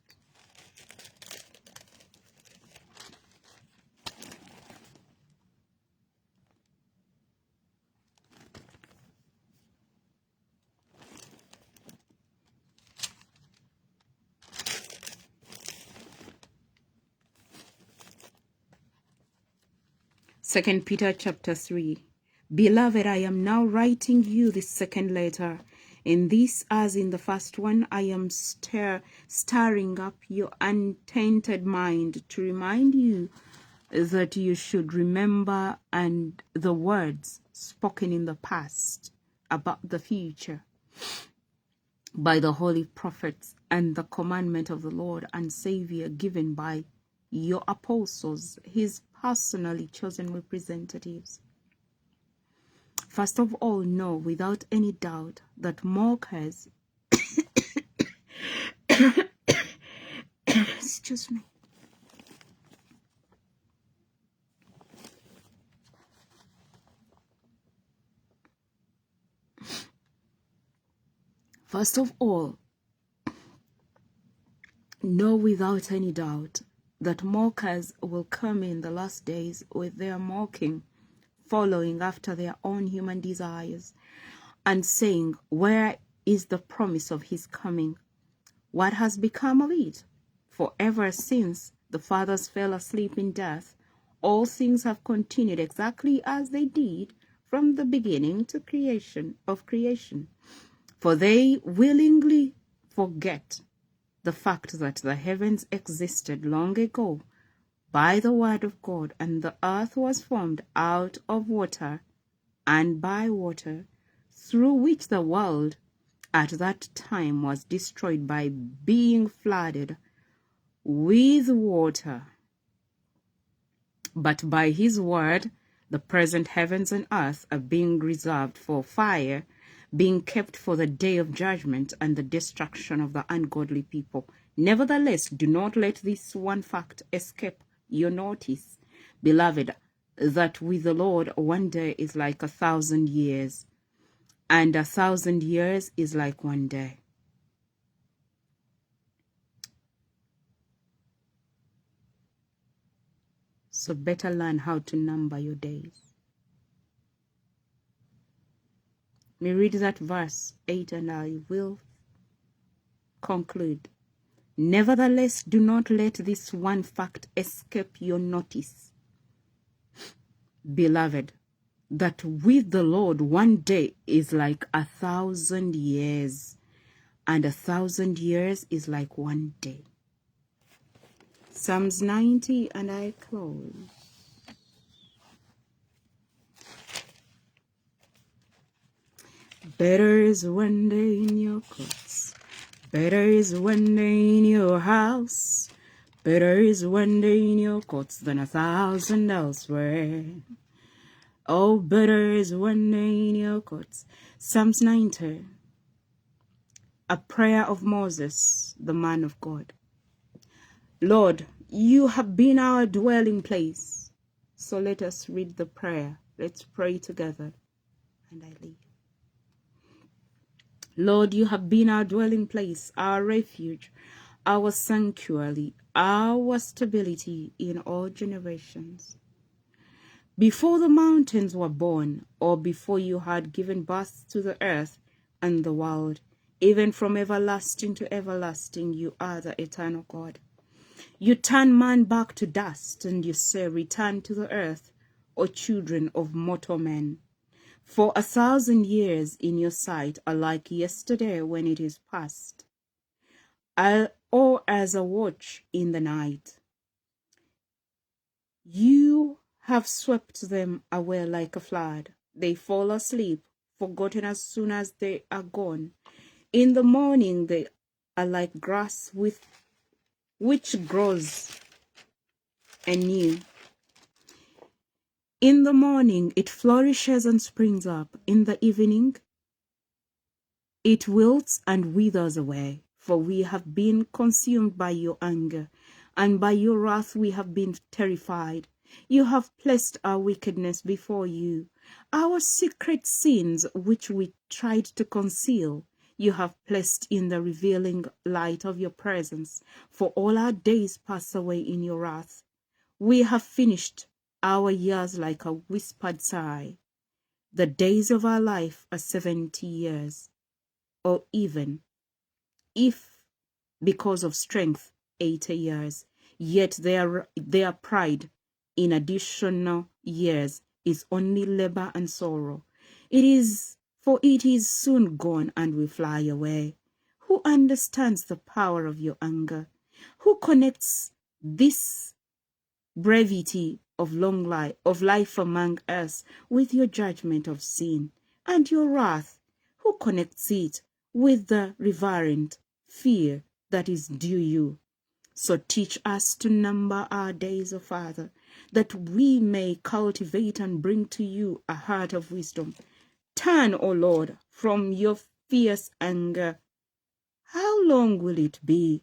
Second Peter chapter 3. Beloved, I am now writing you this second letter. In this, as in the first one, I am stirring up your untainted mind to remind you that you should remember and the words spoken in the past about the future by the holy prophets, and the commandment of the Lord and Savior given by your apostles, his personally chosen representatives. First of all, know without any doubt that mockers excuse me. First of all, know without any doubt that mockers will come in the last days with their mocking, following after their own human desires, and saying, where is the promise of his coming? What has become of it? For ever since the fathers fell asleep in death, all things have continued exactly as they did from the beginning to creation. For they willingly forget the fact that the heavens existed long ago by the word of God, and the earth was formed out of water and by water, through which the world at that time was destroyed by being flooded with water. But by his word, the present heavens and earth are being reserved for fire, being kept for the day of judgment and the destruction of the ungodly people. Nevertheless, do not let this one fact escape your notice, beloved, that with the Lord 1 day is like 1,000 years, and 1,000 years is like 1 day. So better learn how to number your days. Let me read that verse 8 and I will conclude. Nevertheless, do not let this one fact escape your notice, beloved, that with the Lord, one day is like 1,000 years, and 1,000 years is like one day. Psalms 90, and I close. Better is one day in your courts. Better is one day in your house. Better is one day in your courts than 1,000 elsewhere. Oh, better is one day in your courts. Psalms 90. A prayer of Moses, the man of God. Lord, you have been our dwelling place. So let us read the prayer. Let's pray together. And I leave. Lord, you have been our dwelling place, our refuge, our sanctuary, our stability in all generations. Before the mountains were born, or before you had given birth to the earth and the world, even from everlasting to everlasting, you are the eternal God. You turn man back to dust, and you say, return to the earth, O children of mortal men. For 1,000 years in your sight are like yesterday when it is past, or as a watch in the night. You have swept them away like a flood. They fall asleep, forgotten as soon as they are gone. In the morning they are like grass which grows anew. In the morning it flourishes and springs up. In the evening it wilts and withers away. For we have been consumed by your anger, and by your wrath we have been terrified. You have placed our wickedness before you, our secret sins which we tried to conceal. You have placed in the revealing light of your presence, for all our days pass away in your wrath. We have finished our years like a whispered sigh. The days of our life are 70 years, or even, if because of strength, 80 years. Yet their pride in additional years is only labor and sorrow. It is soon gone and will fly away. Who understands the power of your anger? Who connects this brevity of life among us with your judgment of sin and your wrath? Who connects it with the reverent fear that is due you? So teach us to number our days, O Father, that we may cultivate and bring to you a heart of wisdom. Turn, O Lord, from your fierce anger. How long will it be?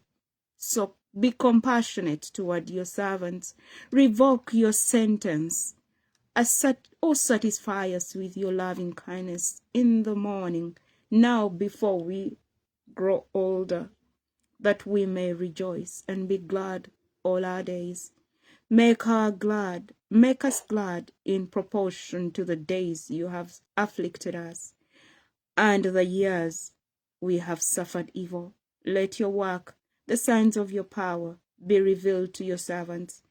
So be compassionate toward your servants. Revoke your sentence. Satisfy us with your loving kindness in the morning, now before we grow older, that we may rejoice and be glad all our days. Make us glad in proportion to the days you have afflicted us, and the years we have suffered evil. Let your work, the signs of your power, be revealed to your servants,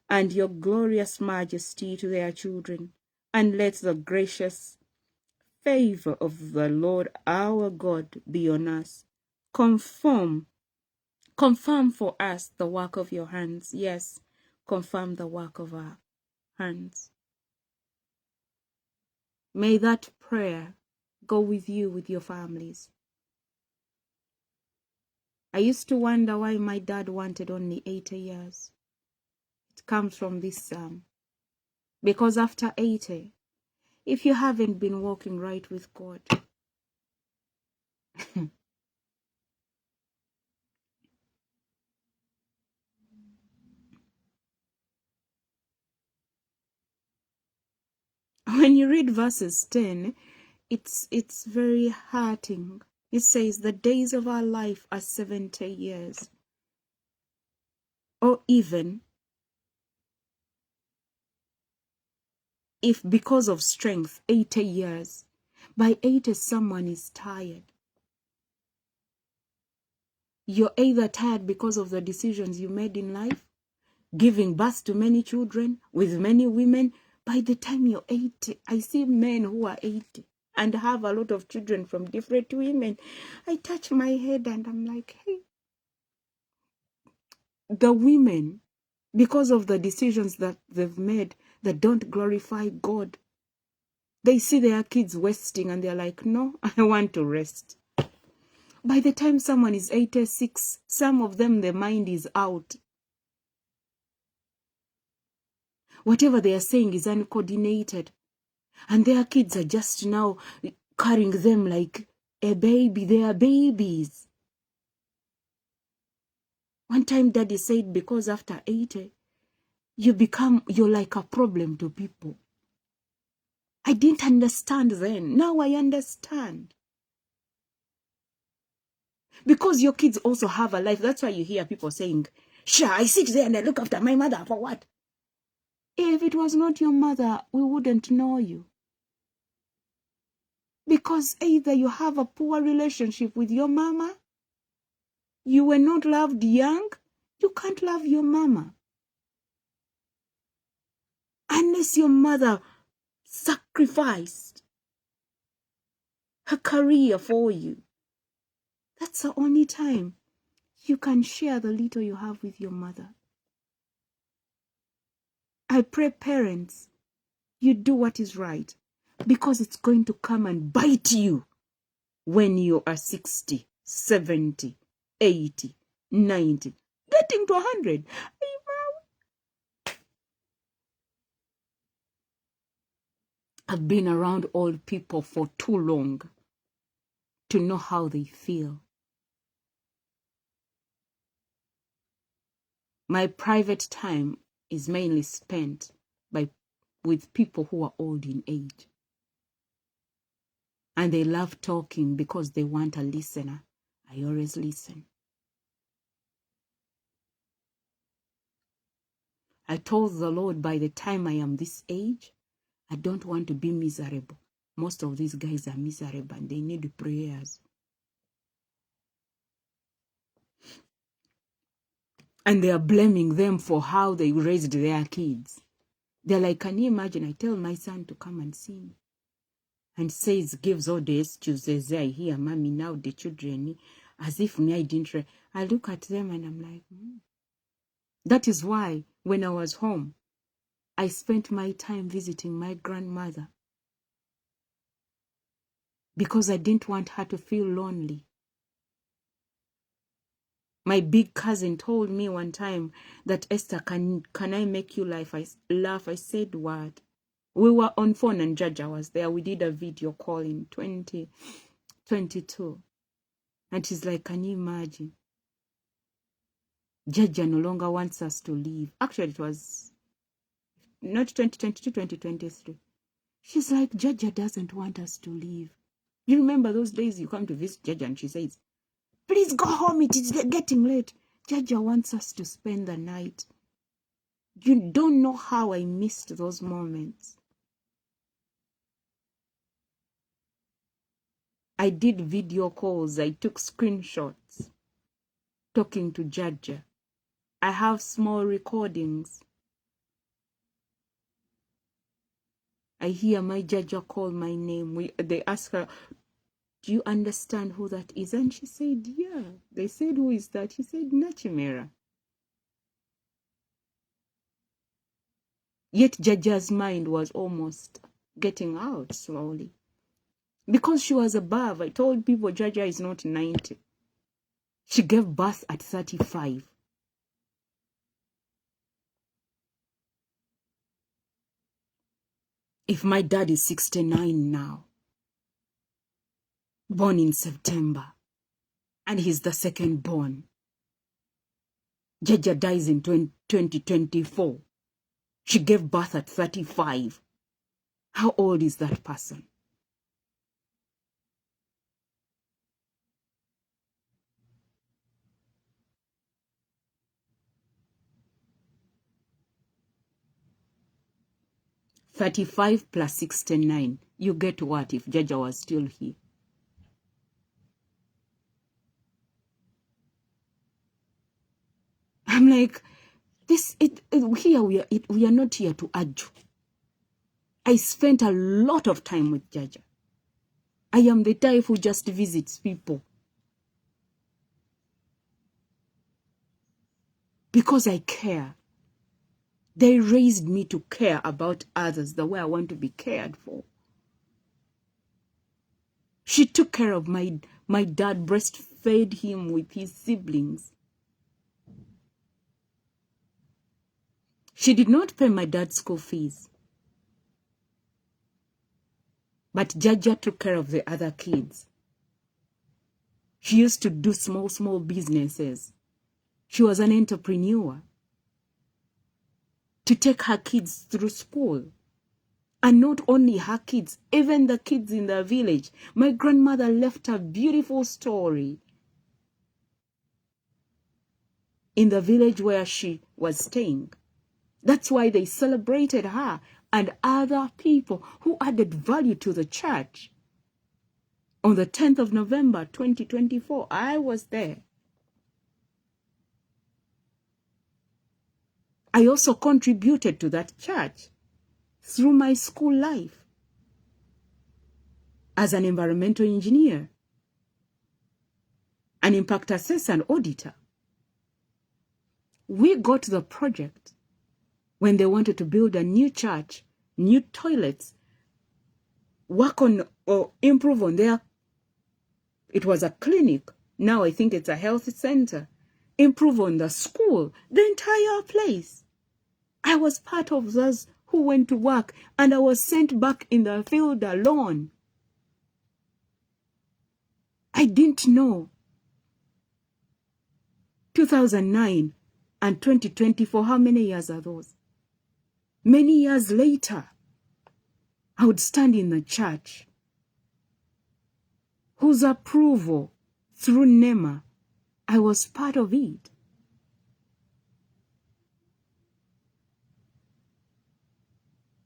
and your glorious majesty to their children. And let the gracious favor of the Lord our God be on us. Confirm for us the work of your hands. Yes, confirm the work of our hands. May that prayer go with you, with your families. I used to wonder why my dad wanted only 80 years. It comes from this psalm. Because after 80, if you haven't been walking right with God, when you read verses 10, it's very hurting. It says, the days of our life are 70 years. Or even, if because of strength, 80 years. By 80, someone is tired. You're either tired because of the decisions you made in life, giving birth to many children, with many women, By the time you're 80, I see men who are 80 and have a lot of children from different women. I touch my head and I'm like, hey, the women, because of the decisions that they've made that don't glorify God, they see their kids wasting and they're like, no, I want to rest. By the time someone is 86, some of them, their mind is out. Whatever they are saying is uncoordinated. And their kids are just now carrying them like a baby. They are babies. One time Daddy said, because after 80, you're like a problem to people. I didn't understand then. Now I understand. Because your kids also have a life. That's why you hear people saying, sure, I sit there and I look after my mother. For what? If it was not your mother, we wouldn't know you. Because either you have a poor relationship with your mama, you were not loved young, you can't love your mama. Unless your mother sacrificed her career for you. That's the only time you can share the little you have with your mother. I pray, parents, you do what is right, because it's going to come and bite you when you are 60, 70, 80, 90, getting to 100. I've been around old people for too long to know how they feel. My private time is mainly spent with people who are old in age. And they love talking because they want a listener. I always listen. I told the Lord, by the time I am this age, I don't want to be miserable. Most of these guys are miserable and they need prayers. And they are blaming them for how they raised their kids. They're like, can you imagine? I tell my son to come and see me. And says, gives all the excuses. I hear, mommy, now the children, as if me, I didn't try. I look at them and I'm like, That is why when I was home, I spent my time visiting my grandmother. Because I didn't want her to feel lonely. My big cousin told me one time that, Esther, can I make you laugh? I said, what? We were on phone and Jaja was there. We did a video call in 2022. And she's like, can you imagine? Jaja no longer wants us to leave. Actually, it was not 2022, 2023. She's like, Jaja doesn't want us to leave. You remember those days you come to visit Jaja and she says, please go home, it is getting late. Jaja wants us to spend the night. You don't know how I missed those moments. I did video calls. I took screenshots talking to Jaja. I have small recordings. I hear my Jaja call my name. They ask her, do you understand who that is? And she said, yeah. They said, who is that? She said, Nnakimera. Yet Jaja's mind was almost getting out slowly. Because she was above. I told people Jaja is not 90. She gave birth at 35. If my dad is 69 now, born in September, and he's the second born, Jaja dies in 2024. She gave birth at 35. How old is that person? $35 plus 69. You get what if Jaja was still here? I'm like, here we are not here to argue. I spent a lot of time with Jaja. I am the type who just visits people because I care. They raised me to care about others the way I want to be cared for. She took care of my dad, breastfed him with his siblings. She did not pay my dad's school fees. But Jaja took care of the other kids. She used to do small businesses. She was an entrepreneur. To take her kids through school. And not only her kids, even the kids in the village. My grandmother left a beautiful story in the village where she was staying. That's why they celebrated her and other people who added value to the church. On the 10th of November, 2024, I was there. I also contributed to that church through my school life as an environmental engineer, an impact assessor and auditor. We got the project when they wanted to build a new church, new toilets, work on or improve on their, it was a clinic, now I think it's a health center, improve on the school, the entire place. I was part of those who went to work and I was sent back in the field alone. I didn't know. 2009 and 2024, how many years are those? Many years later, I would stand in the church whose approval through NEMA, I was part of it.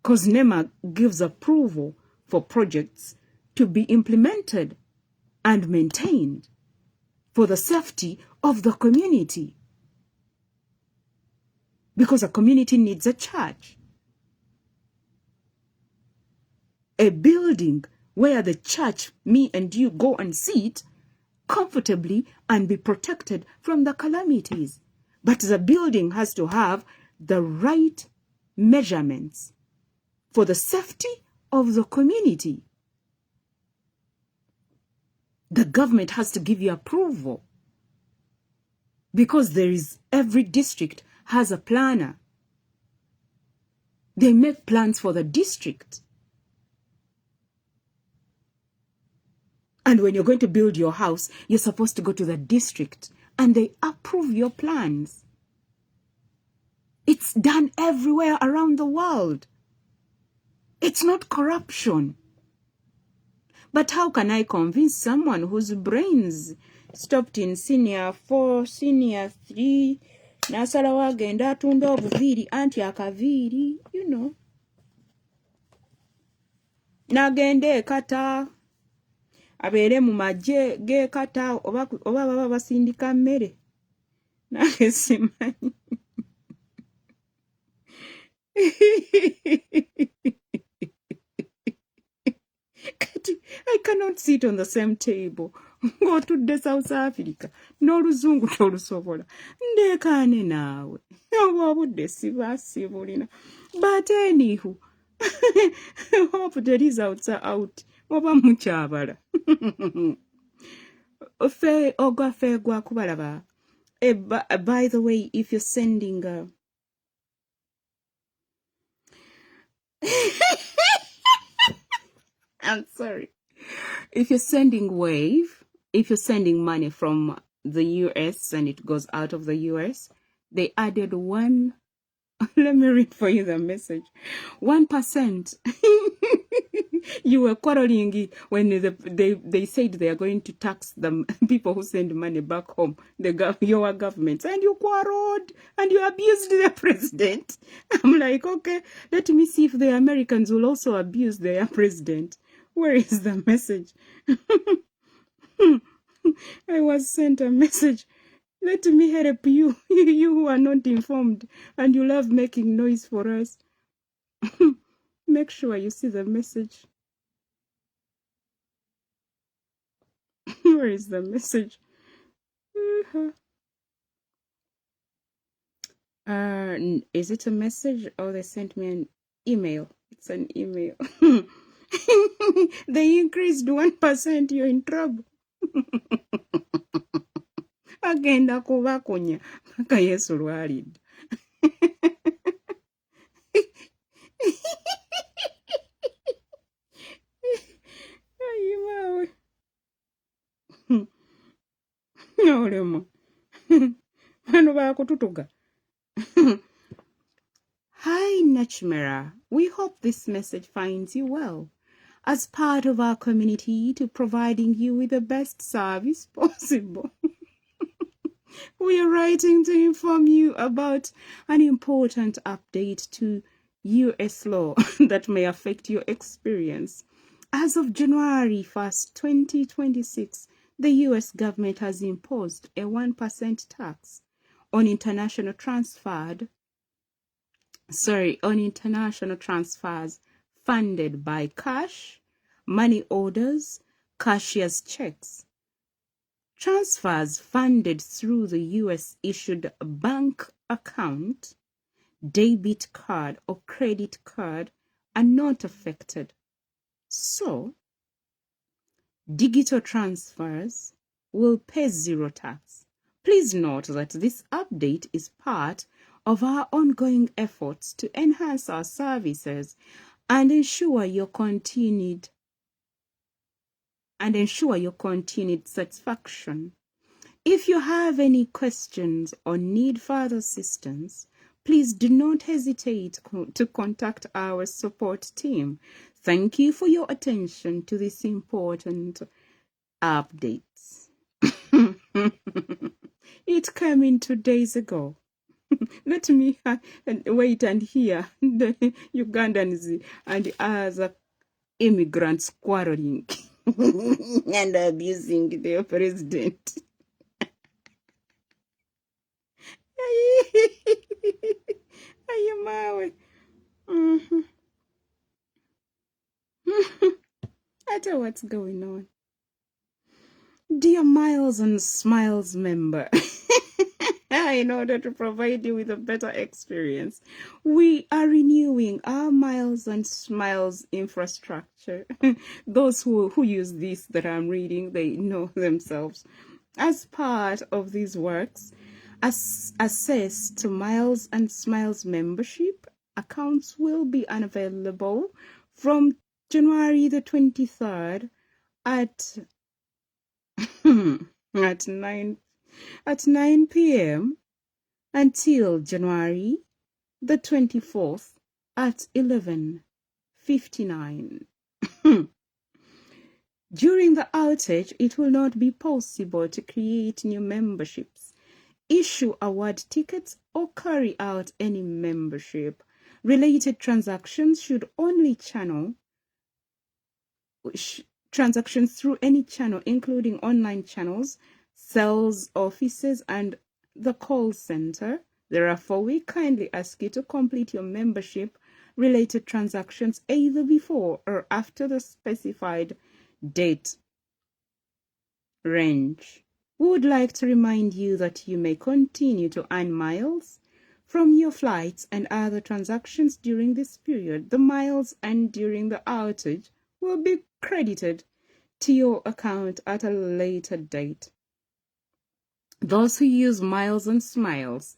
Because NEMA gives approval for projects to be implemented and maintained for the safety of the community. Because a community needs a church. A building where the church, me and you, go and sit comfortably and be protected from the calamities. But the building has to have the right measurements for the safety of the community. The government has to give you approval because every district has a planner. They make plans for the district. And when you're going to build your house, you're supposed to go to the district and they approve your plans. It's done everywhere around the world. It's not corruption. But how can I convince someone whose brains stopped in senior 4, senior 3, nasalawo agenda atunda obuviiri anti akaviiri, you know. Nagende ekata abeere mu magye gekata oba baba basindika mmere. Nange simanyi. I cannot sit on the same table. Go to the South Africa. N'oluzungu tolusobola. Ndekaane naawe. Obudde siba sibulina. But anywho, hope the results are out. Oba mukyabala. Ogwafe gwa kubalaba. By the way, if you're sending I'm sorry. If you're sending wave, if you're sending money from the US and it goes out of the US, they added one. Let me read for you the message. 1%. You were quarreling when they said they are going to tax the people who send money back home, your governments, and you quarreled and you abused the president. I'm like, okay, let me see if the Americans will also abuse their president. Where is the message? I was sent a message. Let me help you, you who are not informed and you love making noise for us. Make sure you see the message. Where is the message? Is it a message or they sent me an email? It's an email. They increased 1%. You're in trouble. Agenda kubakonya mpaka Yesu lwalidde. Ayi maawe. Olemo. Bano baakututuga. Hi, Nnakimera. We hope this message finds you well. As part of our community to providing you with the best service possible. We are writing to inform you about an important update to US law that may affect your experience. As of January 1st, 2026, the US government has imposed a 1% tax on international transfers funded by cash, money orders, cashier's checks. Transfers funded through the US issued bank account, debit card, or credit card are not affected. So, digital transfers will pay zero tax. Please note that this update is part of our ongoing efforts to enhance our services and ensure your continued satisfaction. If you have any questions or need further assistance, please do not hesitate to contact our support team. Thank you for your attention to this important update. It came in 2 days ago. Let me wait and hear the Ugandans and other immigrants quarreling and abusing their president. Aye, mawe. I tell what's going on. Dear Miles and Smiles member, in order to provide you with a better experience, we are renewing our Miles and Smiles infrastructure. Those who use this that I'm reading, they know themselves. As part of these works, access to Miles and Smiles membership accounts will be unavailable from January the 23rd at 9 p.m. until January the 24th at 11:59. During the outage, it will not be possible to create new memberships, issue award tickets, or carry out any membership. Related transactions should only transactions through any channel, including online channels, sales offices, and the call center. Therefore, we kindly ask you to complete your membership-related transactions either before or after the specified date range. We would like to remind you that you may continue to earn miles from your flights and other transactions during this period. The miles earned during the outage will be credited to your account at a later date. Those who use Miles and Smiles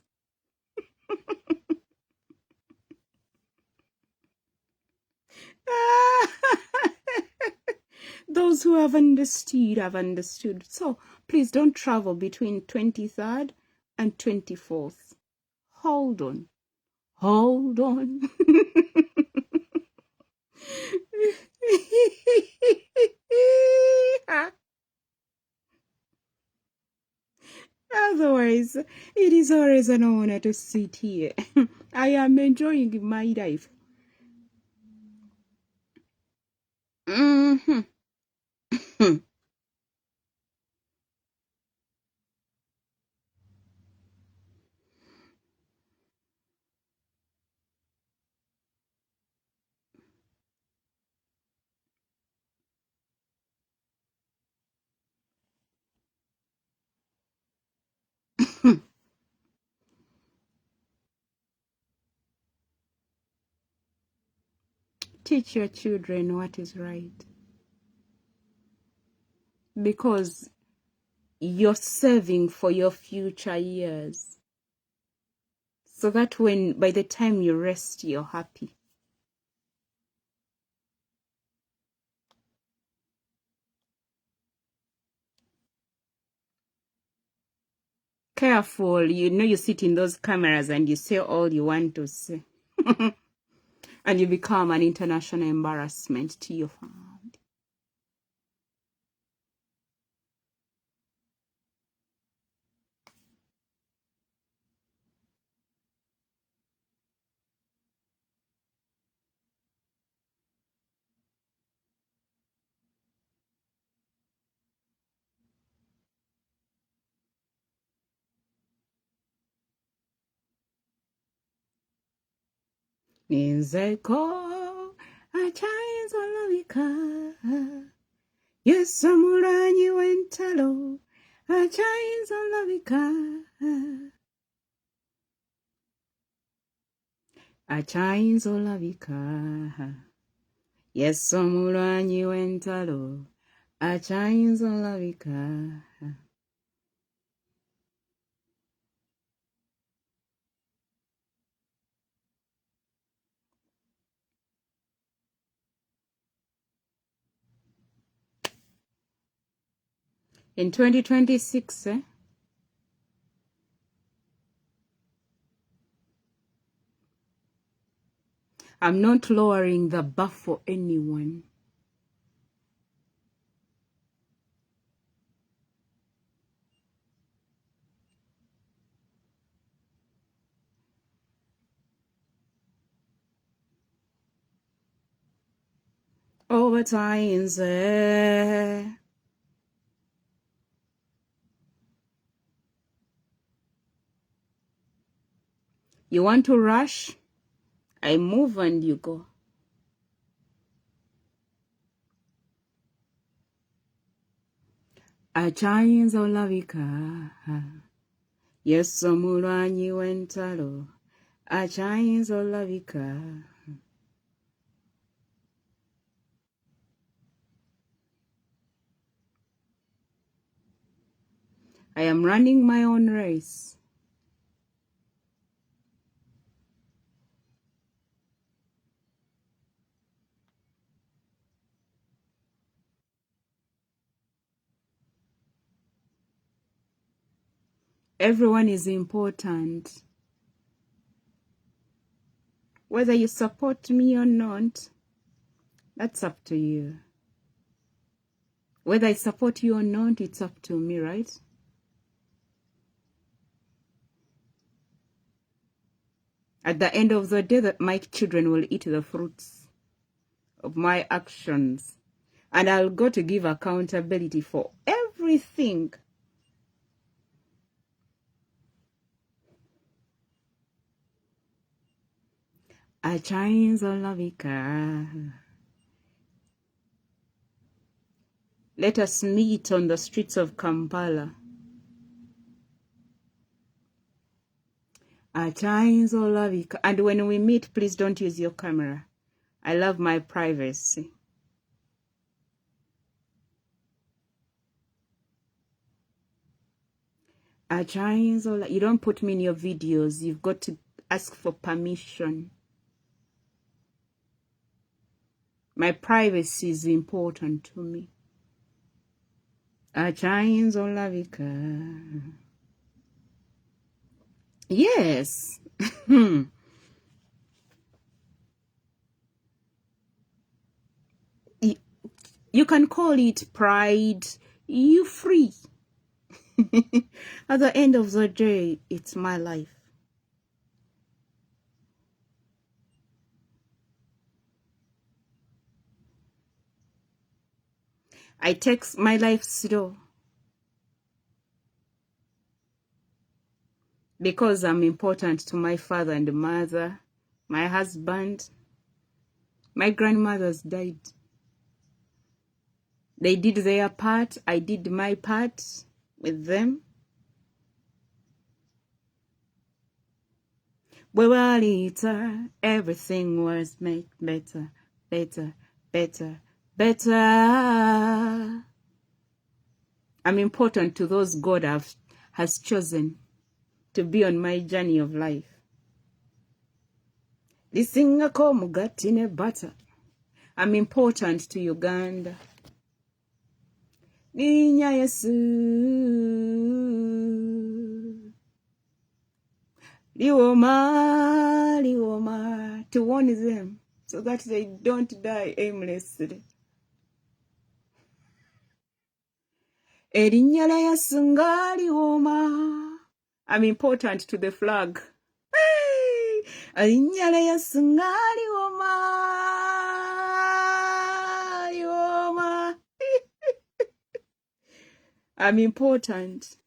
those who have understood. So please don't travel between 23rd and 24th. Hold on. Otherwise, it is always an honor to sit here. I am enjoying my life. Teach your children what is right, because you're saving for your future years, so that by the time you rest, you're happy. Careful, you sit in those cameras and you say all you want to say. And you become an international embarrassment to your family. Nizeko achayinza olabika, Yesu omulanyi w'entalo achayinza olabika, achayinza olabika, Yesu omulanyi w'entalo achayinza olabika. In 2026, I'm not lowering the bar for anyone. Overtime, you want to rush? I move and you go. Achayinza olabika, Yesu omulanyi w'entalo achayinza olabika. I am running my own race. Everyone is important. Whether you support me or not, that's up to you. Whether I support you or not, it's up to me, right? At the end of the day, that my children will eat the fruits of my actions. And I'll go to give accountability for everything. Achayinza olabika. Let us meet on the streets of Kampala. Achayinza olabika. And when we meet, please don't use your camera. I love my privacy. Achayinza olabika. You don't put me in your videos. You've got to ask for permission. My privacy is important to me. Achayinza olabika. Yes. You can call it pride. You're free. At the end of the day, it's my life. I take my life slow because I'm important to my father and mother, my husband. My grandmothers died. They did their part. I did my part with them. Everything was made better. better, better, better. I'm important to those God has chosen to be on my journey of life. Lisingako mugati ne butter. I'm important to Uganda. Ninya Yesu. Liwoma, liwoma. To warn them so that they don't die aimlessly. Erinnya la Yesu nga liwoma. I'm important to the flag. Erinnya la Yesu nga liwoma. Liwoma. I'm important.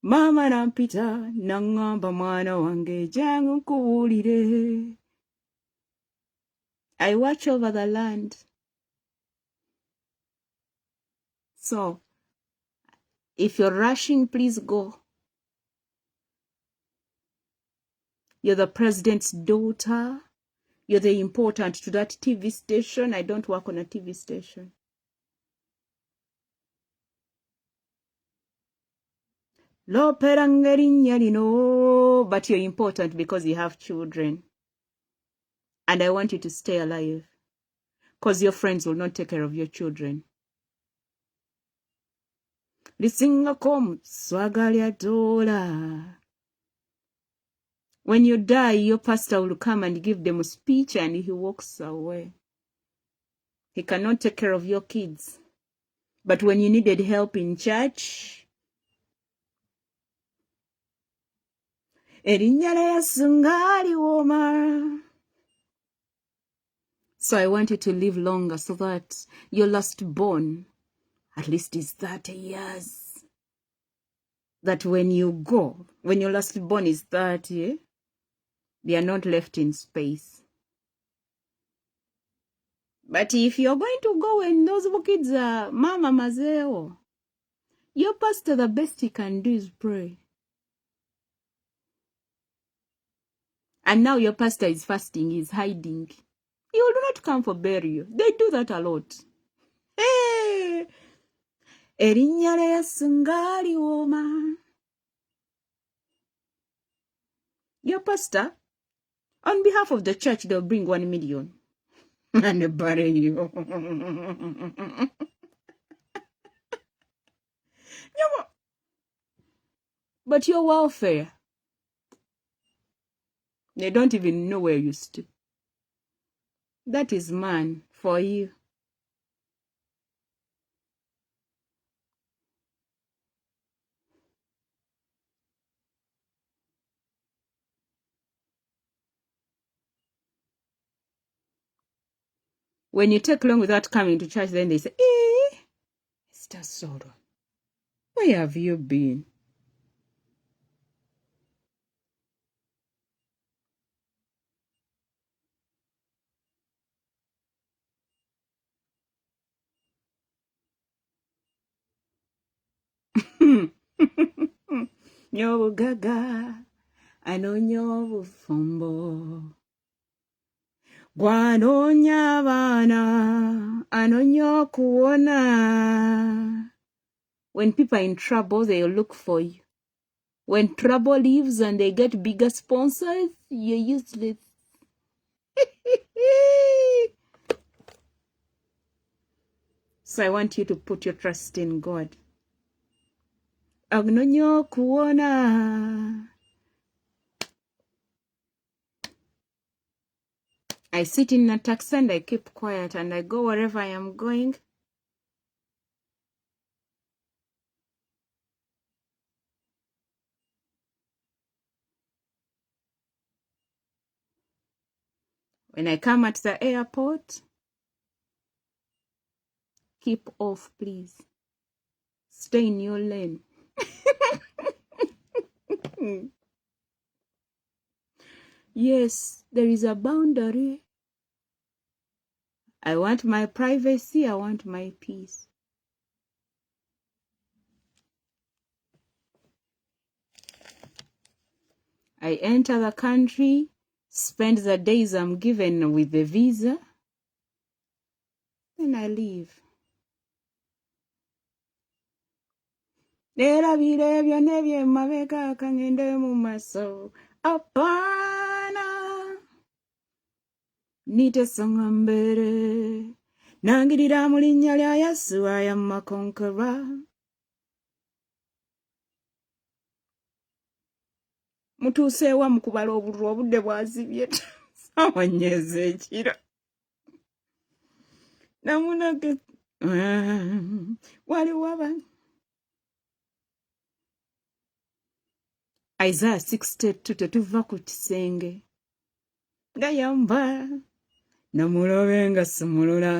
Mama nampita nangamba mwana wange jangu nkuwulire. I watch over the land. So, if you're rushing, please go. You're the president's daughter. You're the important to that TV station. I don't work on a TV station. But you're important because you have children. And I want you to stay alive. Because your friends will not take care of your children. When you die, your pastor will come and give them a speech and he walks away. He cannot take care of your kids. But when you needed help in church, so I want you to live longer so that your last born at least is 30 years. That when you go, when your last born is 30, they are not left in space. But if you're going to go when those kids are mama mazeo, your pastor, the best he can do is pray. And now your pastor is fasting, he's hiding. He will not come for burial. They do that a lot. Hey! Your pastor, on behalf of the church, they'll bring 1 million. And bury you. But your welfare, they don't even know where you stood. That is man for you. When you take long without coming to church, then they say, Esther Solomone, where have you been? Nyobo gaga, ano bufumbo. Gwanonya bana, ano kuona. When people are in trouble, they look for you. When trouble leaves and they get bigger sponsors, you're useless. So I want you to put your trust in God. Agnonyo kuona. I sit in a taxi and I keep quiet and I go wherever I am going. When I come at the airport, keep off, please. Stay in your lane. Yes, there is a boundary. I want my privacy. I want my peace. I enter the country, spend the days I'm given with the visa, and I leave. Nerabire byonna eby'emabega kangende mu maaso. Apana nitesonga mbere. Nangirira mu linnya lya Yesu I am a conqueror. Mutuuse ewa mu kubala obululu obudde bwazibye ssaawa nnyeza ekiro. Namunage waliwo abantu. Isaiah 62 tetuva ku kisenge. Gayamba namulabye nga simulula.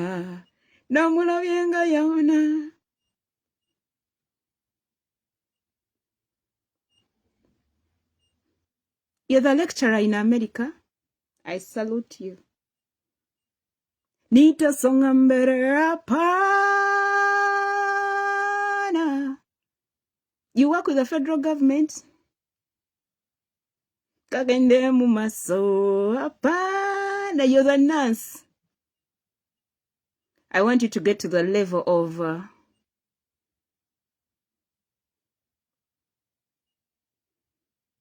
Namulabye nga yawona. You're the lecturer in America. I salute you. Nitasonga mbele hapana. You work with the federal government? Kagende mu maaso hapana. You're the nurse. I want you to get to the level of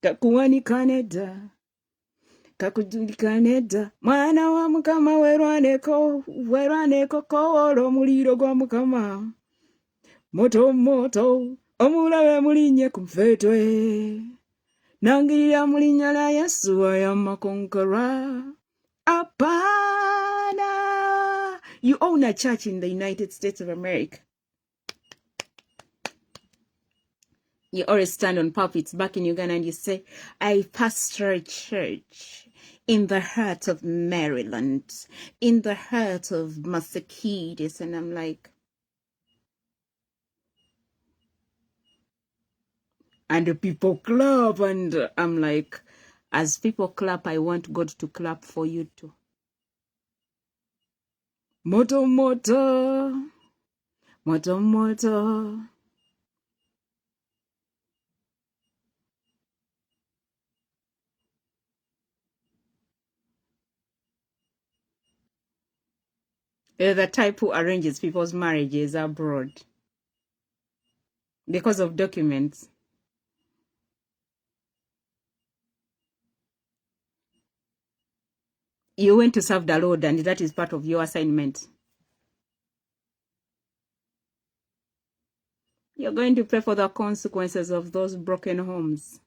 kakuwanikane kakujulikane dda mwana wa Mukama werwaneko kowoola omuliro gwa Mukama moto moto omulabe mulinnye ku nfeetwe nangirira mu linnya lya Yesu I am a conqueror. Apana. You own a church in the United States of America. You always stand on pulpits back in Uganda and you say, I pastor a church in the heart of Maryland, in the heart of Massachusetts. And I'm like, and the people clap. And I'm like, as people clap, I want God to clap for you too. Moto, moto, moto, moto. They're the type who arranges people's marriages abroad because of documents. You went to serve the Lord, and that is part of your assignment. You're going to pay for the consequences of those broken homes.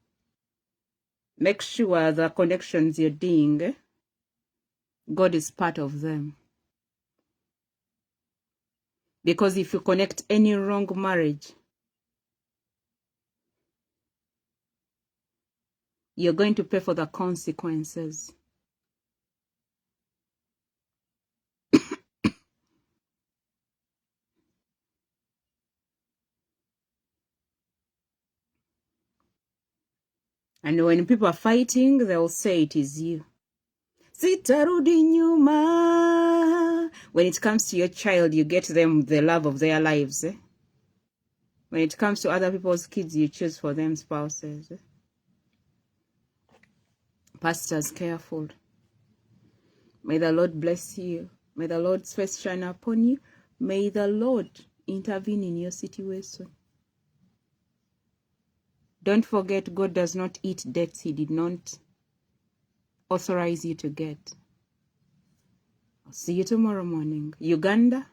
Make sure the connections you're doing, God is part of them. Because if you connect any wrong marriage, you're going to pay for the consequences. And when people are fighting, they'll say it is you. Sitarudi nyuma. When it comes to your child, you get them the love of their lives. When it comes to other people's kids, you choose for them spouses. Pastors, careful. May the Lord bless you. May the Lord's face shine upon you. May the Lord intervene in your situation. Don't forget, God does not eat debts He did not authorize you to get. I'll see you tomorrow morning. Uganda,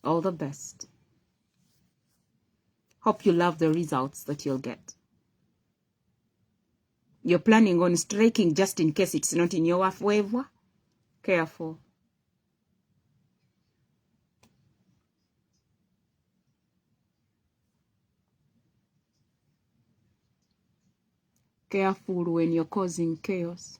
all the best. Hope you love the results that you'll get. You're planning on striking just in case it's not in your favor. Careful. Careful when you're causing chaos.